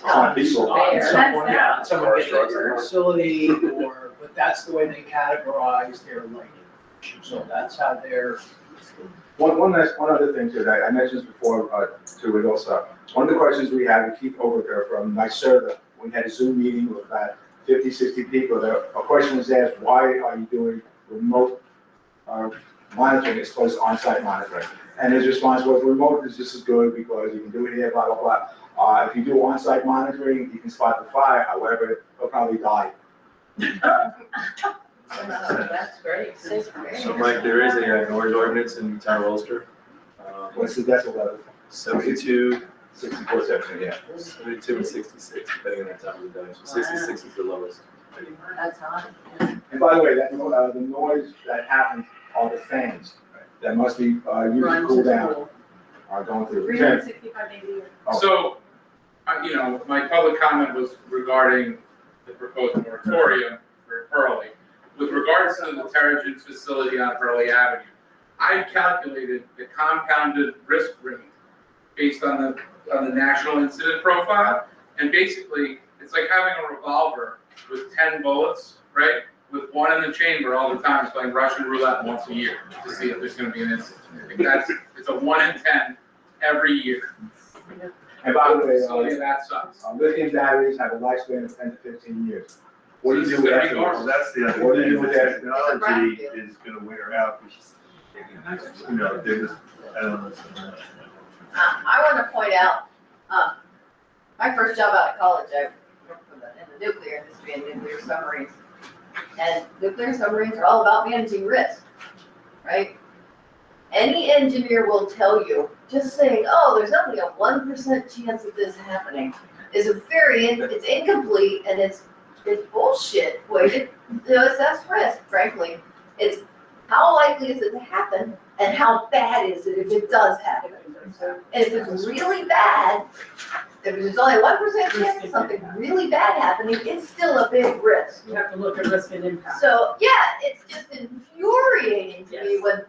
On people. Someone getting into the facility, but that's the way they categorize their lighting. So that's how they're. One other thing too, that I mentioned this before, to it also. One of the questions we had with Keith Overker from NYSERDA, we had a Zoom meeting with about 50, 60 people. A question was asked, why are you doing remote monitoring as opposed to on-site monitoring? And his response was, remote is just as good because you can do it here, blah, blah, blah. If you do on-site monitoring, you can spot the fire, however, they'll probably die. That's great. So Mike, there is a noise ordinance in the town of Ulster. What's the decibel level? 72, 64 section, yeah. 72 and 66, depending on the time of the day. So 66 is the lowest. That's hot. And by the way, that, the noise that happens are the fans that must be used to cool down. Are going through. 365 days a year. So, my public comment was regarding the proposed moratorium for Hurley. With regards to the Terrigen facility on Hurley Avenue, I calculated the compounded risk rate based on the national incident profile, and basically, it's like having a revolver with 10 bullets, right? With one in the chamber all the time, it's playing Russian roulette once a year to see if there's gonna be an incident. I think it's a 1 in 10 every year. And by the way, So that sucks. lithium batteries have a lifespan of 10 to 15 years. What do you do with It's that? gonna be Well, that's the other What do you thing, do with the that? technology is gonna wear out. They're just, I don't know. I want to point out, my first job out of college, I worked in the nuclear industry and nuclear submarines. And nuclear submarines are all about managing risk, right? Any engineer will tell you, just saying, oh, there's only a 1% chance of this happening is it's incomplete and it's bullshit way to assess risk, frankly. It's how likely is it to happen and how bad is it if it does happen? And if it's really bad, if there's only a 1% chance of something really bad happening, it's still a big risk. You have to look at risk and impact. So, yeah, it's just infuriating to me when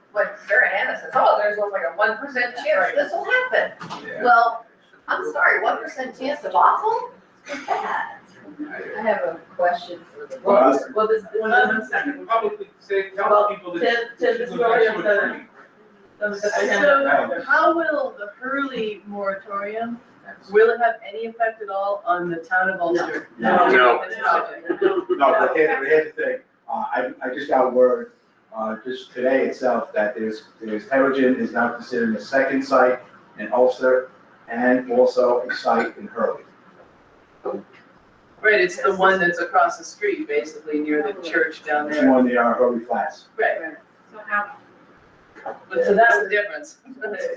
Sarah Hannah says, oh, there's like a 1% chance this will happen. Yeah. Well, I'm sorry, 1% chance of awful is bad. I have a question for the. Well, this, One second, probably say, tell people that. to the story of the. So how will the Hurley moratorium, will it have any effect at all on the town of Ulster? No. No, but here's the thing, I just got word, just today itself, that there's Herigen is now considered a second site in Ulster and also a site in Hurley. Right, it's the one that's across the street, basically, near the church down It's there. one of the Hurley Flats. Right, So how, but so that's the difference.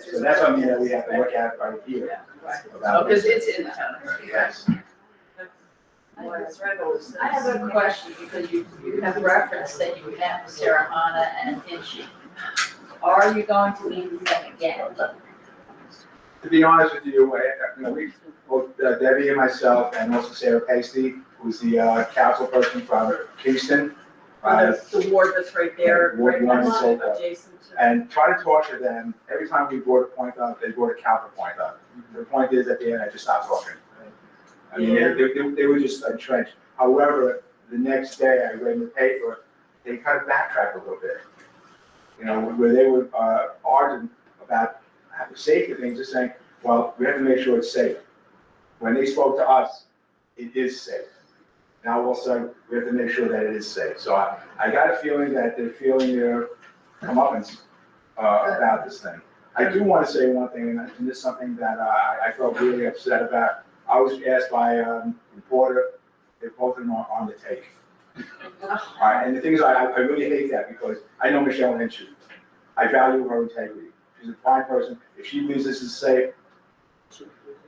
So that's something that we have to look at right here. about Because this. it's in the town of Hurley. Yes. I have a question, because you have referenced that you met with Sarah Hannah and Hinchey. Are you going to meet with them again? To be honest with you, we, both Debbie and myself, and also Sarah Pasty, who's the council person from Kingston. the ward that's right there, Ward right one and next so to forth. adjacent to. And try to talk to them, every time we brought a point up, they brought a counterpoint up. The point is, at the end, I just stopped talking. I mean, they were just entrenched. However, the next day, I read in the paper, they kind of backtracked a little bit. You know, where they were arguing about the safety things, just saying, well, we have to make sure it's safe. When they spoke to us, it is safe. Now also, we have to make sure that it is safe. So I got a feeling that they're feeling their comeuppance about this thing. I do want to say one thing, and this is something that I felt really upset about. I was asked by a reporter, if both of them are on the take. All right, and the thing is, I really hate that because I know Michelle Hinchy. I value her integrity. She's a fine person. If she believes this is safe,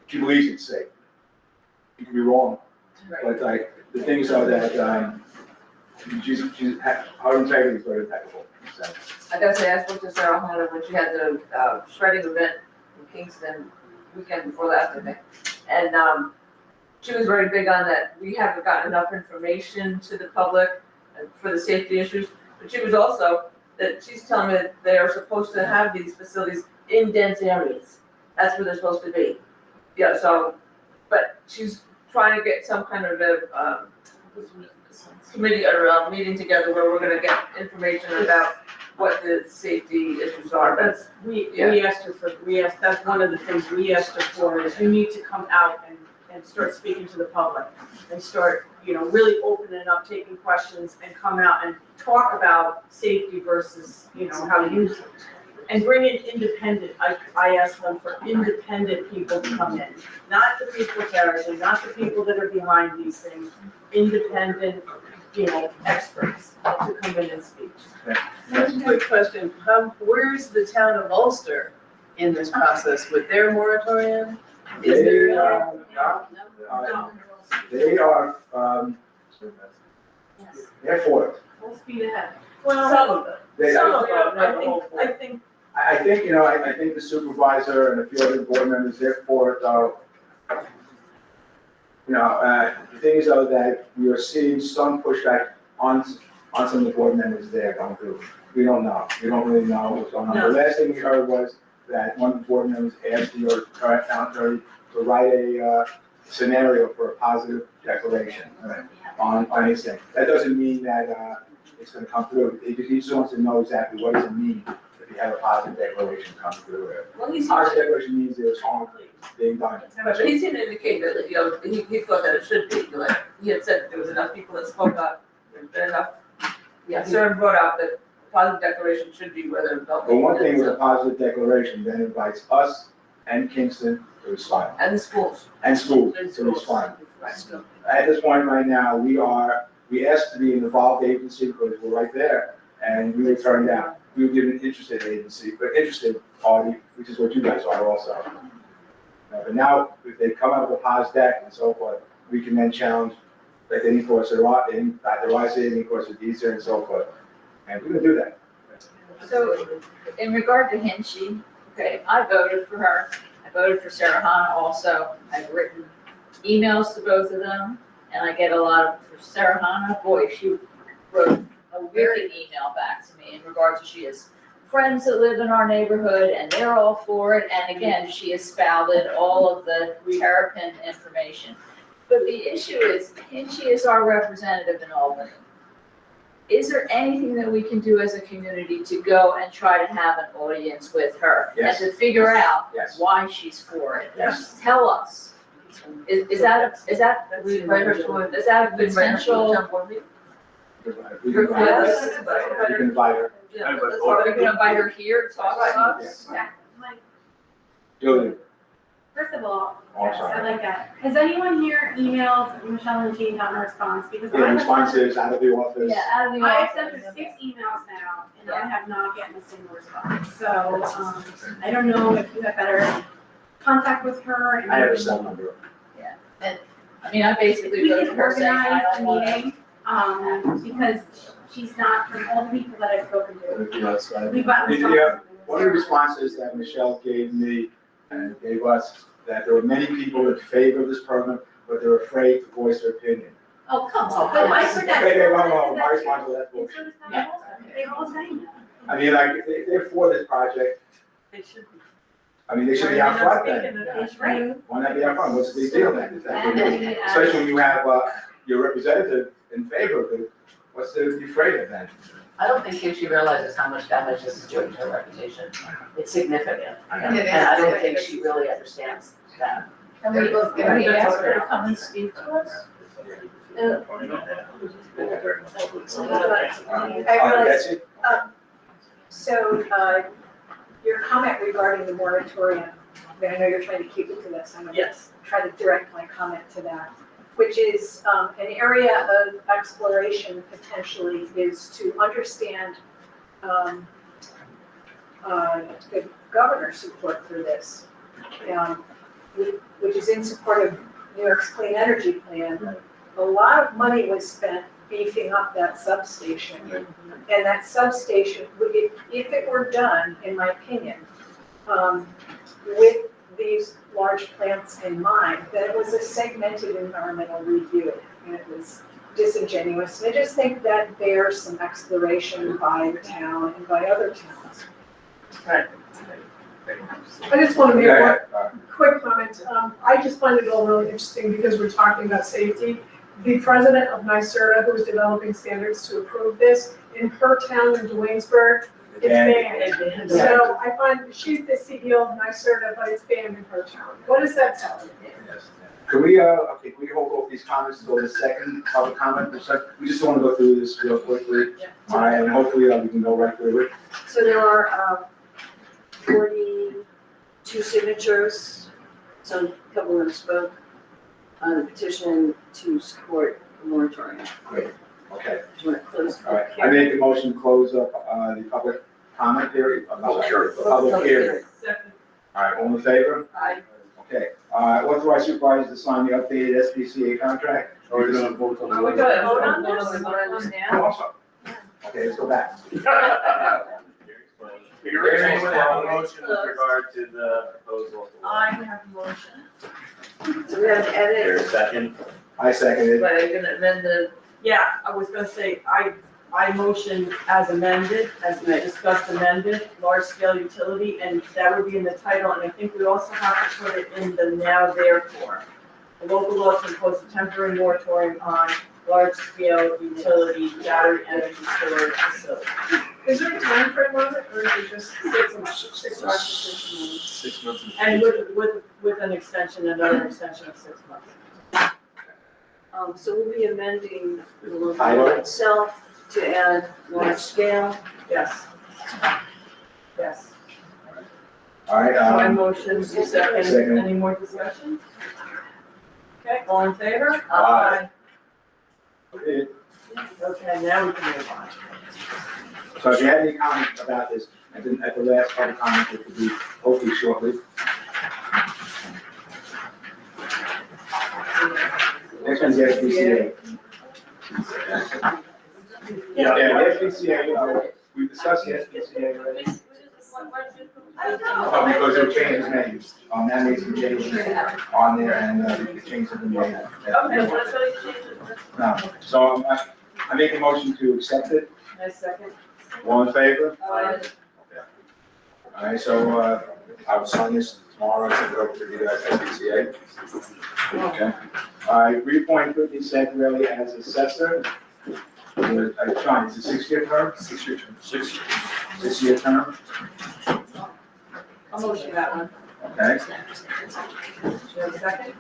she believes it's safe. You can be wrong, but like, the things are that, her integrity is very impeccable. So. I gotta say, I spoke to Sarah Hannah when she had the shredding event in Kingston weekend before last, I think. And she was very big on that. We haven't gotten enough information to the public for the safety issues. But she was also, that she's telling me that they are supposed to have these facilities in dense areas. That's where they're supposed to be. Yeah, so, but she's trying to get some kind of a committee or a meeting together where we're gonna get information about what the safety issues are. That's, we asked her for, that's one of the things we asked her for, is you need to come out and start speaking to the public. And start, really opening up, taking questions, and come out and talk about safety versus, how to use it. And bring in independent, I asked them for independent people to come in, not the people terrorism, not the people that are behind these things, independent, experts to come in and speak. One quick question, where's the town of Ulster in this process with their moratorium? Is there? They are, they're for it. Full speed ahead. Well, some of them. I think. I think the supervisor and a few other board members, they're for it, though. The thing is though that we are seeing some pushback on some of the board members there going through. We don't know. We don't really know what's going on. No. The last thing we heard was that one of the board members asked the current town attorney to write a scenario for a positive declaration on his thing. That doesn't mean that it's gonna come through. He just wants to know exactly what does it mean if you have a positive declaration come through. Positive declaration means there's harm being done. But he seemed to indicate that, he thought that it should be, like, he had said that there was enough people that spoke up, there's been enough. Yeah, Sarah brought out that positive declaration should be whether. But one thing with a positive declaration then invites us and Kingston, it was fine. And the schools. And schools, it was fine. At this point right now, we asked to be an involved agency because we're right there, and we were turned down. We were given an interested agency, but interested party, which is what you guys are also. But now, if they come out with a POS deck and so forth, we can then challenge, like any course of any course of DSER and so forth. And we're gonna do that. So, in regard to Hinchy, okay, I voted for her. I voted for Sarah Hana also. I've written emails to both of them, and I get a lot of, for Sarah Hana, boy, she wrote a wicked email back to me in regards to she has friends that live in our neighborhood, and they're all for it, and again, she has spouted all of the Terrapin information. But the issue is, Hinchy is our representative in Albany. Is there anything that we can do as a community to go and try to have an audience with her? Yes. And to figure out Yes. why she's for it? Yes. Tell us. Is that a potential We can invite her. request? We can invite her. Are we gonna invite her here to talk to us? Julie, First of all, Oh, yes, sorry. I like that. Has anyone here emailed Michelle and Jean on a response? Because the I have. response is out of the office. Yeah, out of the I have office. sent her 6 emails now, and I have not gotten a single response. So, I don't know if you have better contact with her. and I have a maybe- cell number. I mean, I basically We wrote can to her saying, I organize a don't want to. meeting, because she's not, from all the people that I've spoken to, Yes, right. we've gotten Yeah, responses. one of the responses that Michelle gave me and gave us, that there were many people in favor of this program, but they're afraid to voice their opinion. Oh, come on. But I heard that. Okay, no, my response to that And bullshit. so does Tom Wilson. They're all saying that. I mean, like, if they're for this project, They should be. I mean, they should be out front then. That's right. Why not be out front? What's the big deal then? If that's what it is? Especially when you have, your representative in favor of it, what's to be afraid of then? I don't think she realizes how much damage this is doing to her reputation. It's significant. And It is. I don't think she really understands that. Can we ask her to come and speak to us? I realize, Betsy? so, your comment regarding the moratorium, I know you're trying to keep it to that, so I'm gonna Yes. try to direct my comment to that, which is, an area of exploration potentially is to understand, the governor's support for this. Which is in support of New York's clean energy plan. A lot of money was spent beefing up that substation. And that substation, if it were done, in my opinion, with these large plants in mind, that it was a segmented environmental review. And it was disingenuous. And I just think that bears some exploration by the town and by other towns. I just want to make one Okay, quick comment. I just find it all really interesting because we're talking about safety. The president of NYSERDA, who is developing standards to approve this, in her town in Duanesburg, it's banned. So I find, she's the CEO of NYSERDA, but it's banned in her town. What does that tell you? Can we, okay, can we hold off these comments until the second public comment? We just want to go through this real quickly. All right, and hopefully we can go right through it. So there are 42 signatures, some couple of them spoke on the petition to support the moratorium. Great, okay. Do you want to close? All right, I make a motion to close up the public comment period. Public hearing. Public hearing. Second. All right, all in favor? Aye. Okay, authorize supervisors to sign the updated SPCA contract. Are we gonna vote on? Are we gonna vote on this? Oh, I'm sorry. Okay, let's go back. Anyone have a motion with regard to the proposal? I have a motion. So we have to edit. There's a second. I second it. But I'm gonna amend the, Yeah, I was gonna say, I motioned as amended, as we discussed amended, large scale utility, and that would be in the title, and I think we also have to put it in the now therefore. The local law to impose a temporary moratorium on large scale utility battery energy storage facility. Is there a time frame on it, or is it just 6 months? 6 months. And with an extension, another extension of 6 months. So we'll be amending the local Title. law itself to add large scale. Yes. Yes. All right, My motion, second, Second. any more discussion? Okay, all in favor? Aye. Okay, now we can move on. So if you have any comments about this, at the last public comment, which will be hopefully shortly. Next one's the SPCA. Yeah, the SPCA, we discussed the SPCA already. Oh, because it changed names, that needs to be changed on there, and the change of the name. Okay, so that's what you changed it. No, so I make a motion to accept it, I second. all in favor? Aye. All right, so, I will sign this tomorrow, send it over to the SPCA. Okay. All right, reappoint Brittany Santarelli as assessor. John, it's a 6-year term? 6-year term. 6-year term, I'll motion that one. okay? Do you have a second?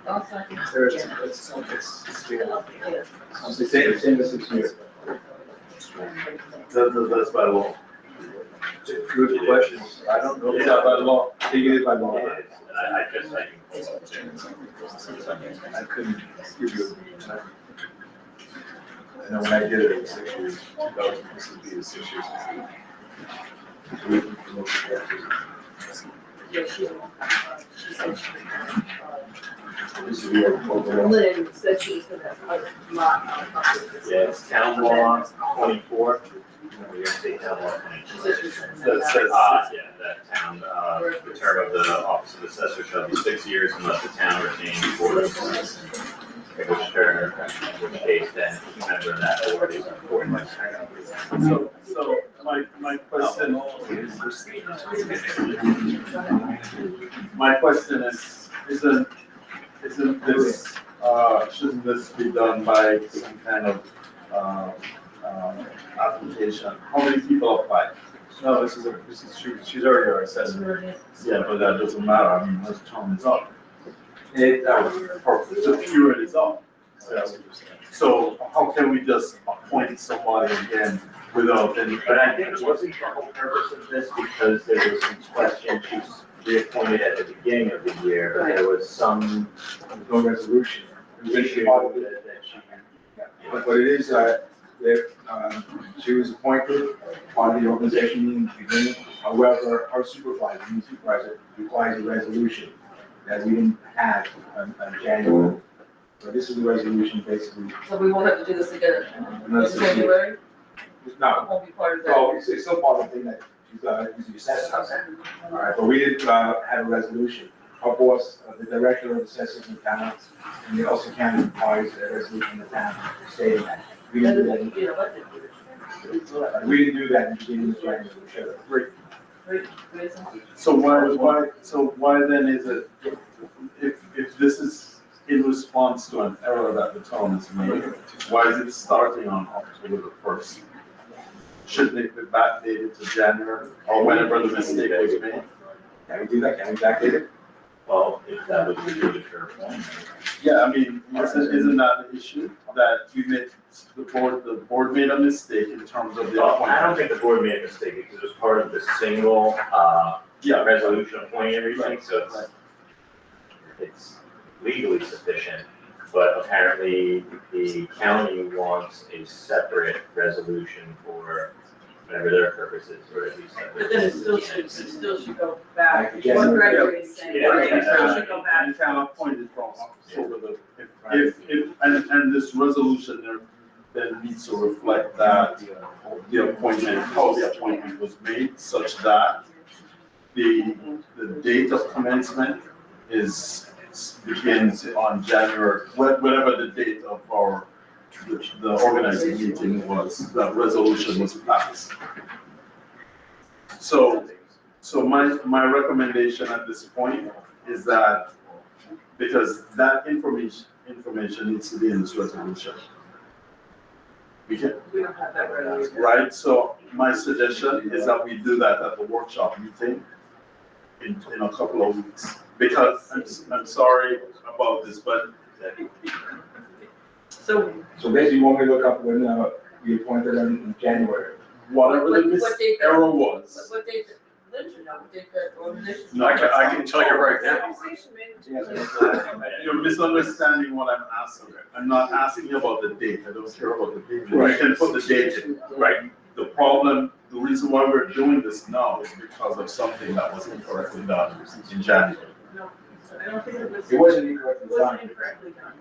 I'll second. It's in the 6 years. That's by law. Good question. I don't know if that by law. I think it is by law. I just, I couldn't give you. I know when I did it, it was 6 years. That was supposed to be 6 years. Lynn said she was gonna, not. yeah, it's town law 24. We're gonna say town law 22. That says, Yeah, that town, the term of the office of assessor shall be 6 years unless the town retains board of assessors. Which term, in which case then each member of that board is appointed by the town. So my question is, isn't this, shouldn't this be done by some kind of, application? How many people apply? no, this is, she's already our assessor. Yeah, but that doesn't matter, I mean, her term is up. The period is up. So how can we just appoint somebody again without any? But I think it wasn't the whole purpose of this because there was some question, she was reappointed at the beginning of the year, but there was some No resolution. issue that she. But what it is, she was appointed on the organization meeting at the beginning. However, our supervisor requires a resolution that we didn't have on January. So this is the resolution basically. So we won't have to do this again Unless in it's- January? No, It won't be part of that? so it's still part of the thing that she's the assessor. All right, but we didn't have a resolution. Our boss, the director of assessors in town, and the Ulster County requires a resolution in the town stating that. We didn't do that. You know, what? We didn't do that in the beginning of January. We should have. Great. So why then is it, if this is in response to an error that the town has made, why is it starting on October the 1st? Shouldn't it be backdated to January or whenever the mistake was made? Can we do that? Can we backdate it? Well, if that was the fair point. Yeah, I mean, isn't that the issue, that you made, the board made a mistake in terms of the Well, I appointment? don't think the board made a mistake because it was part of the single, resolution appointing everything, so it's legally sufficient. But apparently the county wants a separate resolution for whatever their purpose is, or at least. But then it still should go back. Like What January. Gregory is saying, Yeah. it still should go back. And town appointed from October the, and this resolution there then needs to reflect that the appointment, how the appointment was made, such that the date of commencement begins on January, whatever the date of the organizing meeting was, that resolution was passed. So my recommendation at this point is that, because that information needs to be in this resolution. We don't have that right? So my suggestion is that we do that at the workshop meeting in a couple of weeks. Because I'm sorry about this, but. So basically, you want me to look up when we appointed them in January? Whatever the What date? error was. What date? Lynch, I would think that organization. I can tell you right now. You're misunderstanding what I'm asking. I'm not asking you about the date. I don't care about the date. You Right. can put the date in. Right. The problem, the reason why we're doing this now is because of something that was incorrectly done in January. No, I don't think it was. It wasn't incorrectly It wasn't done. incorrectly done.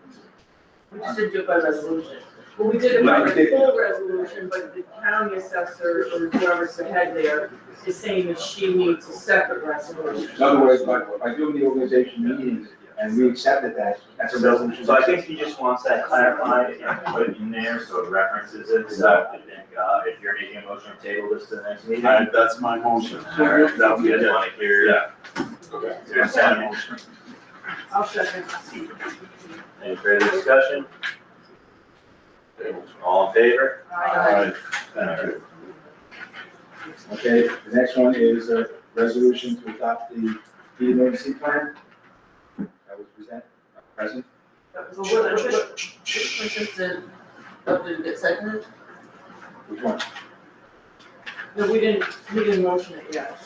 We just didn't do it by resolution. Well, we did it No, by we the did. full resolution, but the county assessor or whoever's the head there is saying that she needs a separate resolution. In other words, by doing the organization meetings, and we accepted that, that's a resolution. So I think he just wants that clarified and put it in there, so it references it, so I think, if you're making a motion to table this to the next meeting. That's my motion. Alright, so we just wanna hear. Yeah. Okay. Is there a second? I'll second. Any further discussion? All in favor? Aye. Alright. Okay, the next one is a resolution to adopt the emergency plan. That was present. That was a What, little bit. did it get seconded? Which one? No, we didn't motion it yet.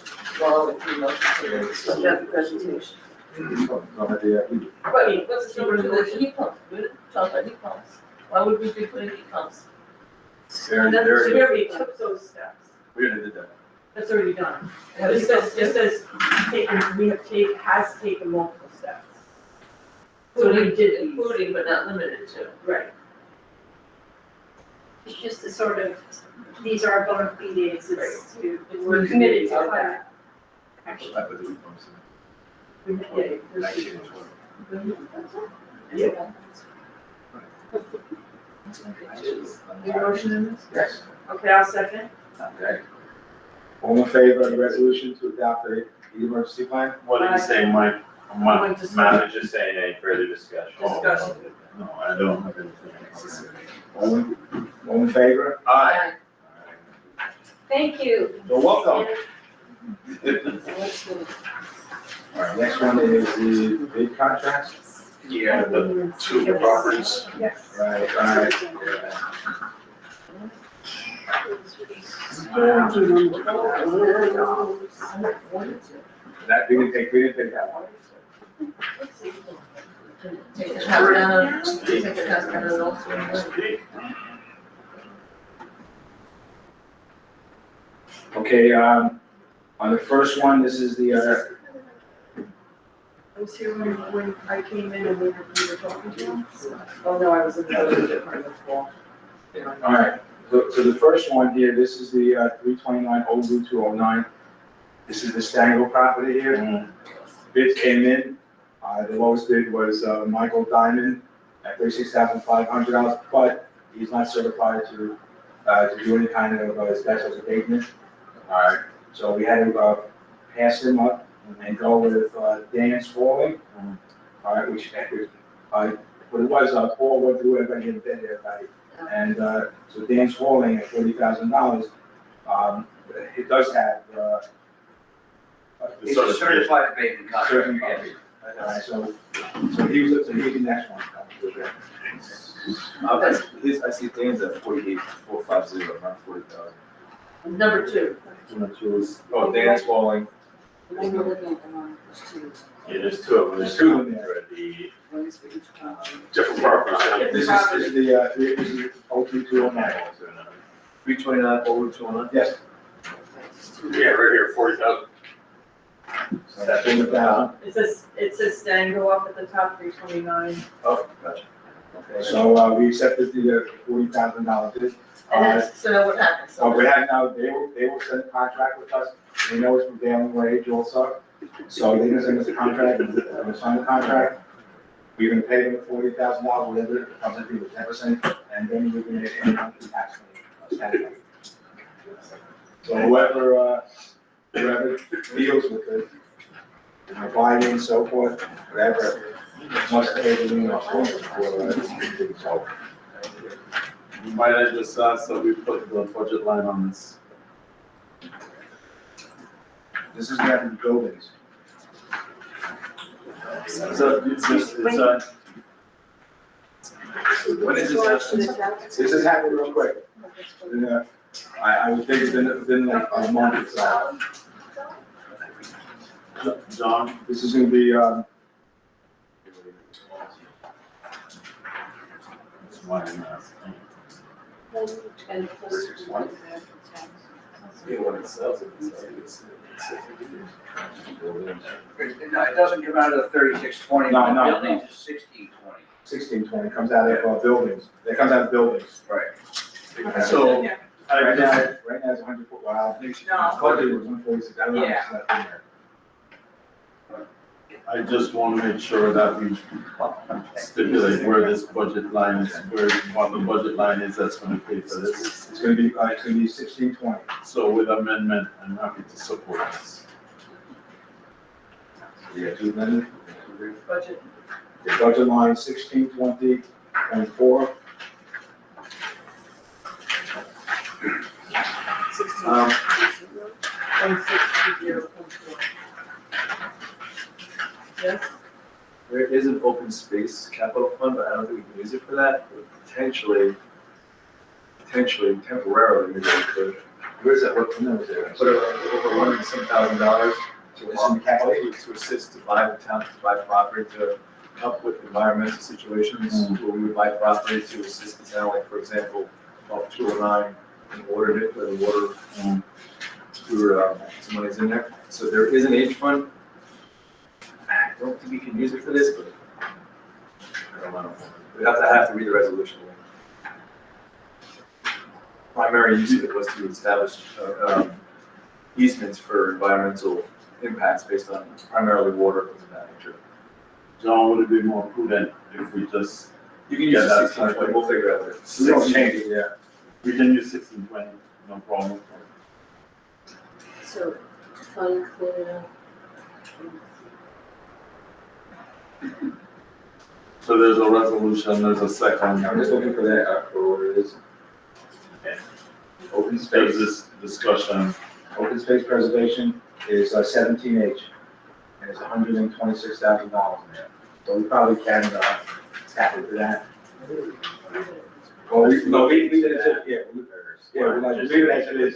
Well, if you know, So that presentation. Oh, the, But let's go to the heat pumps, we didn't talk about heat pumps. Why would we be putting heat pumps? We already took those steps. We already did that. That's already done. It says, has taken multiple steps. So we did these. Including but not limited to. Right. It's just the sort of, these are bona fides, it's to, We're committed to Okay. that. I put the heat pumps in. Yeah, there's- Yeah. Your motion in this? yes, Okay, I'll second. okay. All in favor of the resolution to adopt the emergency plan? What did you say, Mike? Going to Matt was just saying any further discussion. Discussion. No, I don't have anything. All in favor? Aye. Thank you. You're welcome. All right, next one is the bid contracts. Yeah, the two properties. Yes. Right, all right. That, we didn't take that one. Take the house down, take the house down and also. Okay, on the first one, this is the, I was here when I came in and we were talking to him. Oh, no, I was in the other department of law. all right, so the first one here, this is the 329 Old Route 209. This is the Stango property here. Bids came in, the lowest bid was Michael Diamond at $36,500, but he's not certified to do any kind of asbestos abatement. All right, so we had to pass him up and go with Dan Spaulding. All right, which, what it was, Paul went through everybody in bed, everybody. And so Dan Spaulding at $40,000, it does have, It's a certified abatement contract. certain, all right, so he's the next one. I see things at 48,450, not 40,000. Number two. Number two is, oh, Dan's falling. We're looking at the one, there's two. Yeah, there's two of them. There's two of them there. For the, One is for each property. Different properties. This is the, this is 03209. 329 over 209? Yes. Yeah, right here, 40,000. That's 40,000. It says Stango up at the top, 329. Oh, gotcha. Okay, so we accepted the $40,000 bid. And then, so now what happens? So we have now, they will send a contract with us, they know it's prevailing wage also. So they're gonna send us a contract, we're gonna sign the contract. We're gonna pay them $40,000, whatever it comes to, with 10%, and then we're gonna get any monthly tax money. So whoever deals with it, buying and so forth, whatever, must pay the lien for so. Might I just ask that we put the budget line on this? This is not in buildings. When is this happening? This is happening real quick. And, I would think within like a month or so. John, This is gonna be, that's why I'm asking. Yeah, when it sells, it's. No, it doesn't come out of the 3620. No, no, Buildings no. is 1620. 1620 comes out of buildings, it comes out of buildings. Right. So, Right now, it's 100, wow, No. budget was 146, I don't know what's left in there. I just want to make sure that we stipulate where this budget line is, what the budget line is that's going to pay for this. It's gonna be 1620. So with amendment, I'm happy to support this. Yeah, two amendments. Budget. The budget line 1620.4. One six two zero point four. Yes? There is an open space capital fund, but I don't think we can use it for that. But potentially, temporarily, maybe we could. Where's that, what number is there? Put over $100,000 to assist to buy the town, to buy property, to help with environmental situations, where we would buy property to assist the town, like, for example, off 209, and watered it, where the water, some money's in there. So there is an H fund. I don't think we can use it for this, but I don't know. We'd have to read the resolution. Primary use of it was to establish easements for environmental impacts based on primarily water things of that nature. John, would it be more prudent if we just, You can use Yeah, the that's 1620, we'll figure it out later. We don't change it, yeah. we can use 1620, no problem. So, fund clear. So there's a resolution, there's a second. I'm just looking for that, for what it is. Open There's space, this discussion. open space preservation is 17H, and it's $126,000 in there. So we probably can, tap into that. Well, we, no, we leave it as it, yeah, we like, leave it as it is.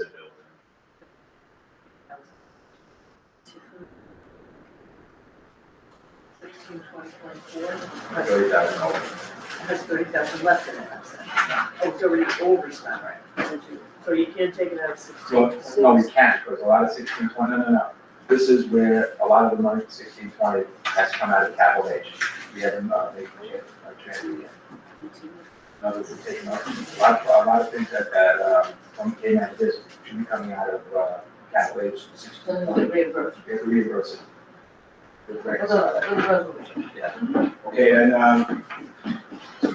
Sixteen twenty point four. $30,000. Has 30,000 left in it, I'm saying. Oh, it's already overspent, right? So you can't take it out of Well, 16. no, we can't, because a lot of 1620, no. This is where a lot of the money for 1620 has come out of capital H. We haven't, made a transfer yet. Now that we're taking up, a lot of things that, came out of this should be coming out of, capital H. 1620. Reimbursed. We have to reimburse it. With reconcile that. Resolution. Okay, and,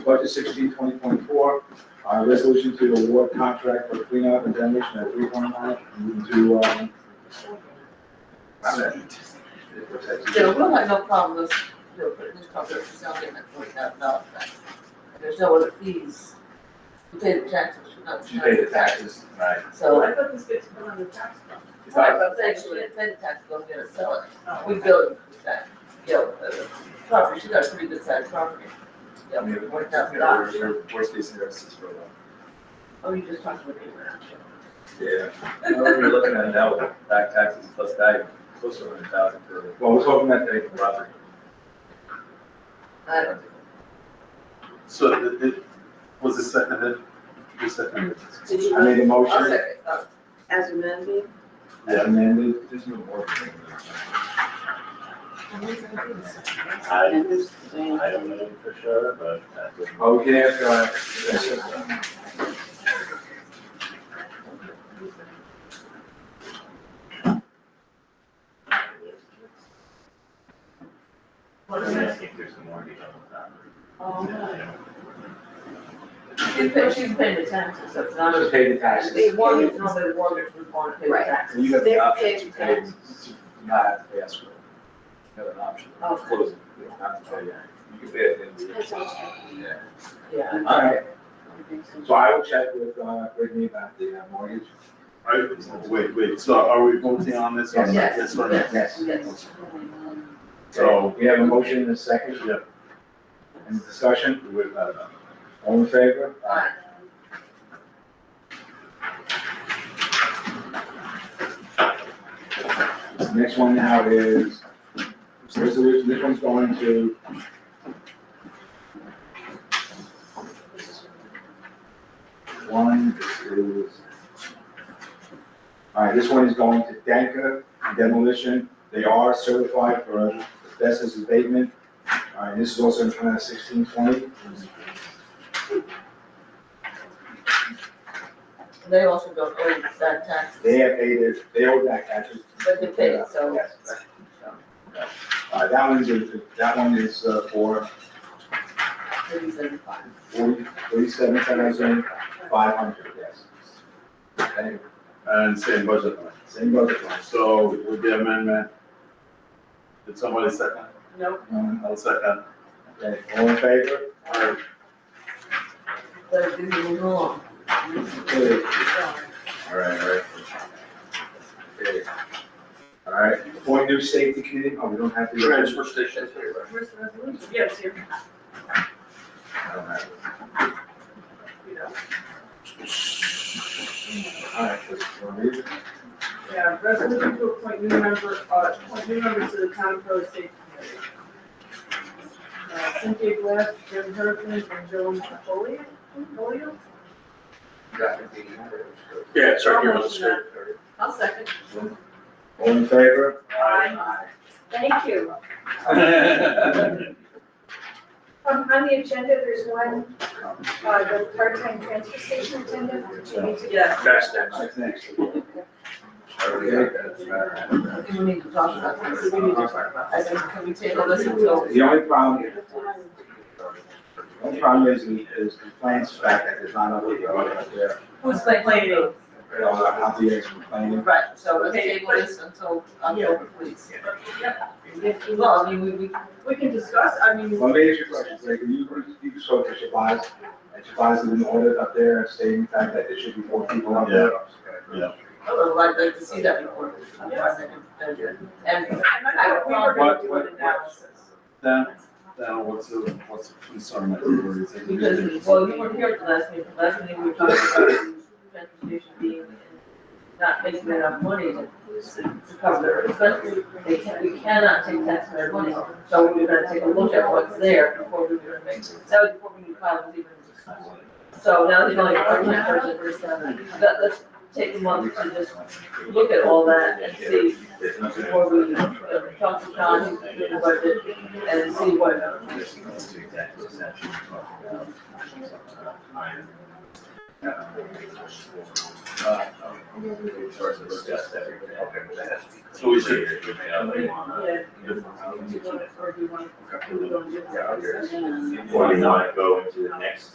budget 1620.4, resolution to award contract for cleanup and demolition at 319, moving to, Yeah, we'll have no problem with, putting this contract for something at $40,000. There's no other fees. We pay the taxes, we not. you pay the taxes, right? Oh, So, I thought this gets put on the tax bill. right, but thanks, we didn't pay the tax, don't get it, sell it. We build that, property, she got a pretty good sized property. Yeah, $40,000. Worst case scenario, 6 for a while. Oh, you just talked about neighbor action. Yeah. We're looking at it now with back taxes plus that, close to 100,000 for. Well, we're talking about the property. I don't think. So it was it seconded? Who seconded? Did you I made a I'll motion, second, as amended? Yeah. amended, There's no more. I don't know for sure, but well, we can ask, I'm asking if there's some more detail on that. she's paying the taxes, so it's not. just pay the taxes. The mortgage, normally the mortgage would want to pay the Right. taxes. You have the They're option paid to pay, taxes. to not have to pay escrow. You have an option of Okay. closing, you don't have to pay, you can pay it in the. That's awesome. Yeah. Yeah. All right, so I will check with, Brittany about the mortgage. Wait, so are we voting on this one? Yes. This one? Yes. Yes. So, We have a motion and a second. Yep. Any discussion? with that, All in favor? Aye. Next one now is resolution, this one's going to all right, this one is going to Danka Demolition. They are certified for asbestos abatement. All right, this is also in front of 1620. They also don't owe that tax, They have paid it, they owe that tax. but they pay it, so. Yes. That one is for 47,500, yes. Okay, And same budget line. same budget line. So with the amendment, did somebody second? Nope. I'll second. Okay, all in favor? But they move along. Okay. All right. Okay. All right, appoint new safety committee, oh, we don't have to. Transfer station. Where's the resolution? Yeah, it's here. I don't have it. All right, let's read it. Yeah, resolution to appoint new members to the town code safety committee. Cynthia Glass, Jim Herman, and Joan Polio? Yeah, it's right here on the screen. I'll second. All in favor? Aye. Thank you. On the agenda, there's one, the part-time transfer station attendant, which you need to. Yeah. That's next. That's next. We need to talk about this. We need to talk about this. Can we table this until? The only problem is the complaints fact that there's not enough people out there. Who's complaining? Out there is complaining. Right, so let's table this until please. Well, I mean, We can discuss, I mean. Well, let me ask you a question, Greg, you spoke to Shabazz, and Shabazz did an audit up there stating the fact that there should be 4 people up there. Yeah. oh, I'd like to see that report. And We were gonna do an analysis. Dan, what's the concern that you were saying? Because, well, you weren't here at the last meeting we were talking about the transportation being, not making enough money to cover their expenses. We cannot take taxpayer money, so we're gonna take a look at what's there before we're gonna make, that was before we filed was even discussed. So now there's only a part-time person, let's take a month to just look at all that and see, before we talk to John, do the budget, and see what. So we should. Or you want to go into the next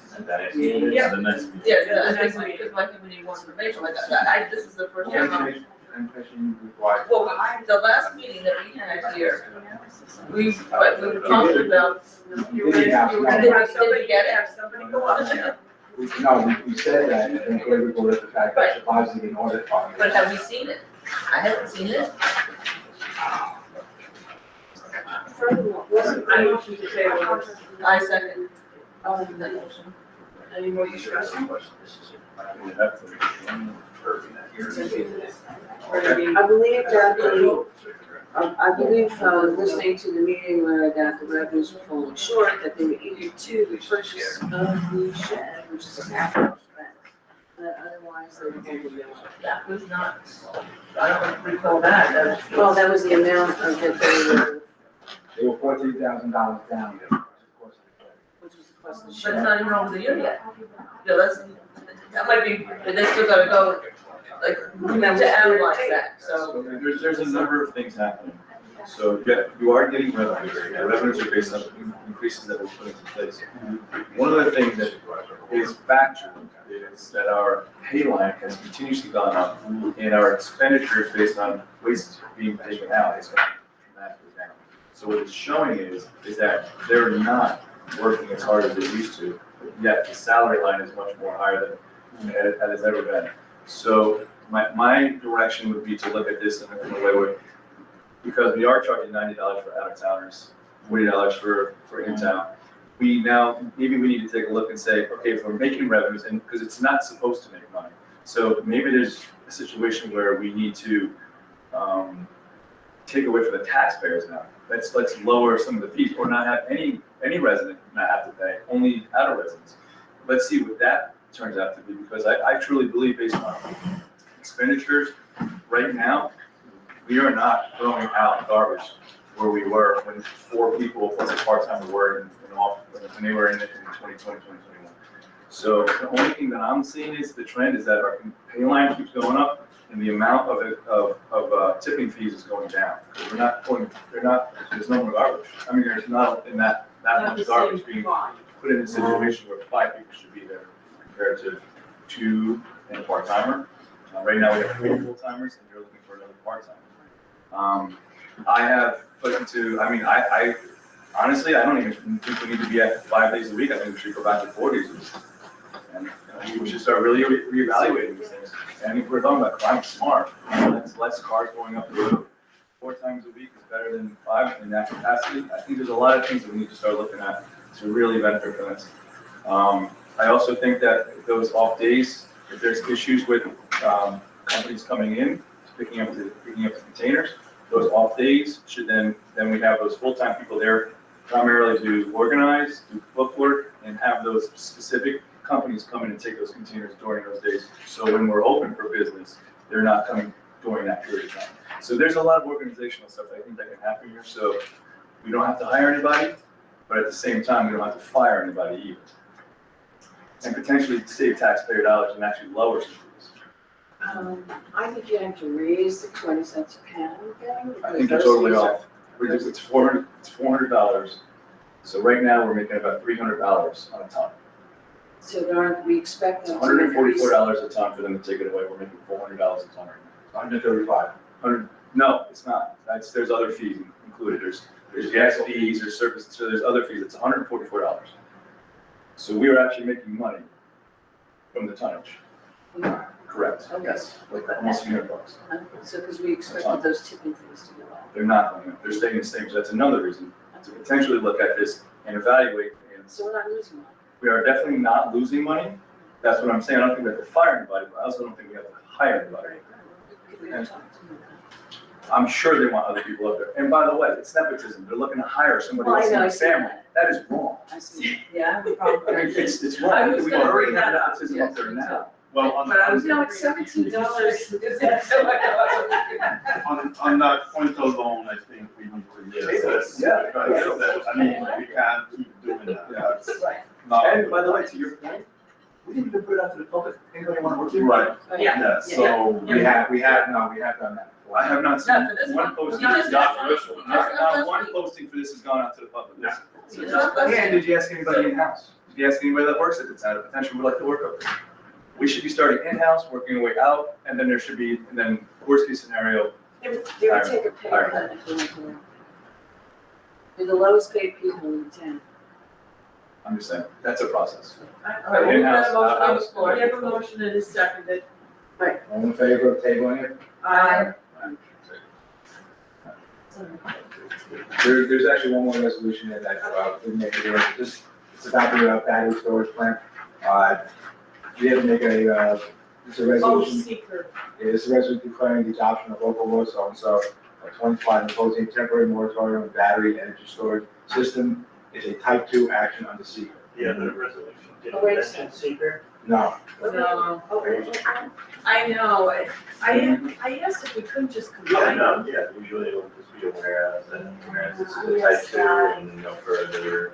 meeting? Yeah. The next meeting. Yeah, I think because my committee wants information like that, this is the first time. Well, the last meeting that we had here, we talked about. You didn't have somebody- Did we get it? Have somebody go up there. No, we said that, and then Greg reported the fact that Shabazz did an audit on it. But have we seen it? I haven't seen it. I motion to table this. I second. I'll do that motion. Any more discussion? I believe, listening to the meeting where that the revenues were falling short, that they were eager to the purchase of the shed, which is a capital expense. But otherwise, they were going to be. That was not, I don't recall that. Well, that was the amount of that They were $14,000 down. which was the cost of the But it's shed. not even over the year yet. Yeah, that might be, but they still gotta go, like, we have to analyze that, so. There's a number of things happening. So, yeah, you are getting revenues, the revenues are based on increases that we're putting in place. One of the things that is factual is that our pay line has continuously gone up, and our expenditures based on waste being taken out has gone dramatically down. So what it's showing is that they're not working as hard as they used to, yet the salary line is much more higher than it has ever been. So my direction would be to look at this in a way where, because we are charging $90 for out-of-towners, $40 for in-town, maybe we need to take a look and say, okay, if we're making revenues, and because it's not supposed to make money. So maybe there's a situation where we need to take away from the taxpayers now. Let's lower some of the fees, or not have any resident not have to pay, only outer residents. Let's see what that turns out to be, because I truly believe, based on expenditures, right now, we are not throwing out garbage where we were when 4 people plus a part-timer were when they were in 2020, 2021. So the only thing that I'm seeing is the trend is that our pay line keeps going up and the amount of tipping fees is going down. Because there's no more garbage. I mean, there's not in that much garbage being put in a situation where 5 people should be there compared to 2 and a part-timer. Right now, we have 3 full-timers and you're looking for another part-timer. I have put into, I honestly, I don't even think we need to be at 5 days a week. I think we should go back to 4 days a week. And we should start really reevaluating these things. And if we're talking about climate smart, that's less cars going up the road. 4 times a week is better than 5 in that capacity. I think there's a lot of things that we need to start looking at to really benefit from this. I also think that those off days, if there's issues with companies coming in, picking up the containers, those off days should then we have those full-time people there primarily to organize, do book work, and have those specific companies come in and take those containers during those days. So when we're open for business, they're not coming during that period of time. So there's a lot of organizational stuff I think that can happen here. So we don't have to hire anybody, but at the same time, we don't have to fire anybody either. And potentially save taxpayer dollars and actually lower some fees. I think you have to raise the 20 cents a pound thing. I think you're totally off. It's $400. So right now, we're making about $300 on a ton. So we expect them It's to increase. $144 a ton for them to take it away. We're making $400 a ton right now. 135. No, it's not. There's other fees included. There's gas fees, there's service, so there's other fees. It's $144. So we are actually making money from the tonnage. Correct, Okay. yes, almost $300. So, because we expected those tipping fees to go up. They're not going up, they're staying the same, so that's another reason to potentially look at this and evaluate. And So we're not losing money. we are definitely not losing money, that's what I'm saying, I don't think we have to fire anybody, but I also don't think we have to hire anybody. And I'm sure they want other people up there, and by the way, it's nepotism, they're looking to hire somebody Well, I else in know, the I see family, that is wrong. I see. Yeah, I have a problem. I mean, it's I wrong, was we gonna already bring have that up. nepotism up there now. Well, No, it's $17. on that point alone, I think we need to reassess. Yeah. I mean, we can't keep doing that. That's not- And by the way, to your point, we didn't even put it out to the public, anybody want to work here? Right, Yeah. yeah, so. We have done that. I have not seen Not for this one one. posting, You just- not one posting for this has gone out to the public. Yeah. And did you ask anybody in-house? Did you ask anybody that works at the town, that potentially would like to work up there? We should be starting in-house, working our way out, and then there should be, and then worst case scenario, They would take a pay cut if they went to work. They're the lowest paid people in the town. I'm just saying, that's a process. All right, we have a motion on the In-house, floor, we have a motion and it's seconded. All in favor of tabling it? Aye. There's actually one more resolution in that, we make it, it's about the battery storage plant. We have to make it's a Oh, resolution, seeker. it's a resolution declaring the adoption of local law so-and-so, 25, imposing a temporary moratorium on battery energy storage system is a type 2 action under secret. The other resolution, did Oh, wait a you mention seeker? No, No, I know, I asked if we couldn't just Yeah, combine no, them. yeah, usually it'll just be a whereas, and whereas this is a type 2 and no further,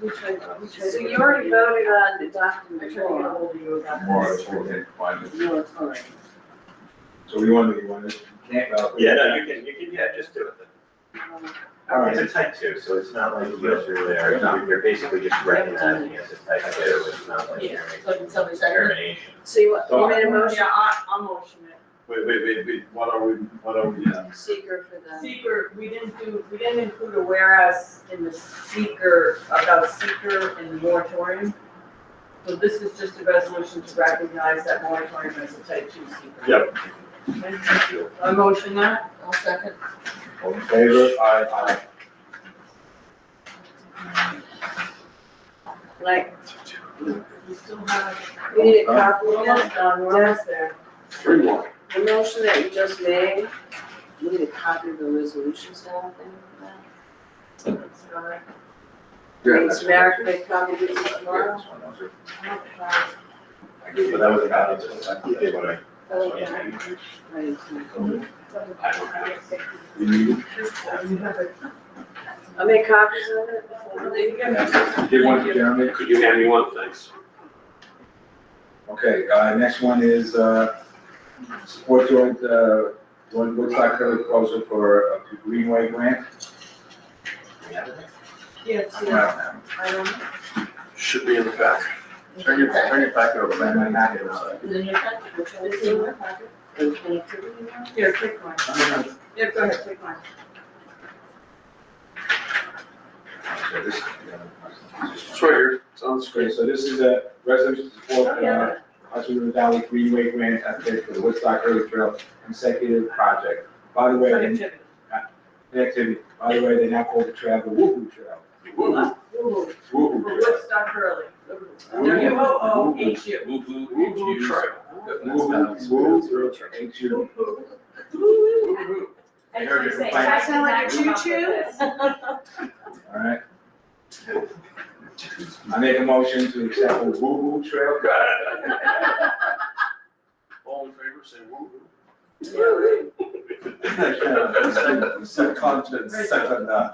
We tried. So you already voted on adopting I the tried to get law. ahold of you about this. moratorium, Moratorium. so we want to, you can't. Yeah, no, you can, yeah, just do it then. All right. It's a type 2, so it's not like you go through there, you're basically just recognizing it as a type 2, it's not like you're So can somebody second it? determination. So you made a motion, Yeah, I'll motion it. Wait, what are we, seeker for the. Seeker, we didn't include a whereas in the seeker, about seeker and the moratorium. So this is just a resolution to recognize that moratorium as a type 2 seeker. Yep. Okay, thank you. I motion that. I'll second. All in favor? Aye. Like, We still have, we need a copy we're of almost that. done, we're almost there. Three more. The motion that you just made, we need a copy of the resolution now, thing for that. It's all right. Thanks, Mayor, can make a copy of this tomorrow? But that was a copy, so that's what I. I'll make copies of it before we leave. Give one to Jeremy. Could you hand me one, thanks? Okay, next one is, support joint, Woodstock Village proposal for a Greenway grant. Yes, I I don't know. Should be in the back. Turn your packet over, I might not get it. Is it in your packet? Which one is in your packet? The connectivity one? Here, take mine. Yeah, go ahead, take mine. So this, It's right here, it's on the okay, screen. so this is a resolution to support, Hudson River Valley Greenway grant application for the Woodstock Early Trail consecutive project. By the way, connectivity, by the way, they now call the trail the Woo-Hoo Trail. Woo-hoo. Woo-Hoo For Trail. Woodstock Early. W-O-O-H-U. Woo-hoo trail. Woo-Hoo H-U. I heard you complain. Does that sound like a choo-choo? All right. I make a motion to accept the Woo-Hoo Trail. All in favor, say woo-hoo. Subconscious, second, No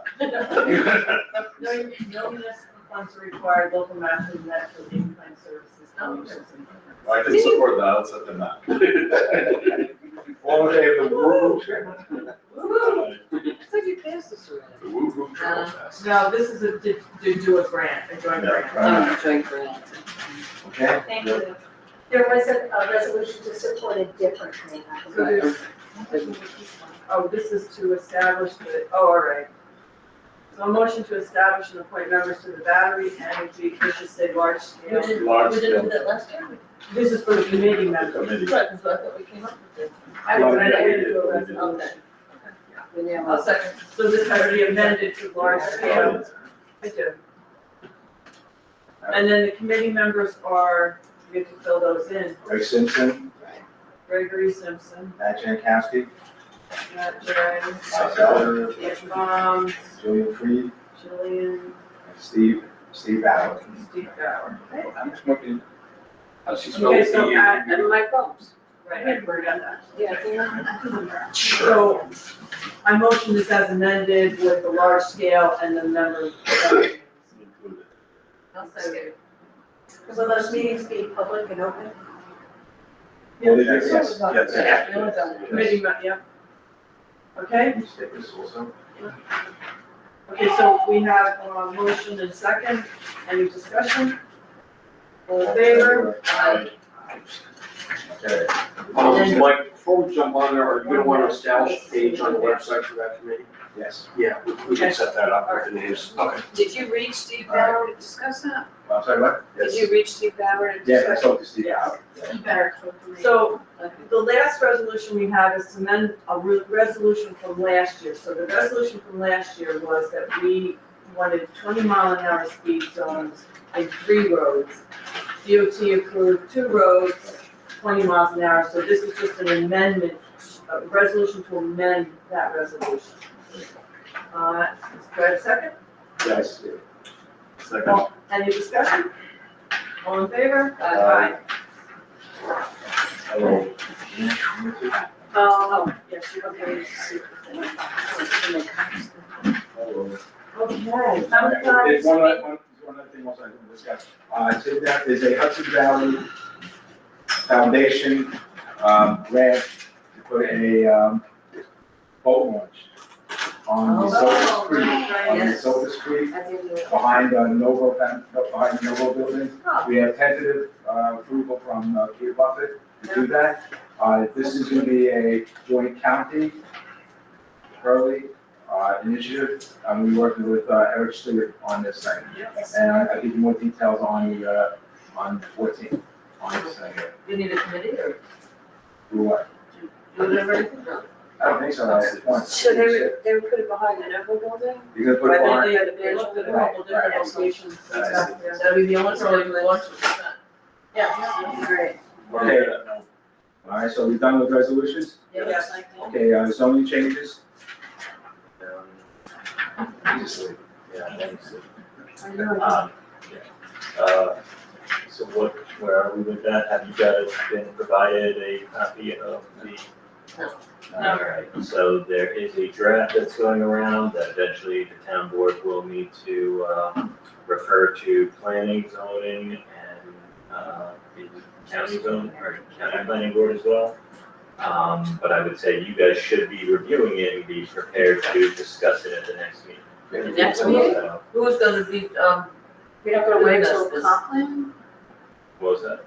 municipal funds are required, local matches and natural incline services. I can support that, I'll second that. all in favor of the Woo-Hoo Trail? It's like you passed this already. The woo-hoo trail fest. No, this is to do a grant, a joint grant. Oh, joint grant. Okay. Thank you. There was a resolution to support a different grant. So there's, oh, this is to establish the, oh, all right. So a motion to establish and appoint members to the battery energy efficiency large scale. Large We didn't do scale. that last year? This is for the committee members. Committee. Right, that's what I thought we came up with. I don't know, I Yeah, we didn't do a did. resolution. We now I'll second. So this has to be amended to large scale. I do. And then the committee members are, you get to fill those in. Greg Simpson, Gregory Simpson, Matt Jankowski, Matt J. Mike Keller, Bombs, Julian Freed, Jillian, and Steve Bauer. Steve Bauer. How much more can you? How's she Okay, so add, And my bumps. right, I forgot that. Yeah, I think So I motion this as amended with the large scale and the members. Included. I'll second. Will those meetings be public and open? Well, they Yes, did, yes, yes. Yeah. Committee, yeah. Okay, Can you stick this also? okay, so we have a motion and second. Any discussion? All in favor? Okay. Mike, before we jump on there, are you gonna want to establish a page on the website for that committee? Yes. Yeah, we can set that up with the names. Okay. Did you reach Steve Bauer to discuss that? I'm sorry, what? Did you reach Steve Bauer to Yeah, I discuss? spoke to Steve Bauer. You better talk to me. So the last resolution we have is to amend a resolution from last year. So the resolution from last year was that we wanted 20-mile-an-hour speed zones in 3 roads. DOT approved 2 roads, 20 miles an hour. So this is just an amendment, a resolution to amend that resolution. Do I have a second? Yes. Second. Any discussion? All in favor? Aye. Hello. Oh, yes, you're okay. Hello. Okay. There's one other thing also I want to discuss. So that is a Hudson Valley Foundation, grant to put a, boat launch on the Silver Street, on the Silver Street, behind behind the Novo building. We have tentative, approval from, Peter Buffett to do that. This is gonna be a joint county, Hurley, initiative. We're working with, Eric Stewart on this thing. And I'll give you more details on the, on 14th, on this thing. You need a committee or? Do what? Do whatever you think. I don't think so, that's the point. So they would put it behind the Novo building? You're gonna put it Right, behind, they looked at a couple different locations. Right. That'd be the only That's really one. good. Yeah, great. okay, All right, so we're done with resolutions? Yes. Okay, zoning changes? Yeah, thanks. So where are we with that? Have you guys been provided a copy of the? No. All right, so there is a draft that's going around that eventually the town board will need to, refer to planning, zoning, and, the county zone, or county planning board as well. But I would say you guys should be reviewing it and be prepared to discuss it at the next meeting. The next meeting? So, Who's gonna be, We're not gonna wait till This- Conklin? what was that?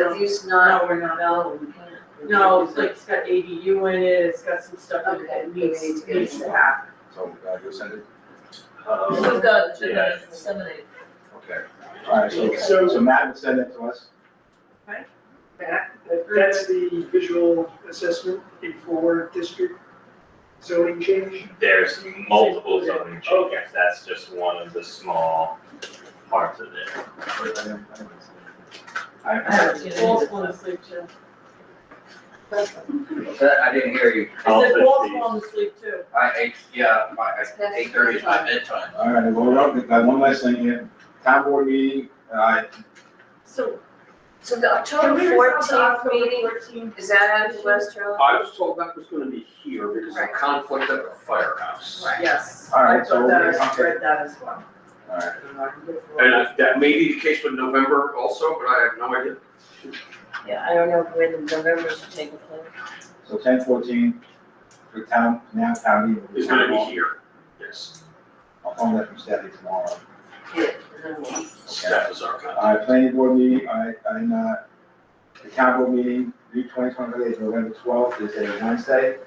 Are these not? No, we're not. no, we can't. No, it's like, it's got ADU in it, it's got some stuff in it Okay, that we need needs to get to happen. So, you'll send it? Who's got the Yeah. disseminate? Okay. All right, so Matt will send it to us? That's the visual assessment before district zoning change. There's multiple zoning changes, that's just one of the small parts of it. I haven't seen Paul's it. falling asleep too. I didn't hear you. I said Paul's falling asleep too. Yeah, 8:30 is my bedtime. All right, well, we've got one last thing here. Town board meeting, So the October 14th meeting, is that at the West Shore? I was told that was gonna be here because of conflict at the firehouse. Yes. All right, I so thought that, we're- I read that as well. all right. And that may be the case with November also, but I have no idea. Yeah, I don't know when November should take place. So 10/14, for town meeting. It's gonna be here, yes. I'll phone that from Stephanie tomorrow. Yeah, and then we'll. Staff is our contact. All right, planning board meeting, the town board meeting, due 2020, is November 12th, is a Wednesday.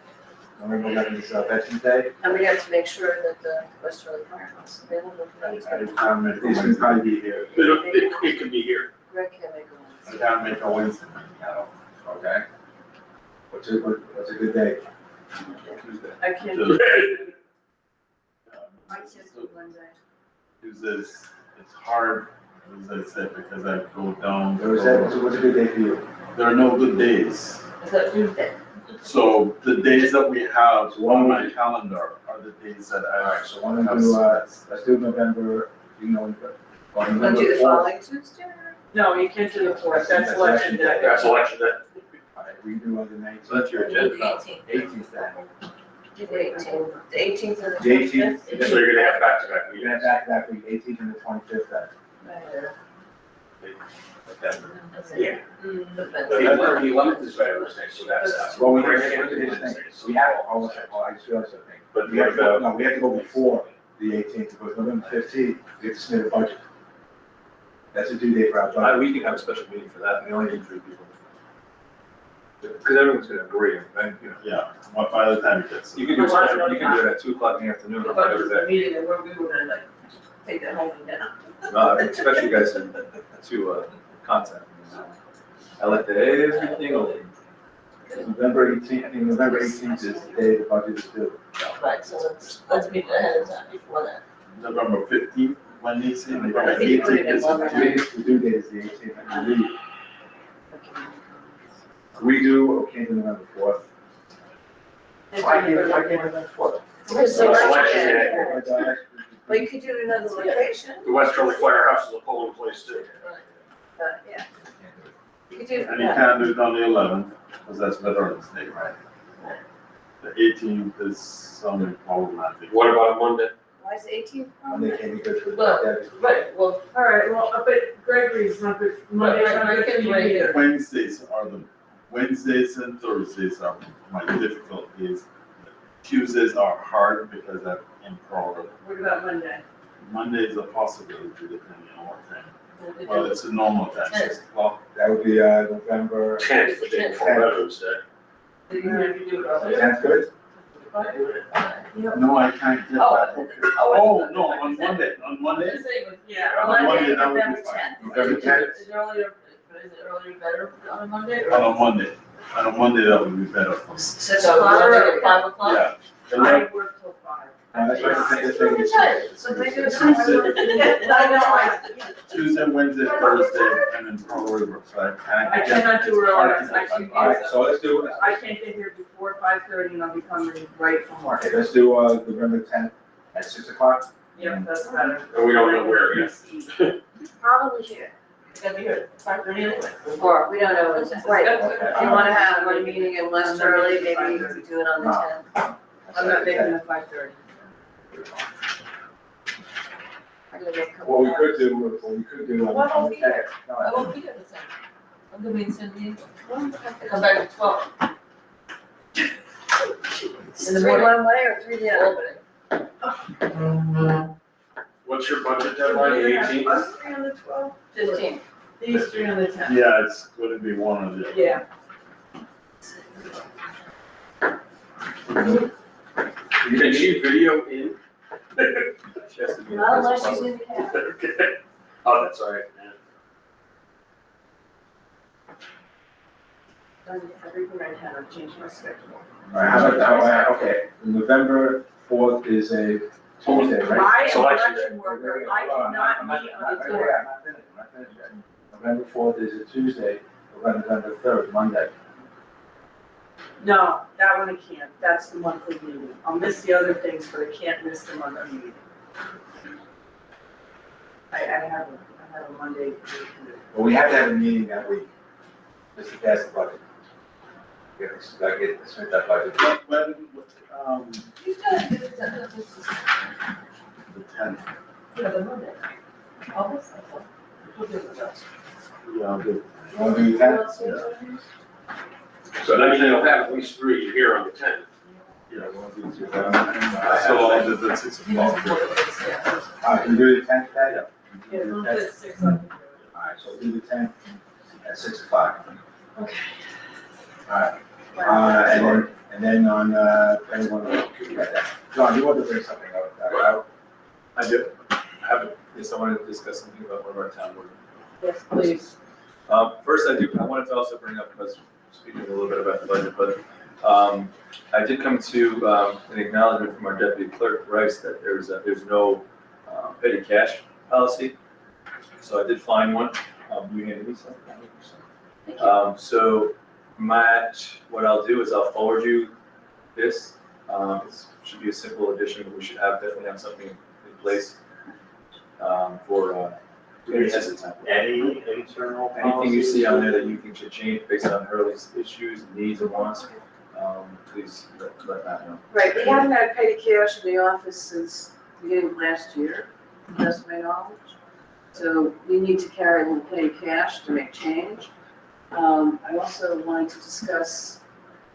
November 11th is Veterans Day. And we have to make sure that the West Shore Firehouse is available for that. It's gonna probably be here. It can be here. Greg can't make a I gotta make a Wednesday. Okay. What's a good day? Tuesday. I can't. I can't do Monday. Tuesdays, it's hard, as I said, because I go down. What's a good day for you? There are no good days. Is that Tuesday? So the days that we have on my calendar are the days that I actually. So why don't we do, let's do November, Want to do the following Tuesday? No, you can't do the fourth, that's election day. That's election day. All right, we can do on the 19th. So that's your agenda. 18th then. The 18th. The 18th and the The 18th. 25th? So you're gonna have back-to-back We're meetings. gonna back week, 18th and the 25th then. That's it. Yeah. November. The 11th is Veterans Day, so that's. Well, we have I just realized something. But We have what to go, about, no, we have to go before the 18th, because November 15th, we have to submit a budget. That's a due date for our budget. We can have a special meeting for that, we only need 3 people. Because everyone's gonna agree, and, you know. Yeah, by the time it gets. You can do a special, you can do it at 2 o'clock in the afternoon The or budget whatever was a day. meeting and we were gonna like take that home and dinner. I expect you guys to contact me. I let everything open. November 18th, I think November 18th is the day the budget is due. Right, so let's meet ahead of time before that. November 15th, when they say November I think you put it 18th in is. one The due date is the 18th, I believe. We do, okay, to November 4th. Why can't November 4th? It's election day. But Well, you could do it in another location, the West Shirley Firehouse is a polling place too. but yeah. You could do it. And you can't do it on the 11th, because that's Veterans Day, right? The 18th is something problematic. What about a Monday? Why is 18th? Monday can't be good for Well, the. right, well, All right, well, but Gregory's not good, Monday's not good for you either. Wednesdays and Thursdays are my difficult days. Tuesdays are hard because I'm in Florida. What about Monday? Monday is a possibility depending on what time. Well, it's a normal time, 6 o'clock. That would be, November. 10th, the day before Veterans Day. even if you do it earlier. That's good? No, I can't get that. Oh, no, on Monday, Yeah. On Monday, that would be November fine. 10th. November 10th? Is earlier better on a Monday? On a Monday, that would be better for me. 6 So, o'clock? Monday at 5 o'clock? Yeah. I work till 5. That's right, the thing is- So they do it. I know, Tuesday, Wednesday, Thursday, and then probably works, right? I cannot do earlier, I can't All right, so let's do, I can't get here before 5:30 and I'll be coming right from work. okay, let's do, November 10th at 6 o'clock. Yep, that's better. And we don't know where yet. Probably here. It's gonna be here, 5:30 anyway. Or, we don't know, it's, Right. if you wanna have one meeting in West Shirley, maybe you could do it on the 10th. I'm not making it 5:30. I'm gonna make a What we couple could do, Well, I won't be here. I won't be here the 10th. I'm gonna be in San Diego. I come back at 12. In the Three morning. one way or three the other? Albany. What's your budget deadline, the 18th? Us three on the 12th, 15. these three on the 10th. Yeah, it's going to be one of the. Yeah. Can she video in? Not unless she's in the cab. Okay. Oh, that's all right, man. Everything I can, I've changed my schedule. All right, how about that? Okay, November 4th is a Tuesday, right? I am So an actually- election worker, I cannot meet on the I'm 4th. not finished yet. November 4th is a Tuesday, November 3rd, Monday. No, that one I can't, that's the monthly meeting. I'll miss the other things, but I can't miss the monthly meeting. I have a Monday. Well, we have to have a meeting that week, just to pass the budget. Get that budget. When, You gotta do it the 10th. Yeah, the Monday. August, I thought. We'll do it first. Yeah, I'll do. You want to do that? So that means you'll have at least three here on the 10th. Yeah, we'll do two. So I'll do the 6 o'clock. Can you do the 10th, Patty? Yeah, as long as it's 6 o'clock. All right, so we'll do the 10th at 6 o'clock. Okay. All right. And then on, anyone, you got that. John, you want to bring something up? I do. Yes, I wanted to discuss something about one of our town board. Yes, please. First, I wanted to also bring up, because speaking a little bit about the budget, but I did come to an acknowledgement from our deputy clerk, Rice, that there's no petty cash policy. So I did find one. You handed me some. So Matt, what I'll do is I'll forward you this. It should be a simple addition, but we should definitely have something in place for Any internal anything you see on there that you think should change based on Hurley's issues, needs, and wants. Please let Matt know. Right, we haven't had petty cash in the office since the beginning of last year, to the best of my knowledge. So we need to carry a little petty cash to make change. I also wanted to discuss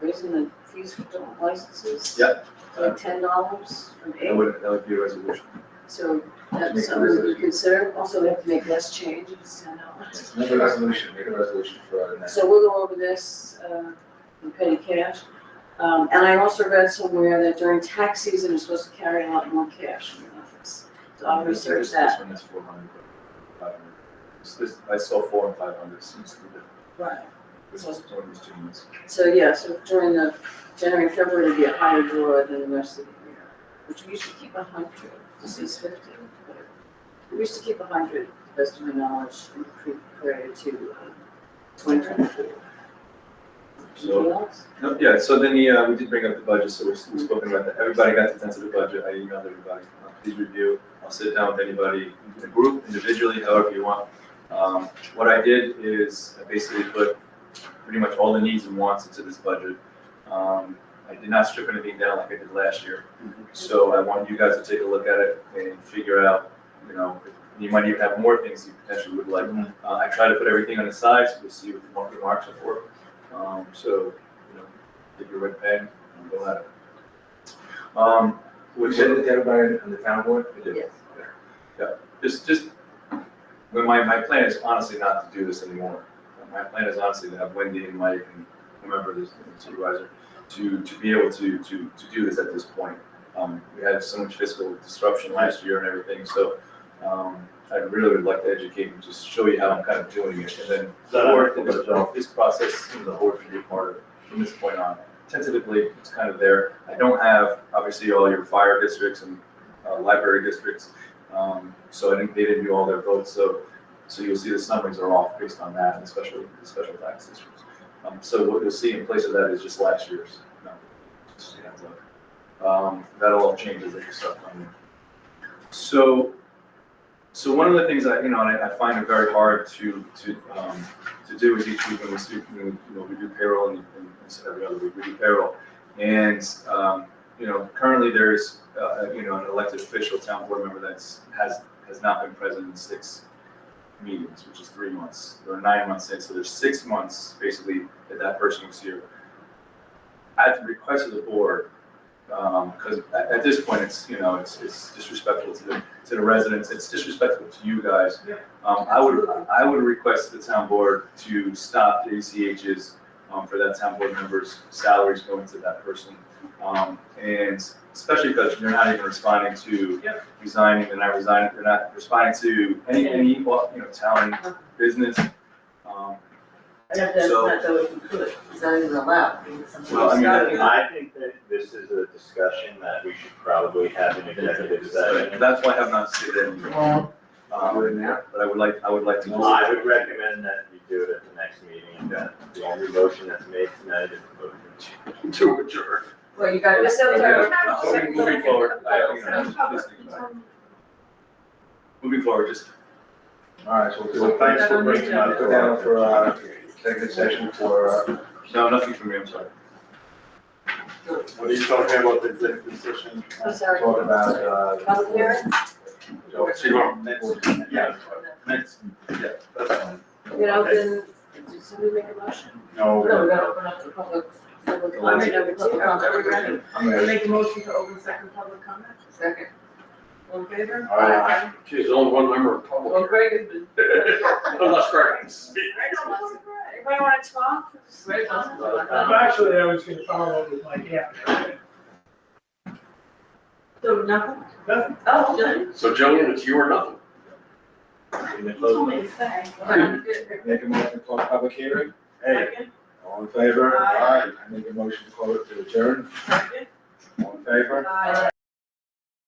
raising the fees for different licenses. Yep. Like $10 from $8. That would be a resolution. So that's something to consider. Also, we have to make less changes, $10. Make a resolution for the next. So we'll go over this, in petty cash. And I also read somewhere that during tax season, you're supposed to carry a lot more cash in the office. So I'll research that. This one is 400, 500. I saw 400 and 500, seems to be the, Right. this is one of these 2 months. So, yeah, so during the January, February, it'd be a higher draw than the rest of the year, which we used to keep 100, this is 50. We used to keep 100, to the best of my knowledge, prior to 2024. Anything else? No, yeah, so then we did bring up the budget, so we've spoken about that. Everybody got the tentative budget. I emailed everybody. Please review. I'll sit down with anybody in a group, individually, however you want. What I did is I basically put pretty much all the needs and wants into this budget. I did not strip anything down like I did last year. So I want you guys to take a look at it and figure out, you might even have more things you potentially would like. I try to put everything on the side so you'll see what the marks are for. So, get your red pen and go at it. We said it to everybody on the town board? Yes. Yeah, just, my plan is honestly not to do this anymore. My plan is honestly to have Wendy and Mike and whomever is the supervisor to be able to do this at this point. We had so much fiscal disruption last year and everything, so I really would like to educate and just show you how I'm kind of doing it. And then this process, the board should be part of it from this point on. tentatively, it's kind of there. I don't have, obviously, all your fire districts and library districts, so they didn't do all their votes, so you'll see the summaries are off based on that, especially the special tax districts. So what you'll see in place of that is just last year's numbers. Just, that all changes as you start coming. So one of the things that, and I find it very hard to do is each week when we do payroll and every other week we do payroll. And, currently there's, an elected official town board member has not been present in 6 meetings, which is 3 months, or 9 months in, so there's 6 months basically that person was here. At the request of the board, because at this point, it's disrespectful to the residents, it's disrespectful to you guys. I would request the town board to stop the ACHs for that town board member's salaries going to that person. And especially because you're not even responding to resigning, they're not responding to any town business. That's not though if you could, it's not even allowed. Well, I mean, I think that this is a discussion that we should probably have an executive session. That's why I have not stated anything. But I would like to. I would recommend that you do it at the next meeting. The only motion that's made tonight is To adjourn. Well, you got to. Moving forward, moving forward, just. All right, so thanks for bringing that down for, executive session for, No, nothing from me, I'm sorry. what are you talking about the executive session? I'm sorry. Talk about, Public hearing? So you want next? Yeah, next, yeah, that's fine. You know, then, did somebody make a motion? no, No, we gotta open up the public Comment number 2, are we ready? I'm I gonna, make a motion to open second public comment. second. All in favor? all right, She's only one member of Well, public. Greg has been. Unless Greg wants to speak. Anybody want to talk? Greg wants to talk. Actually, I was gonna follow up with Mike after. So nothing? Nothing. Oh, good. So gentlemen, it's you or nothing. You told me to say. make a motion to close public hearing. Second? All in favor? Aye. I make a motion to close to adjourn. Second? All in favor? Aye.